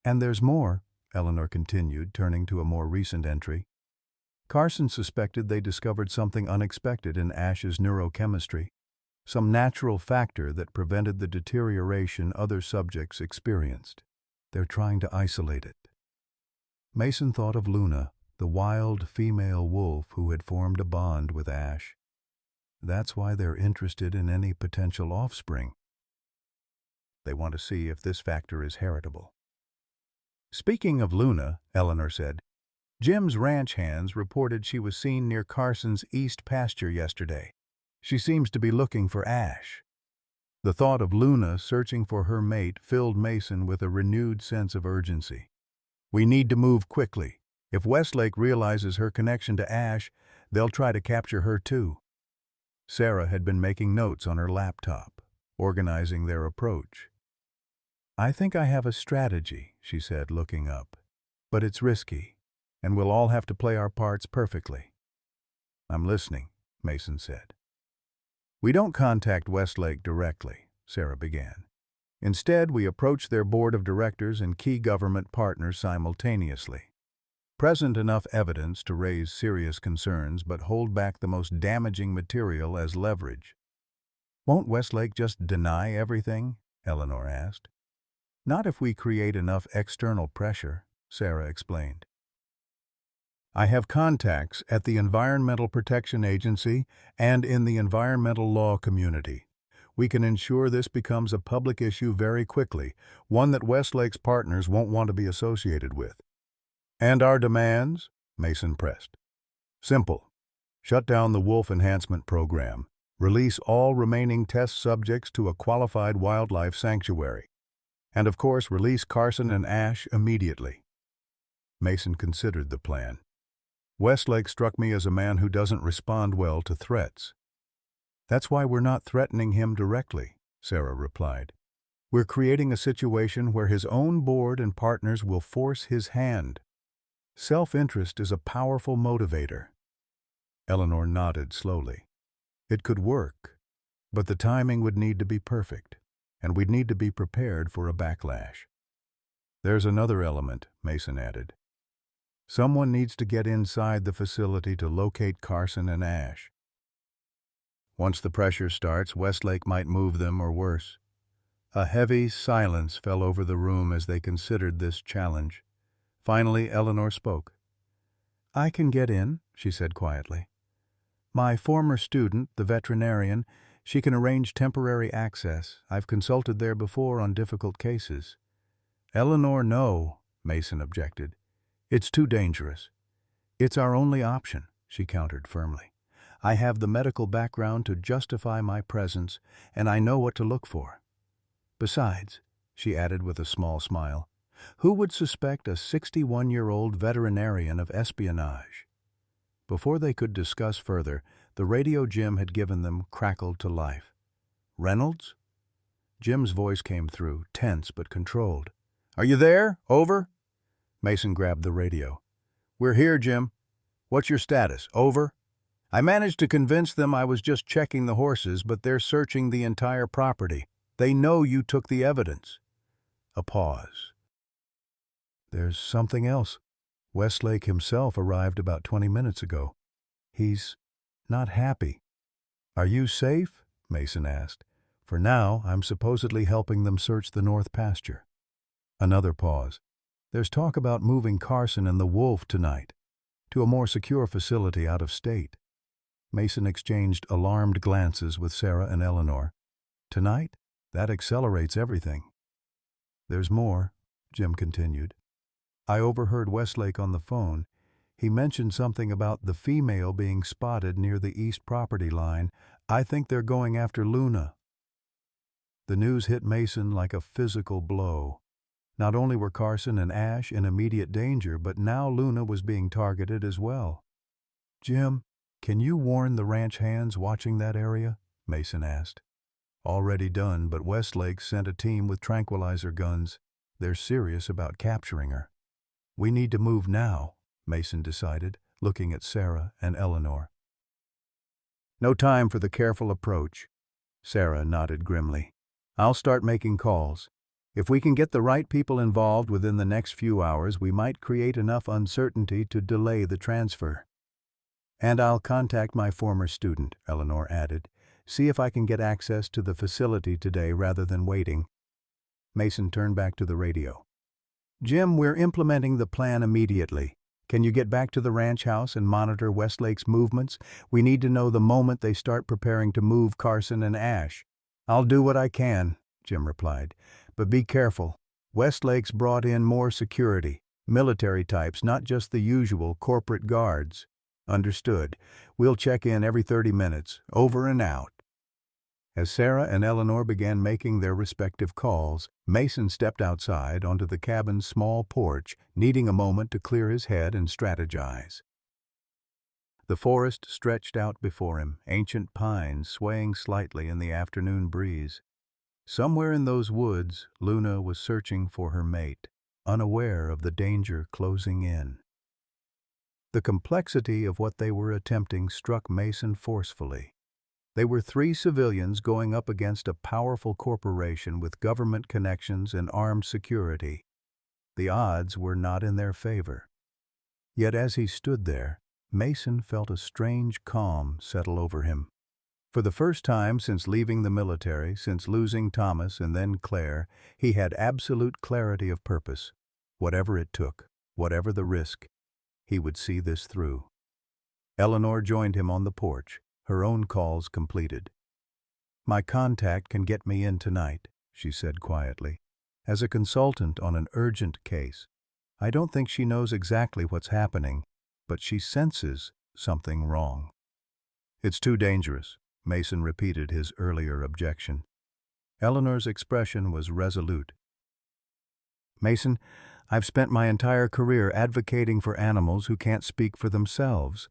And there's more, Eleanor continued, turning to a more recent entry. Carson suspected they discovered something unexpected in Ash's neurochemistry, some natural factor that prevented the deterioration other subjects experienced. They're trying to isolate it. Mason thought of Luna, the wild female wolf who had formed a bond with Ash. That's why they're interested in any potential offspring. They want to see if this factor is heritable. Speaking of Luna, Eleanor said, Jim's ranch hands reported she was seen near Carson's east pasture yesterday. She seems to be looking for Ash. The thought of Luna searching for her mate filled Mason with a renewed sense of urgency. We need to move quickly. If Westlake realizes her connection to Ash, they'll try to capture her too. Sarah had been making notes on her laptop, organizing their approach. I think I have a strategy, she said, looking up. But it's risky, and we'll all have to play our parts perfectly. I'm listening, Mason said. We don't contact Westlake directly, Sarah began. Instead, we approach their board of directors and key government partners simultaneously. Present enough evidence to raise serious concerns, but hold back the most damaging material as leverage. Won't Westlake just deny everything? Eleanor asked. Not if we create enough external pressure, Sarah explained. I have contacts at the Environmental Protection Agency and in the environmental law community. We can ensure this becomes a public issue very quickly, one that Westlake's partners won't want to be associated with. And our demands? Mason pressed. Simple. Shut down the wolf enhancement program. Release all remaining test subjects to a qualified wildlife sanctuary. And of course, release Carson and Ash immediately. Mason considered the plan. Westlake struck me as a man who doesn't respond well to threats. That's why we're not threatening him directly, Sarah replied. We're creating a situation where his own board and partners will force his hand. Self-interest is a powerful motivator. Eleanor nodded slowly. It could work, but the timing would need to be perfect, and we'd need to be prepared for a backlash. There's another element, Mason added. Someone needs to get inside the facility to locate Carson and Ash. Once the pressure starts, Westlake might move them or worse. A heavy silence fell over the room as they considered this challenge. Finally, Eleanor spoke. I can get in, she said quietly. My former student, the veterinarian, she can arrange temporary access. I've consulted there before on difficult cases. Eleanor, no, Mason objected. It's too dangerous. It's our only option, she countered firmly. I have the medical background to justify my presence, and I know what to look for. Besides, she added with a small smile, who would suspect a 61-year-old veterinarian of espionage? Before they could discuss further, the radio Jim had given them crackled to life. Reynolds? Jim's voice came through, tense but controlled. Are you there? Over? Mason grabbed the radio. We're here, Jim. What's your status? Over? I managed to convince them I was just checking the horses, but they're searching the entire property. They know you took the evidence. A pause. There's something else. Westlake himself arrived about 20 minutes ago. He's not happy. Are you safe? Mason asked. For now, I'm supposedly helping them search the north pasture. Another pause. There's talk about moving Carson and the wolf tonight to a more secure facility out of state. Mason exchanged alarmed glances with Sarah and Eleanor. Tonight? That accelerates everything. There's more, Jim continued. I overheard Westlake on the phone. He mentioned something about the female being spotted near the east property line. I think they're going after Luna. The news hit Mason like a physical blow. Not only were Carson and Ash in immediate danger, but now Luna was being targeted as well. Jim, can you warn the ranch hands watching that area? Mason asked. Already done, but Westlake sent a team with tranquilizer guns. They're serious about capturing her. We need to move now, Mason decided, looking at Sarah and Eleanor. No time for the careful approach. Sarah nodded grimly. I'll start making calls. If we can get the right people involved within the next few hours, we might create enough uncertainty to delay the transfer. And I'll contact my former student, Eleanor added. See if I can get access to the facility today rather than waiting. Mason turned back to the radio. Jim, we're implementing the plan immediately. Can you get back to the ranch house and monitor Westlake's movements? We need to know the moment they start preparing to move Carson and Ash. I'll do what I can, Jim replied. But be careful. Westlake's brought in more security, military types, not just the usual corporate guards. Understood. We'll check in every 30 minutes. Over and out. As Sarah and Eleanor began making their respective calls, Mason stepped outside onto the cabin's small porch, needing a moment to clear his head and strategize. The forest stretched out before him, ancient pines swaying slightly in the afternoon breeze. Somewhere in those woods, Luna was searching for her mate, unaware of the danger closing in. The complexity of what they were attempting struck Mason forcefully. They were 3 civilians going up against a powerful corporation with government connections and armed security. The odds were not in their favor. Yet as he stood there, Mason felt a strange calm settle over him. For the first time since leaving the military, since losing Thomas and then Claire, he had absolute clarity of purpose. Whatever it took, whatever the risk, he would see this through. Eleanor joined him on the porch, her own calls completed. My contact can get me in tonight, she said quietly. As a consultant on an urgent case, I don't think she knows exactly what's happening, but she senses something wrong. It's too dangerous, Mason repeated his earlier objection. Eleanor's expression was resolute. Mason, I've spent my entire career advocating for animals who can't speak for themselves.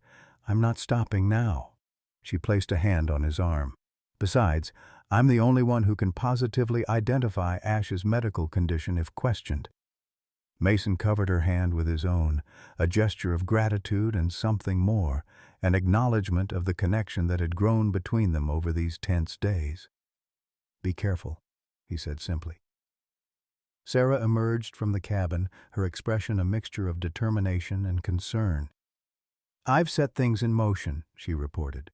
I'm not stopping now. She placed a hand on his arm. Besides, I'm the only one who can positively identify Ash's medical condition if questioned. Mason covered her hand with his own, a gesture of gratitude and something more, an acknowledgement of the connection that had grown between them over these tense days. Be careful, he said simply. Sarah emerged from the cabin, her expression a mixture of determination and concern. I've set things in motion, she reported.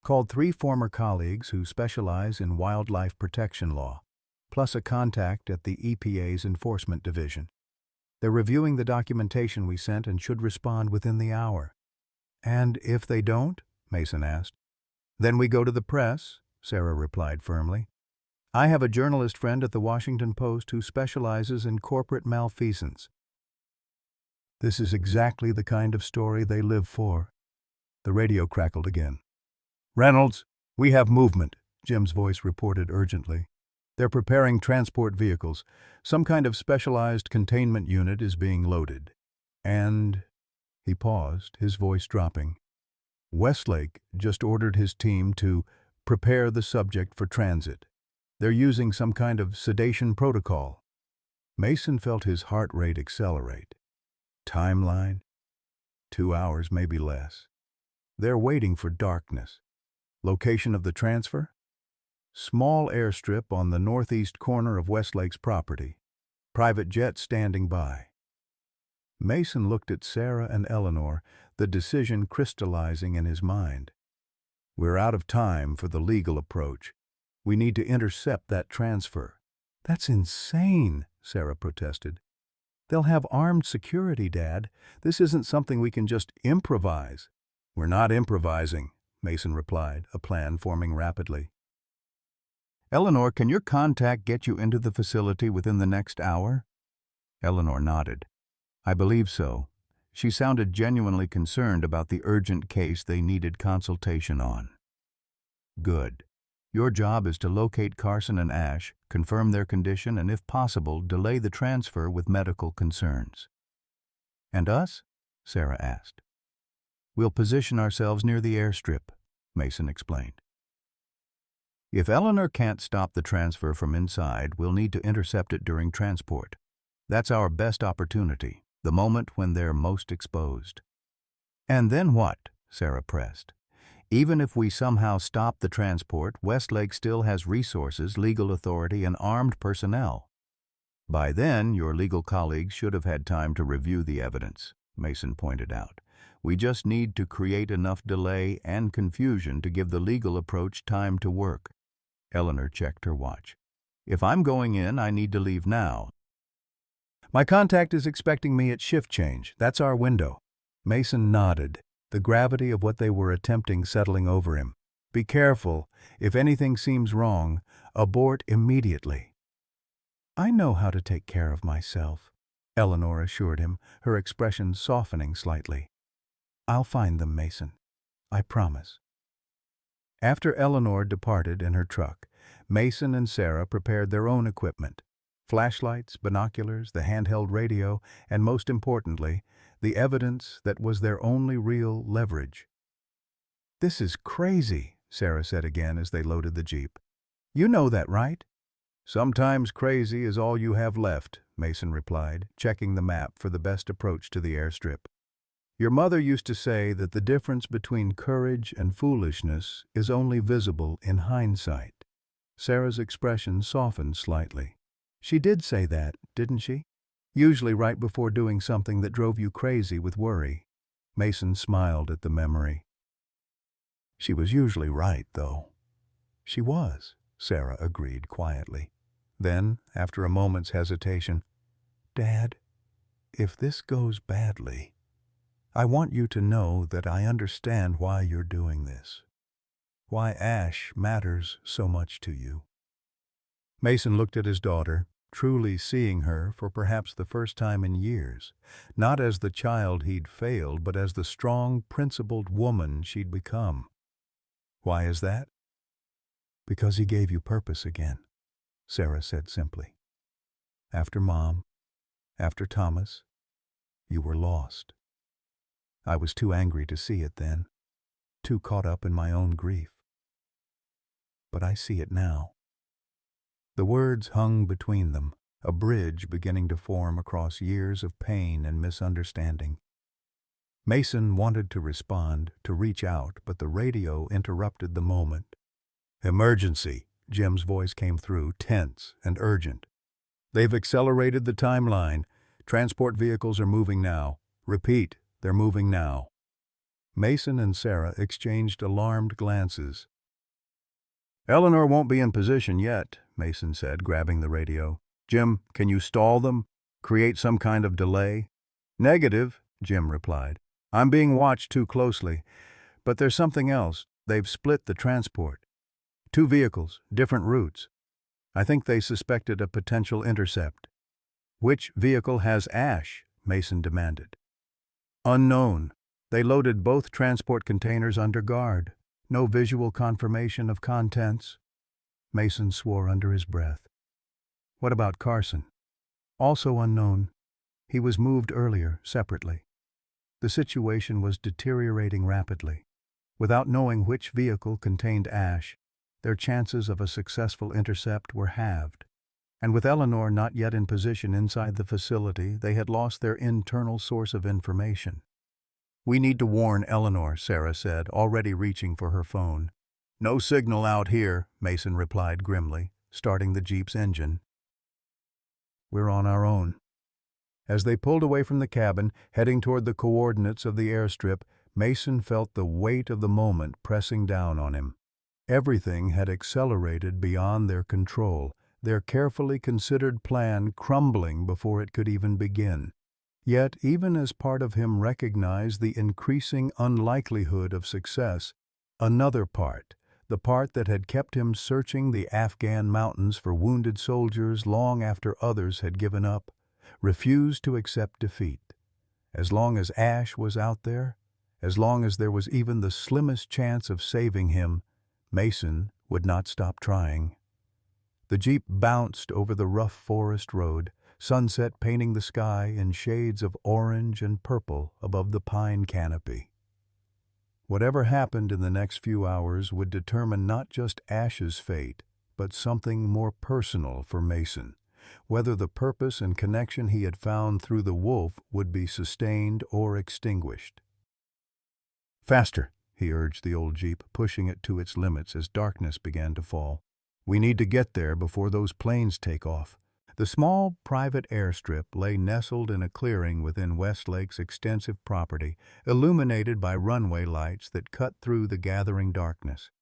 Called 3 former colleagues who specialize in wildlife protection law, plus a contact at the EPA's Enforcement Division. They're reviewing the documentation we sent and should respond within the hour. And if they don't? Mason asked. Then we go to the press, Sarah replied firmly. I have a journalist friend at the Washington Post who specializes in corporate malfeasance. This is exactly the kind of story they live for. The radio crackled again. Reynolds, we have movement, Jim's voice reported urgently. They're preparing transport vehicles. Some kind of specialized containment unit is being loaded. And, he paused, his voice dropping. Westlake just ordered his team to prepare the subject for transit. They're using some kind of sedation protocol. Mason felt his heart rate accelerate. Timeline? 2 hours, maybe less. They're waiting for darkness. Location of the transfer? Small airstrip on the northeast corner of Westlake's property. Private jet standing by. Mason looked at Sarah and Eleanor, the decision crystallizing in his mind. We're out of time for the legal approach. We need to intercept that transfer. That's insane, Sarah protested. They'll have armed security, Dad. This isn't something we can just improvise. We're not improvising, Mason replied, a plan forming rapidly. Eleanor, can your contact get you into the facility within the next hour? Eleanor nodded. I believe so. She sounded genuinely concerned about the urgent case they needed consultation on. Good. Your job is to locate Carson and Ash, confirm their condition, and if possible, delay the transfer with medical concerns. And us? Sarah asked. We'll position ourselves near the airstrip, Mason explained. If Eleanor can't stop the transfer from inside, we'll need to intercept it during transport. That's our best opportunity, the moment when they're most exposed. And then what? Sarah pressed. Even if we somehow stop the transport, Westlake still has resources, legal authority, and armed personnel. By then, your legal colleagues should have had time to review the evidence, Mason pointed out. We just need to create enough delay and confusion to give the legal approach time to work. Eleanor checked her watch. If I'm going in, I need to leave now. My contact is expecting me at shift change. That's our window. Mason nodded, the gravity of what they were attempting settling over him. Be careful. If anything seems wrong, abort immediately. I know how to take care of myself, Eleanor assured him, her expression softening slightly. I'll find them, Mason. I promise. After Eleanor departed in her truck, Mason and Sarah prepared their own equipment. Flashlights, binoculars, the handheld radio, and most importantly, the evidence that was their only real leverage. This is crazy, Sarah said again as they loaded the Jeep. You know that, right? Sometimes crazy is all you have left, Mason replied, checking the map for the best approach to the airstrip. Your mother used to say that the difference between courage and foolishness is only visible in hindsight. Sarah's expression softened slightly. She did say that, didn't she? Usually right before doing something that drove you crazy with worry. Mason smiled at the memory. She was usually right, though. She was, Sarah agreed quietly. Then, after a moment's hesitation, Dad, if this goes badly, I want you to know that I understand why you're doing this. Why Ash matters so much to you. Mason looked at his daughter, truly seeing her for perhaps the first time in years, not as the child he'd failed, but as the strong, principled woman she'd become. Why is that? Because he gave you purpose again, Sarah said simply. After Mom, after Thomas, you were lost. I was too angry to see it then, too caught up in my own grief. But I see it now. The words hung between them, a bridge beginning to form across years of pain and misunderstanding. Mason wanted to respond, to reach out, but the radio interrupted the moment. Emergency, Jim's voice came through, tense and urgent. They've accelerated the timeline. Transport vehicles are moving now. Repeat, they're moving now. Mason and Sarah exchanged alarmed glances. Eleanor won't be in position yet, Mason said, grabbing the radio. Jim, can you stall them? Create some kind of delay? Negative, Jim replied. I'm being watched too closely. But there's something else. They've split the transport. 2 vehicles, different routes. I think they suspected a potential intercept. Which vehicle has Ash? Mason demanded. Unknown. They loaded both transport containers under guard. No visual confirmation of contents. Mason swore under his breath. What about Carson? Also unknown. He was moved earlier, separately. The situation was deteriorating rapidly. Without knowing which vehicle contained Ash, their chances of a successful intercept were halved. And with Eleanor not yet in position inside the facility, they had lost their internal source of information. We need to warn Eleanor, Sarah said, already reaching for her phone. No signal out here, Mason replied grimly, starting the Jeep's engine. We're on our own. As they pulled away from the cabin, heading toward the coordinates of the airstrip, Mason felt the weight of the moment pressing down on him. Everything had accelerated beyond their control, their carefully considered plan crumbling before it could even begin. Yet, even as part of him recognized the increasing unlikelihood of success, another part, the part that had kept him searching the Afghan mountains for wounded soldiers long after others had given up, refused to accept defeat. As long as Ash was out there, as long as there was even the slimmest chance of saving him, Mason would not stop trying. The jeep bounced over the rough forest road, sunset painting the sky in shades of orange and purple above the pine canopy. Whatever happened in the next few hours would determine not just Ash's fate, but something more personal for Mason, whether the purpose and connection he had found through the wolf would be sustained or extinguished. "Faster," he urged the old jeep, pushing it to its limits as darkness began to fall. "We need to get there before those planes take off." The small private airstrip lay nestled in a clearing within Westlake's extensive property, illuminated by runway lights that cut through the gathering darkness.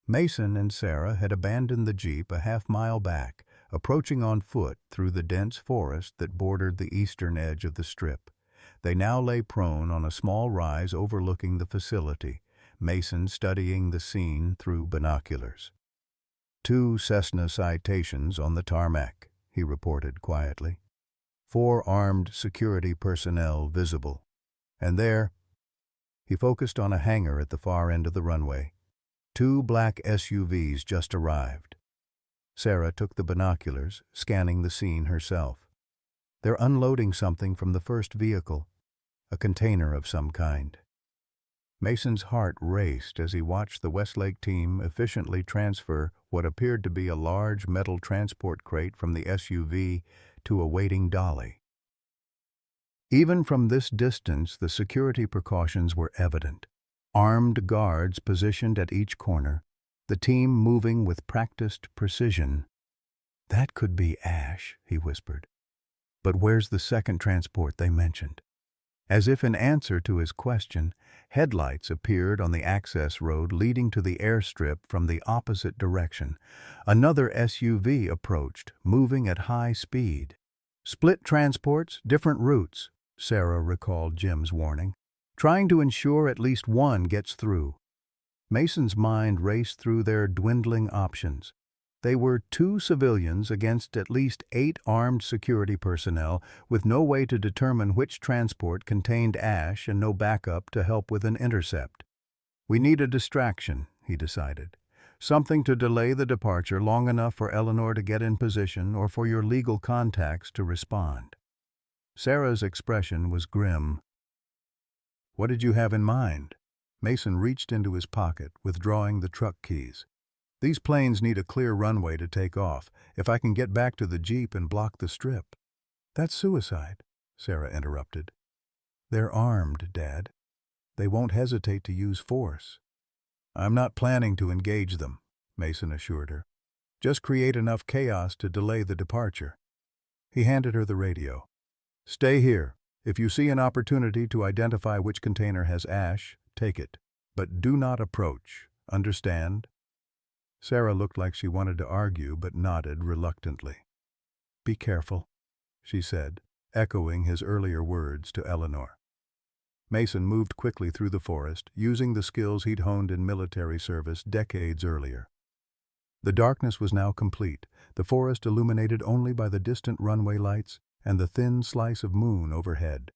Mason and Sarah had abandoned the jeep a half-mile back, approaching on foot through the dense forest that bordered the eastern edge of the strip. They now lay prone on a small rise overlooking the facility, Mason studying the scene through binoculars. "2 Cessna citations on the tarmac," he reported quietly. 4 armed security personnel visible. And there, he focused on a hangar at the far end of the runway. 2 black SUVs just arrived. Sarah took the binoculars, scanning the scene herself. "They're unloading something from the first vehicle, a container of some kind." Mason's heart raced as he watched the Westlake team efficiently transfer what appeared to be a large metal transport crate from the SUV to a waiting dolly. Even from this distance, the security precautions were evident. Armed guards positioned at each corner, the team moving with practiced precision. "That could be Ash," he whispered. "But where's the second transport they mentioned?" As if in answer to his question, headlights appeared on the access road leading to the airstrip from the opposite direction. Another SUV approached, moving at high speed. "Split transports, different routes," Sarah recalled Jim's warning, "trying to ensure at least one gets through." Mason's mind raced through their dwindling options. They were 2 civilians against at least 8 armed security personnel, with no way to determine which transport contained Ash and no backup to help with an intercept. "We need a distraction," he decided. "Something to delay the departure long enough for Eleanor to get in position or for your legal contacts to respond." Sarah's expression was grim. "What did you have in mind?" Mason reached into his pocket, withdrawing the truck keys. "These planes need a clear runway to take off. If I can get back to the jeep and block the strip." "That's suicide," Sarah interrupted. "They're armed, Dad. They won't hesitate to use force." "I'm not planning to engage them," Mason assured her. "Just create enough chaos to delay the departure." He handed her the radio. "Stay here. If you see an opportunity to identify which container has Ash, take it. But do not approach. Understand?" Sarah looked like she wanted to argue, but nodded reluctantly. "Be careful," she said, echoing his earlier words to Eleanor. Mason moved quickly through the forest, using the skills he'd honed in military service decades earlier. The darkness was now complete, the forest illuminated only by the distant runway lights and the thin slice of moon overhead.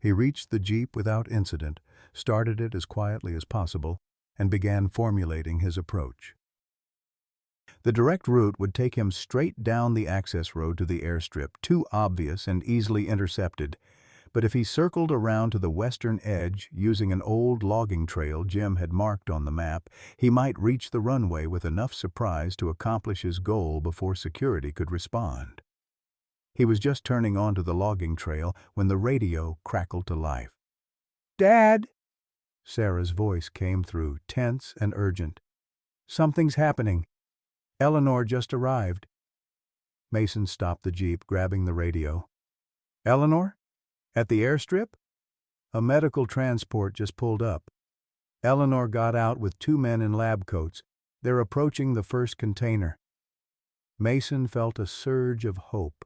He reached the jeep without incident, started it as quietly as possible, and began formulating his approach. The direct route would take him straight down the access road to the airstrip, too obvious and easily intercepted. But if he circled around to the western edge using an old logging trail Jim had marked on the map, he might reach the runway with enough surprise to accomplish his goal before security could respond. He was just turning onto the logging trail when the radio crackled to life. "Dad!" Sarah's voice came through, tense and urgent. "Something's happening. Eleanor just arrived." Mason stopped the jeep, grabbing the radio. "Eleanor? At the airstrip?" "A medical transport just pulled up. Eleanor got out with 2 men in lab coats. They're approaching the first container." Mason felt a surge of hope.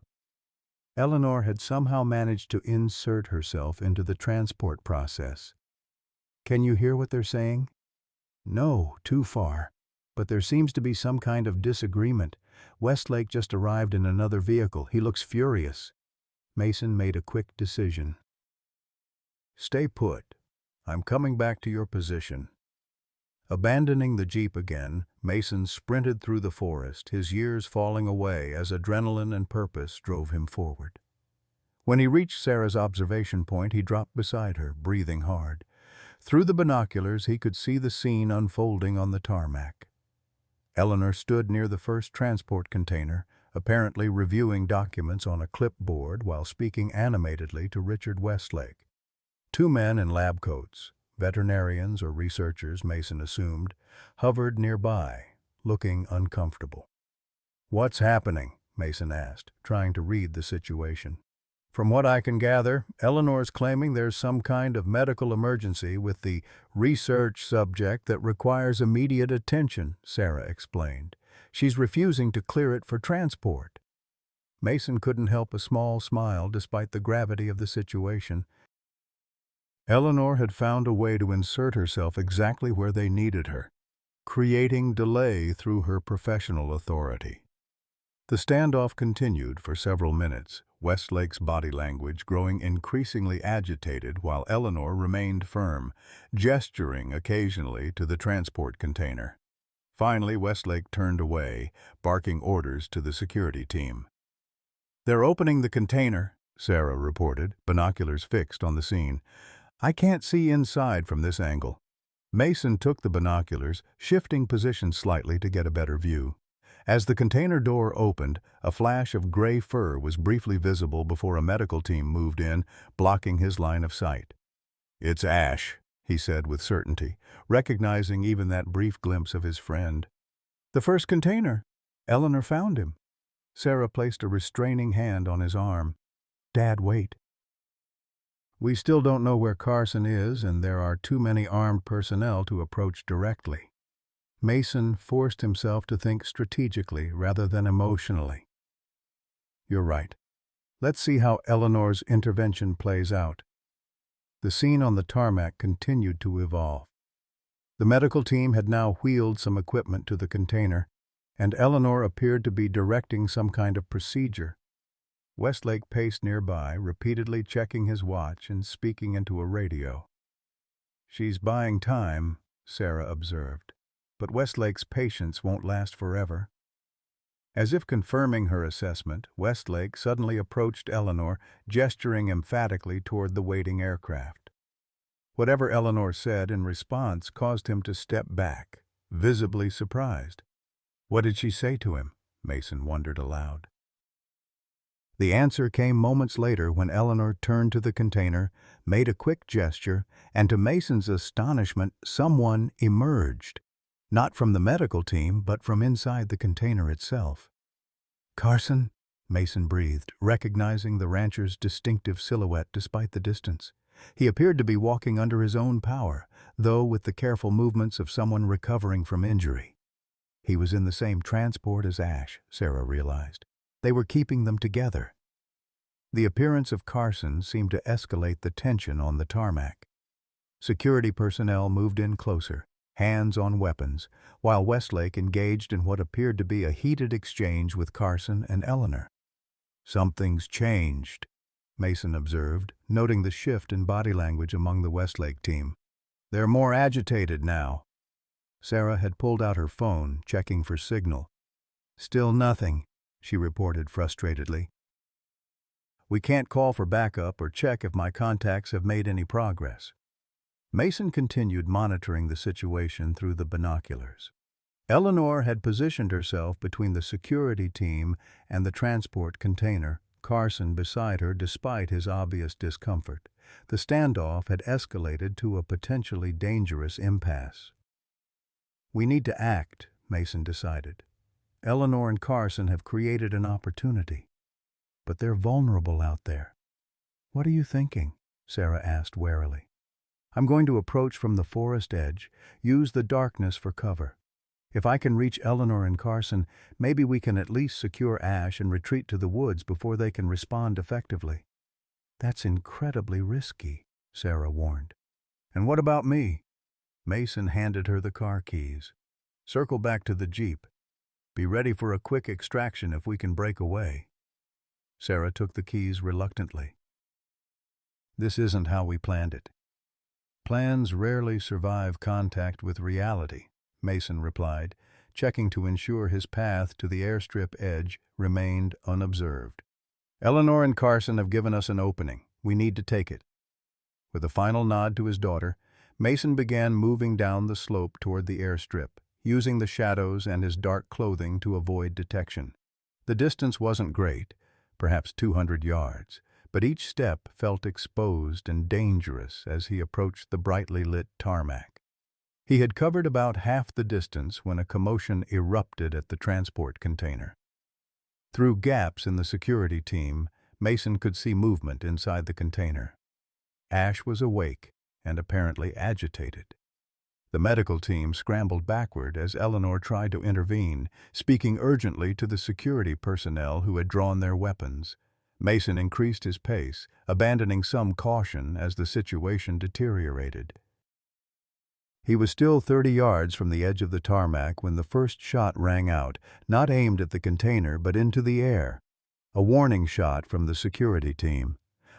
Eleanor had somehow managed to insert herself into the transport process. "Can you hear what they're saying?" "No, too far. But there seems to be some kind of disagreement. Westlake just arrived in another vehicle. He looks furious." Mason made a quick decision. "Stay put. I'm coming back to your position." Abandoning the jeep again, Mason sprinted through the forest, his years falling away as adrenaline and purpose drove him forward. When he reached Sarah's observation point, he dropped beside her, breathing hard. Through the binoculars, he could see the scene unfolding on the tarmac. Eleanor stood near the first transport container, apparently reviewing documents on a clipboard while speaking animatedly to Richard Westlake. Two men in lab coats, veterinarians or researchers, Mason assumed, hovered nearby, looking uncomfortable. "What's happening?" Mason asked, trying to read the situation. "From what I can gather, Eleanor's claiming there's some kind of medical emergency with the research subject that requires immediate attention," Sarah explained. "She's refusing to clear it for transport." Mason couldn't help a small smile despite the gravity of the situation. Eleanor had found a way to insert herself exactly where they needed her, creating delay through her professional authority. The standoff continued for several minutes, Westlake's body language growing increasingly agitated while Eleanor remained firm, gesturing occasionally to the transport container. Finally, Westlake turned away, barking orders to the security team. "They're opening the container," Sarah reported, binoculars fixed on the scene. "I can't see inside from this angle." Mason took the binoculars, shifting position slightly to get a better view. As the container door opened, a flash of gray fur was briefly visible before a medical team moved in, blocking his line of sight. "It's Ash," he said with certainty, recognizing even that brief glimpse of his friend. "The first container. Eleanor found him." Sarah placed a restraining hand on his arm. "Dad, wait. We still don't know where Carson is, and there are too many armed personnel to approach directly." Mason forced himself to think strategically rather than emotionally. "You're right. Let's see how Eleanor's intervention plays out." The scene on the tarmac continued to evolve. The medical team had now wheeled some equipment to the container, and Eleanor appeared to be directing some kind of procedure. Westlake paced nearby, repeatedly checking his watch and speaking into a radio. "She's buying time," Sarah observed. "But Westlake's patience won't last forever." As if confirming her assessment, Westlake suddenly approached Eleanor, gesturing emphatically toward the waiting aircraft. Whatever Eleanor said in response caused him to step back, visibly surprised. What did she say to him? Mason wondered aloud. The answer came moments later when Eleanor turned to the container, made a quick gesture, and to Mason's astonishment, someone emerged. Not from the medical team, but from inside the container itself. "Carson?" Mason breathed, recognizing the rancher's distinctive silhouette despite the distance. He appeared to be walking under his own power, though with the careful movements of someone recovering from injury. He was in the same transport as Ash, Sarah realized. They were keeping them together. The appearance of Carson seemed to escalate the tension on the tarmac. Security personnel moved in closer, hands on weapons, while Westlake engaged in what appeared to be a heated exchange with Carson and Eleanor. "Something's changed," Mason observed, noting the shift in body language among the Westlake team. "They're more agitated now." Sarah had pulled out her phone, checking for signal. "Still nothing," she reported frustratedly. "We can't call for backup or check if my contacts have made any progress." Mason continued monitoring the situation through the binoculars. Eleanor had positioned herself between the security team and the transport container, Carson beside her despite his obvious discomfort. The standoff had escalated to a potentially dangerous impasse. "We need to act," Mason decided. "Eleanor and Carson have created an opportunity. But they're vulnerable out there." "What are you thinking?" Sarah asked warily. "I'm going to approach from the forest edge, use the darkness for cover. If I can reach Eleanor and Carson, maybe we can at least secure Ash and retreat to the woods before they can respond effectively." "That's incredibly risky," Sarah warned. "And what about me?" Mason handed her the car keys. "Circle back to the jeep. Be ready for a quick extraction if we can break away." Sarah took the keys reluctantly. "This isn't how we planned it." Plans rarely survive contact with reality, Mason replied, checking to ensure his path to the airstrip edge remained unobserved. Eleanor and Carson have given us an opening. We need to take it. With a final nod to his daughter, Mason began moving down the slope toward the airstrip, using the shadows and his dark clothing to avoid detection. The distance wasn't great, perhaps 200 yards, but each step felt exposed and dangerous as he approached the brightly lit tarmac. He had covered about half the distance when a commotion erupted at the transport container. Through gaps in the security team, Mason could see movement inside the container. Ash was awake and apparently agitated. The medical team scrambled backward as Eleanor tried to intervene, speaking urgently to the security personnel who had drawn their weapons. Mason increased his pace, abandoning some caution as the situation deteriorated. He was still 30 yards from the edge of the tarmac when the first shot rang out, not aimed at the container but into the air. A warning shot from the security team.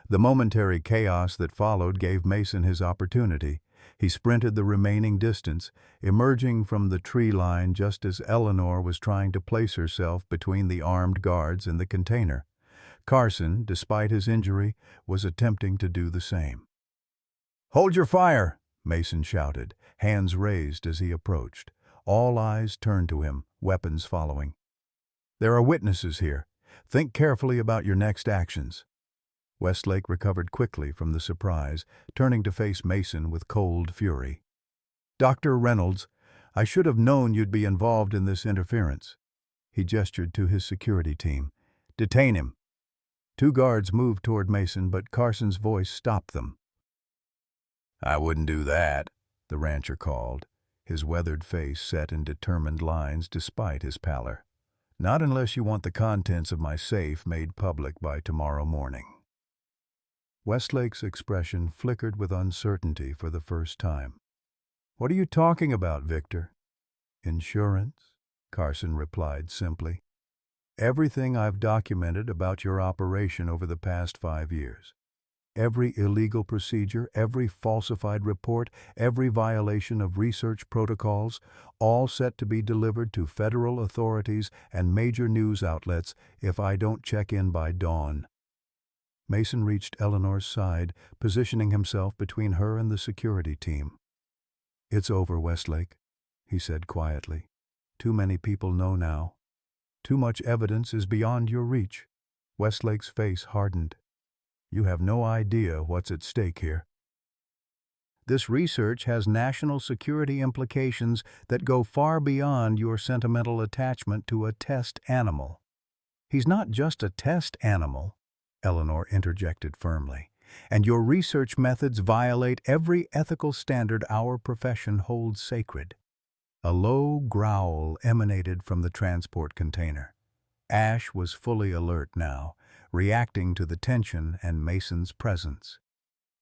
The momentary chaos that followed gave Mason his opportunity. He sprinted the remaining distance, emerging from the tree line just as Eleanor was trying to place herself between the armed guards and the container. Carson, despite his injury, was attempting to do the same. "Hold your fire!" Mason shouted, hands raised as he approached. All eyes turned to him, weapons following. "There are witnesses here. Think carefully about your next actions." Westlake recovered quickly from the surprise, turning to face Mason with cold fury. "Dr. Reynolds, I should have known you'd be involved in this interference." He gestured to his security team. "Detain him." Two guards moved toward Mason, but Carson's voice stopped them. "I wouldn't do that," the rancher called, his weathered face set in determined lines despite his pallor. "Not unless you want the contents of my safe made public by tomorrow morning." Westlake's expression flickered with uncertainty for the first time. "What are you talking about, Victor?" "Insurance," Carson replied simply. "Everything I've documented about your operation over the past 5 years. Every illegal procedure, every falsified report, every violation of research protocols, all set to be delivered to federal authorities and major news outlets if I don't check in by dawn." Mason reached Eleanor's side, positioning himself between her and the security team. "It's over, Westlake," he said quietly. "Too many people know now. Too much evidence is beyond your reach." Westlake's face hardened. "You have no idea what's at stake here. This research has national security implications that go far beyond your sentimental attachment to a test animal." "He's not just a test animal," Eleanor interjected firmly, "and your research methods violate every ethical standard our profession holds sacred." A low growl emanated from the transport container. Ash was fully alert now, reacting to the tension and Mason's presence.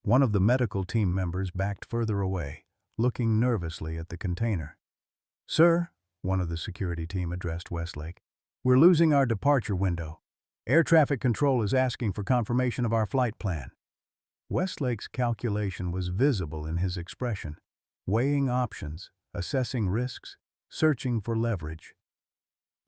One of the medical team members backed further away, looking nervously at the container. "Sir," one of the security team addressed Westlake, "we're losing our departure window. Air traffic control is asking for confirmation of our flight plan." Westlake's calculation was visible in his expression, weighing options, assessing risks, searching for leverage.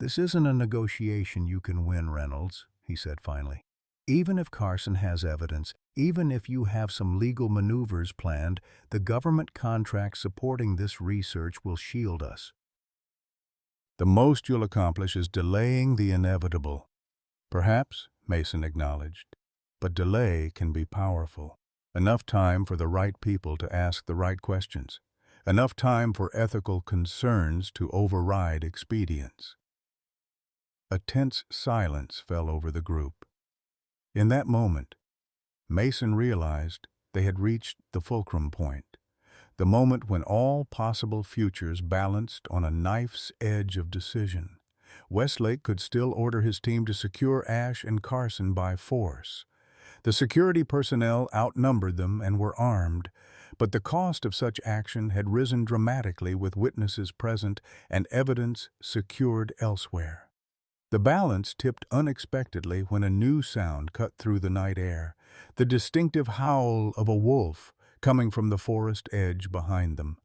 "This isn't a negotiation you can win, Reynolds," he said finally. "Even if Carson has evidence, even if you have some legal maneuvers planned, the government contract supporting this research will shield us. The most you'll accomplish is delaying the inevitable." "Perhaps," Mason acknowledged, "but delay can be powerful. Enough time for the right people to ask the right questions. Enough time for ethical concerns to override expedience." A tense silence fell over the group. In that moment, Mason realized they had reached the fulcrum point, the moment when all possible futures balanced on a knife's edge of decision. Westlake could still order his team to secure Ash and Carson by force. The security personnel outnumbered them and were armed, but the cost of such action had risen dramatically with witnesses present and evidence secured elsewhere. The balance tipped unexpectedly when a new sound cut through the night air, the distinctive howl of a wolf, coming from the forest edge behind them.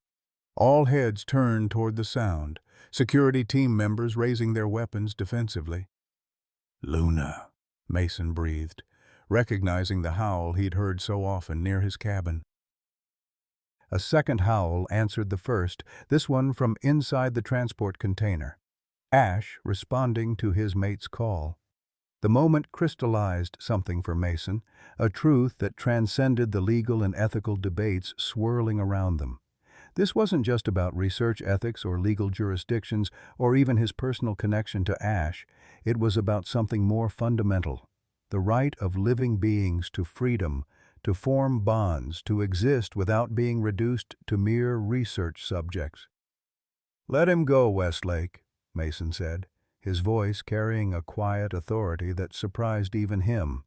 All heads turned toward the sound, security team members raising their weapons defensively. "Luna," Mason breathed, recognizing the howl he'd heard so often near his cabin. A second howl answered the first, this one from inside the transport container. Ash responding to his mate's call. The moment crystallized something for Mason, a truth that transcended the legal and ethical debates swirling around them. This wasn't just about research ethics or legal jurisdictions or even his personal connection to Ash. It was about something more fundamental: the right of living beings to freedom, to form bonds, to exist without being reduced to mere research subjects. "Let him go, Westlake," Mason said, his voice carrying a quiet authority that surprised even him.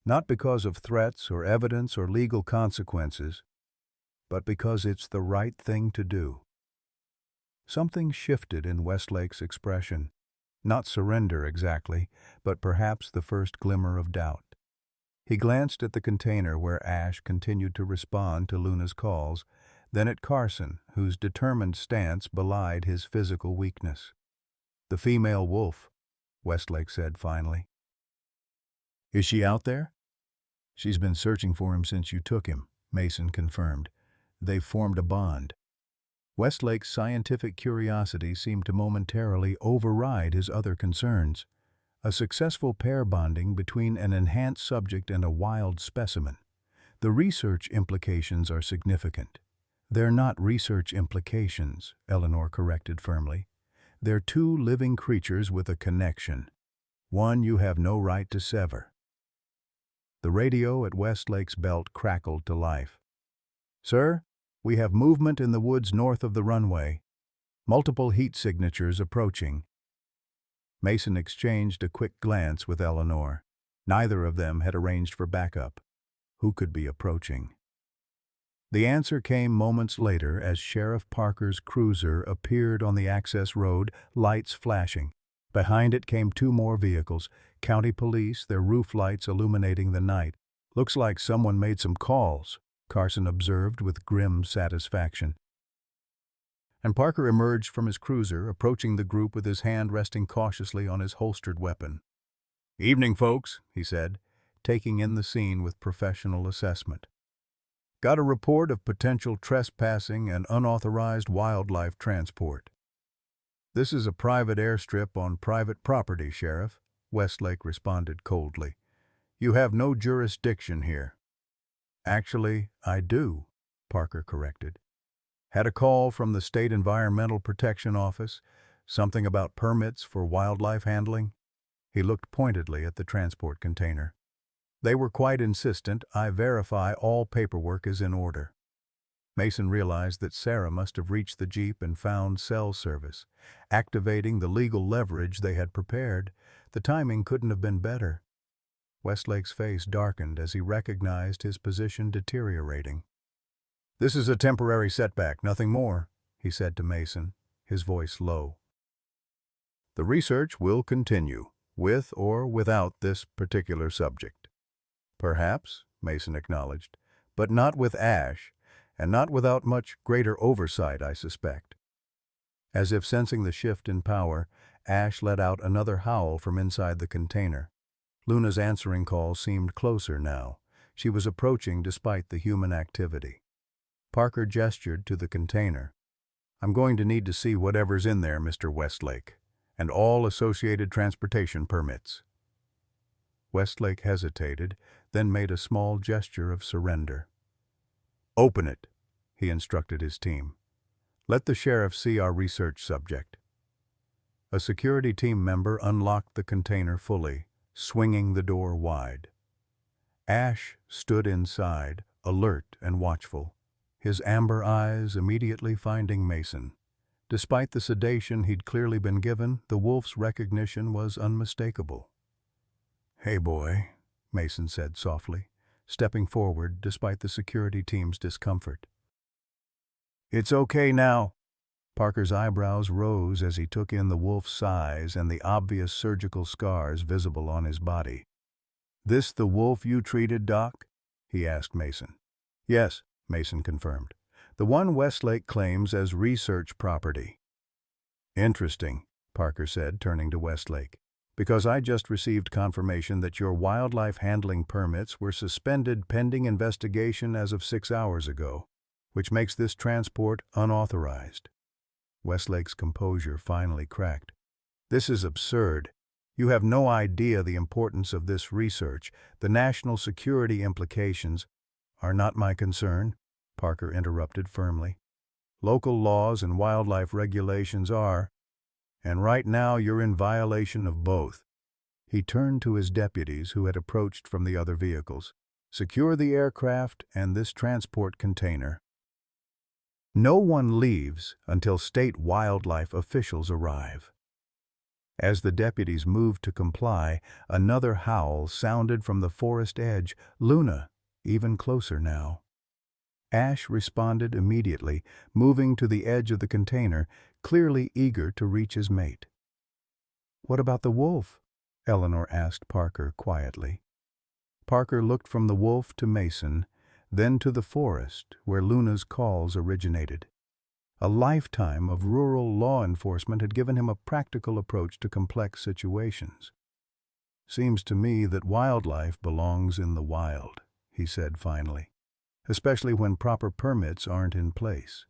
Not because of threats or evidence or legal consequences, but because it's the right thing to do. Something shifted in Westlake's expression. Not surrender exactly, but perhaps the first glimmer of doubt. He glanced at the container where Ash continued to respond to Luna's calls, then at Carson, whose determined stance belied his physical weakness. "The female wolf," Westlake said finally. "Is she out there?" "She's been searching for him since you took him," Mason confirmed. "They've formed a bond." Westlake's scientific curiosity seemed to momentarily override his other concerns. A successful pair bonding between an enhanced subject and a wild specimen. The research implications are significant. "They're not research implications," Eleanor corrected firmly. "They're two living creatures with a connection. One you have no right to sever." The radio at Westlake's belt crackled to life. "Sir, we have movement in the woods north of the runway. Multiple heat signatures approaching." Mason exchanged a quick glance with Eleanor. Neither of them had arranged for backup. Who could be approaching? The answer came moments later as Sheriff Parker's cruiser appeared on the access road, lights flashing. Behind it came two more vehicles, county police, their roof lights illuminating the night. "Looks like someone made some calls," Carson observed with grim satisfaction. And Parker emerged from his cruiser, approaching the group with his hand resting cautiously on his holstered weapon. "Evening, folks," he said, taking in the scene with professional assessment. "Got a report of potential trespassing and unauthorized wildlife transport." "This is a private airstrip on private property, Sheriff," Westlake responded coldly. "You have no jurisdiction here." "Actually, I do," Parker corrected. "Had a call from the State Environmental Protection Office, something about permits for wildlife handling." He looked pointedly at the transport container. "They were quite insistent I verify all paperwork is in order." Mason realized that Sarah must have reached the Jeep and found cell service, activating the legal leverage they had prepared. The timing couldn't have been better. Westlake's face darkened as he recognized his position deteriorating. "This is a temporary setback, nothing more," he said to Mason, his voice low. "The research will continue, with or without this particular subject." "Perhaps," Mason acknowledged, "but not with Ash, and not without much greater oversight, I suspect." As if sensing the shift in power, Ash let out another howl from inside the container. Luna's answering call seemed closer now. She was approaching despite the human activity. Parker gestured to the container. "I'm going to need to see whatever's in there, Mr. Westlake, and all associated transportation permits." Westlake hesitated, then made a small gesture of surrender. "Open it," he instructed his team. "Let the sheriff see our research subject." A security team member unlocked the container fully, swinging the door wide. Ash stood inside, alert and watchful, his amber eyes immediately finding Mason. Despite the sedation he'd clearly been given, the wolf's recognition was unmistakable. "Hey, boy," Mason said softly, stepping forward despite the security team's discomfort. "It's okay now." Parker's eyebrows rose as he took in the wolf's size and the obvious surgical scars visible on his body. "This the wolf you treated, Doc?" he asked Mason. "Yes," Mason confirmed. The one Westlake claims as research property. Interesting, Parker said, turning to Westlake. Because I just received confirmation that your wildlife handling permits were suspended pending investigation as of 6 hours ago, which makes this transport unauthorized. Westlake's composure finally cracked. This is absurd. You have no idea the importance of this research. The national security implications are not my concern, Parker interrupted firmly. Local laws and wildlife regulations are, and right now you're in violation of both. He turned to his deputies who had approached from the other vehicles. Secure the aircraft and this transport container. No one leaves until state wildlife officials arrive. As the deputies moved to comply, another howl sounded from the forest edge. Luna, even closer now. Ash responded immediately, moving to the edge of the container, clearly eager to reach his mate. "What about the wolf?" Eleanor asked Parker quietly. Parker looked from the wolf to Mason, then to the forest where Luna's calls originated. A lifetime of rural law enforcement had given him a practical approach to complex situations. "Seems to me that wildlife belongs in the wild," he said finally, "especially when proper permits aren't in place."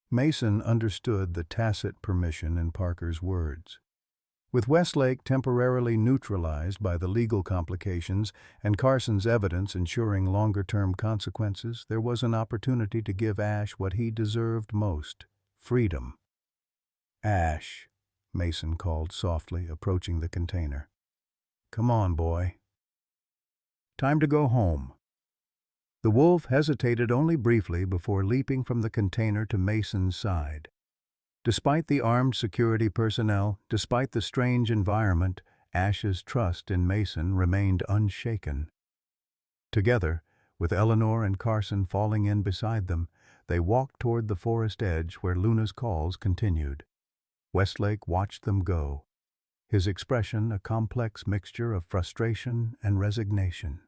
Mason understood the tacit permission in Parker's words. With Westlake temporarily neutralized by the legal complications and Carson's evidence ensuring longer-term consequences, there was an opportunity to give Ash what he deserved most: freedom. "Ash," Mason called softly, approaching the container. "Come on, boy. Time to go home." The wolf hesitated only briefly before leaping from the container to Mason's side. Despite the armed security personnel, despite the strange environment, Ash's trust in Mason remained unshaken. Together, with Eleanor and Carson falling in beside them, they walked toward the forest edge where Luna's calls continued. Westlake watched them go, his expression a complex mixture of frustration and resignation.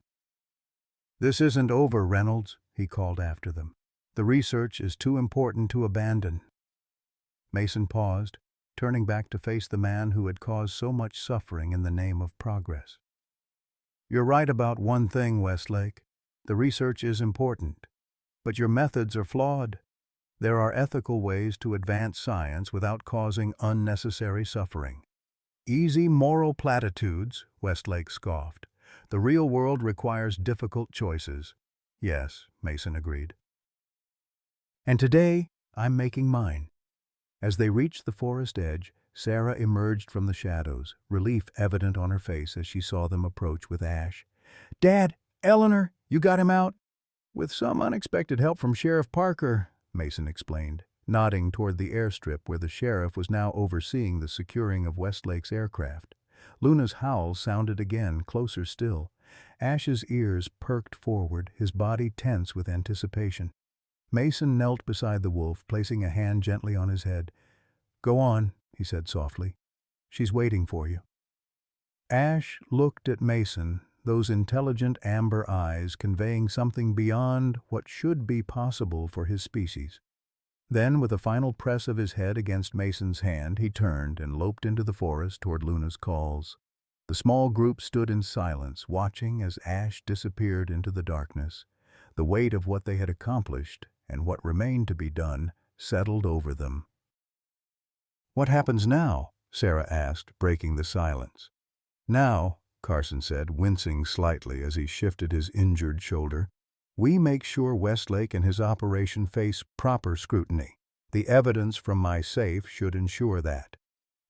"This isn't over, Reynolds," he called after them. "The research is too important to abandon." Mason paused, turning back to face the man who had caused so much suffering in the name of progress. "You're right about one thing, Westlake. The research is important, but your methods are flawed. There are ethical ways to advance science without causing unnecessary suffering." "Easy moral platitudes," Westlake scoffed. "The real world requires difficult choices." "Yes," Mason agreed. "And today, I'm making mine." As they reached the forest edge, Sarah emerged from the shadows, relief evident on her face as she saw them approach with Ash. "Dad, Eleanor, you got him out?" "With some unexpected help from Sheriff Parker," Mason explained, nodding toward the airstrip where the sheriff was now overseeing the securing of Westlake's aircraft. Luna's howl sounded again, closer still. Ash's ears perked forward, his body tense with anticipation. Mason knelt beside the wolf, placing a hand gently on his head. "Go on," he said softly. "She's waiting for you." Ash looked at Mason, those intelligent amber eyes conveying something beyond what should be possible for his species. Then, with a final press of his head against Mason's hand, he turned and loped into the forest toward Luna's calls. The small group stood in silence, watching as Ash disappeared into the darkness. The weight of what they had accomplished and what remained to be done settled over them. "What happens now?" Sarah asked, breaking the silence. "Now," Carson said, wincing slightly as he shifted his injured shoulder, "we make sure Westlake and his operation face proper scrutiny. The evidence from my safe should ensure that.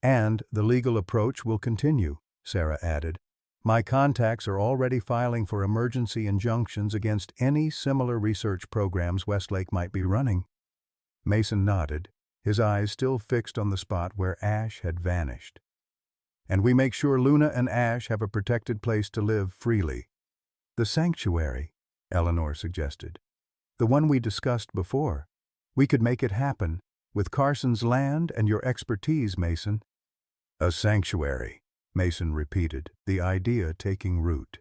And the legal approach will continue," Sarah added. "My contacts are already filing for emergency injunctions against any similar research programs Westlake might be running." Mason nodded, his eyes still fixed on the spot where Ash had vanished. "And we make sure Luna and Ash have a protected place to live freely." "The sanctuary," Eleanor suggested. "The one we discussed before. We could make it happen, with Carson's land and your expertise, Mason." "A sanctuary," Mason repeated, the idea taking root.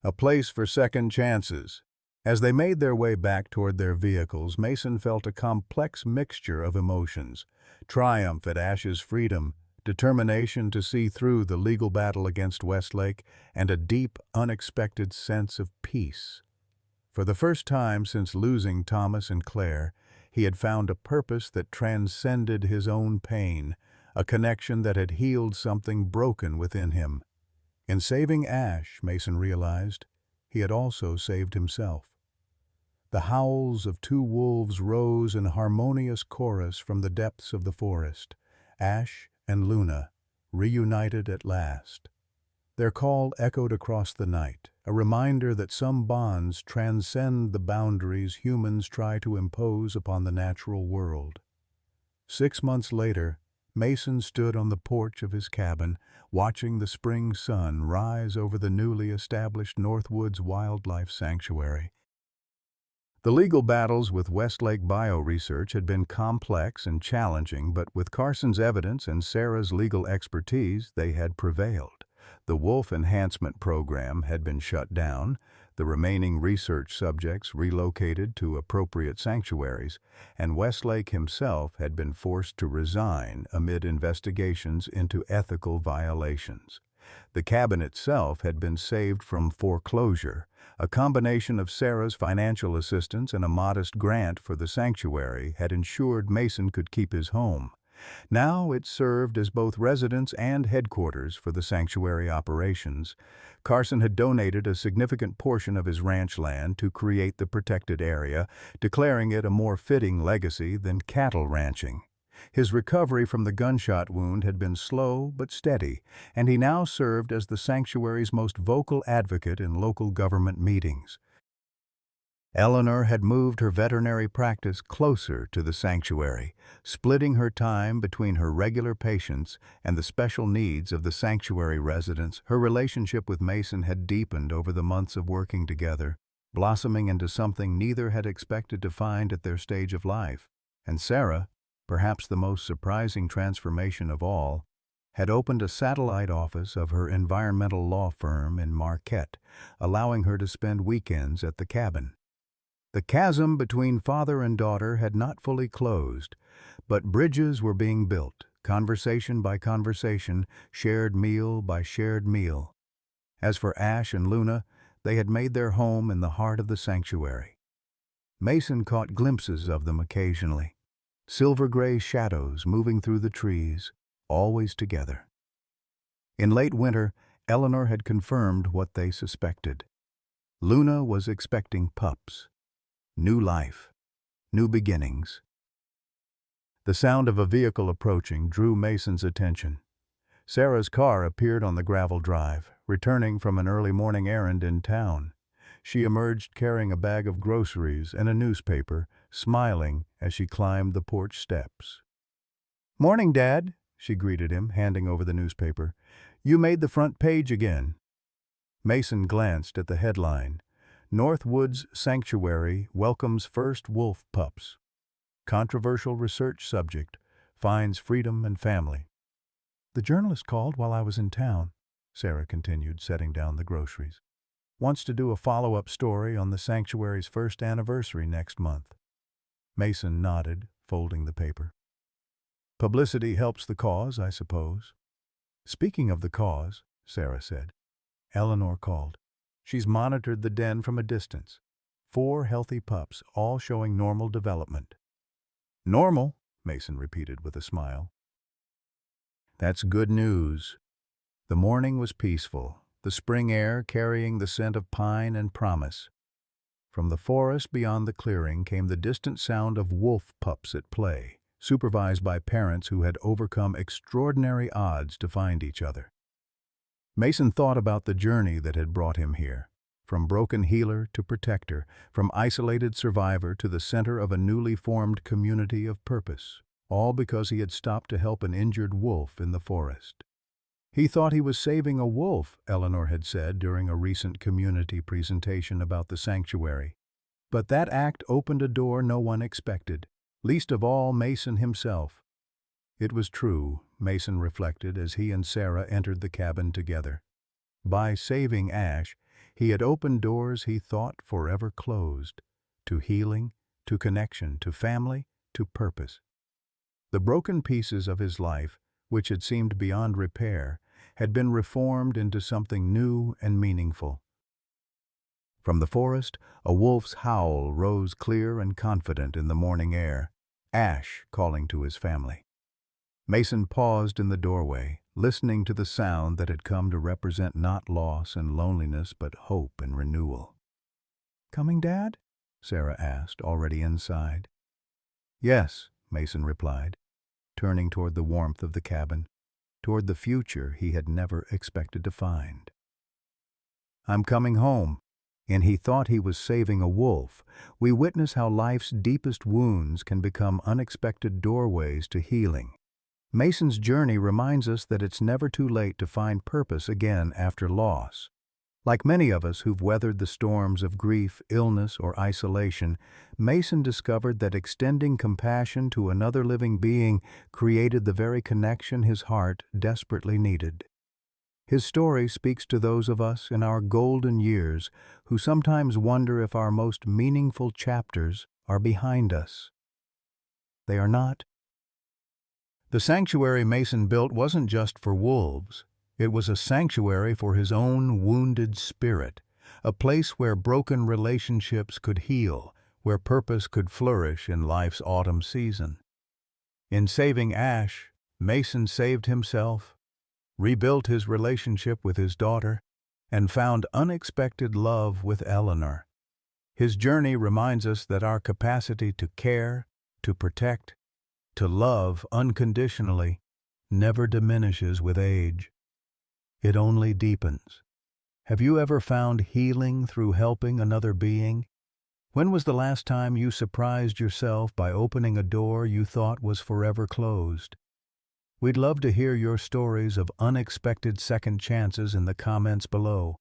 "A place for second chances." As they made their way back toward their vehicles, Mason felt a complex mixture of emotions: triumph at Ash's freedom, determination to see through the legal battle against Westlake, and a deep, unexpected sense of peace. For the first time since losing Thomas and Claire, he had found a purpose that transcended his own pain, a connection that had healed something broken within him. In saving Ash, Mason realized, he had also saved himself. The howls of two wolves rose in harmonious chorus from the depths of the forest. Ash and Luna, reunited at last. Their call echoed across the night, a reminder that some bonds transcend the boundaries humans try to impose upon the natural world. 6 months later, Mason stood on the porch of his cabin, watching the spring sun rise over the newly established Northwoods Wildlife Sanctuary. The legal battles with Westlake Bioresearch had been complex and challenging, but with Carson's evidence and Sarah's legal expertise, they had prevailed. The Wolf Enhancement Program had been shut down, the remaining research subjects relocated to appropriate sanctuaries, and Westlake himself had been forced to resign amid investigations into ethical violations. The cabin itself had been saved from foreclosure. A combination of Sarah's financial assistance and a modest grant for the sanctuary had ensured Mason could keep his home. Now it served as both residence and headquarters for the sanctuary operations. Carson had donated a significant portion of his ranch land to create the protected area, declaring it a more fitting legacy than cattle ranching. His recovery from the gunshot wound had been slow but steady, and he now served as the sanctuary's most vocal advocate in local government meetings. Eleanor had moved her veterinary practice closer to the sanctuary, splitting her time between her regular patients and the special needs of the sanctuary residents. Her relationship with Mason had deepened over the months of working together, blossoming into something neither had expected to find at their stage of life. And Sarah, perhaps the most surprising transformation of all, had opened a satellite office of her environmental law firm in Marquette, allowing her to spend weekends at the cabin. The chasm between father and daughter had not fully closed, but bridges were being built, conversation by conversation, shared meal by shared meal. As for Ash and Luna, they had made their home in the heart of the sanctuary. Mason caught glimpses of them occasionally, silver-gray shadows moving through the trees, always together. In late winter, Eleanor had confirmed what they suspected. Luna was expecting pups. New life, new beginnings. The sound of a vehicle approaching drew Mason's attention. Sarah's car appeared on the gravel drive, returning from an early morning errand in town. She emerged carrying a bag of groceries and a newspaper, smiling as she climbed the porch steps. "Morning, Dad," she greeted him, handing over the newspaper. "You made the front page again." Mason glanced at the headline: Northwoods Sanctuary welcomes first wolf pups. Controversial research subject, finds freedom and family. "The journalist called while I was in town," Sarah continued, setting down the groceries. "Wants to do a follow-up story on the sanctuary's first anniversary next month." Mason nodded, folding the paper. "Publicity helps the cause, I suppose." "Speaking of the cause," Sarah said, Eleanor called. "She's monitored the den from a distance. 4 healthy pups, all showing normal development." "Normal," Mason repeated with a smile. "That's good news." The morning was peaceful, the spring air carrying the scent of pine and promise. From the forest beyond the clearing came the distant sound of wolf pups at play, supervised by parents who had overcome extraordinary odds to find each other. Mason thought about the journey that had brought him here, from broken healer to protector, from isolated survivor to the center of a newly formed community of purpose, all because he had stopped to help an injured wolf in the forest. He thought he was saving a wolf, Eleanor had said during a recent community presentation about the sanctuary. But that act opened a door no one expected, least of all Mason himself. It was true, Mason reflected as he and Sarah entered the cabin together. By saving Ash, He had opened doors he thought forever closed, to healing, to connection, to family, to purpose. The broken pieces of his life, which had seemed beyond repair, had been reformed into something new and meaningful. From the forest, a wolf's howl rose clear and confident in the morning air, Ash calling to his family. Mason paused in the doorway, listening to the sound that had come to represent not loss and loneliness but hope and renewal. "Coming, Dad?" Sarah asked, already inside. "Yes," Mason replied, turning toward the warmth of the cabin, toward the future he had never expected to find. "I'm coming home." And he thought he was saving a wolf. We witness how life's deepest wounds can become unexpected doorways to healing. Mason's journey reminds us that it's never too late to find purpose again after loss. Like many of us who've weathered the storms of grief, illness, or isolation, Mason discovered that extending compassion to another living being created the very connection his heart desperately needed. His story speaks to those of us in our golden years who sometimes wonder if our most meaningful chapters are behind us. They are not. The sanctuary Mason built wasn't just for wolves. It was a sanctuary for his own wounded spirit, a place where broken relationships could heal, where purpose could flourish in life's autumn season. In saving Ash, Mason saved himself, rebuilt his relationship with his daughter, and found unexpected love with Eleanor. His journey reminds us that our capacity to care, to protect, to love unconditionally never diminishes with age. It only deepens. Have you ever found healing through helping another being? When was the last time you surprised yourself by opening a door you thought was forever closed? We'd love to hear your stories of unexpected second chances in the comments below.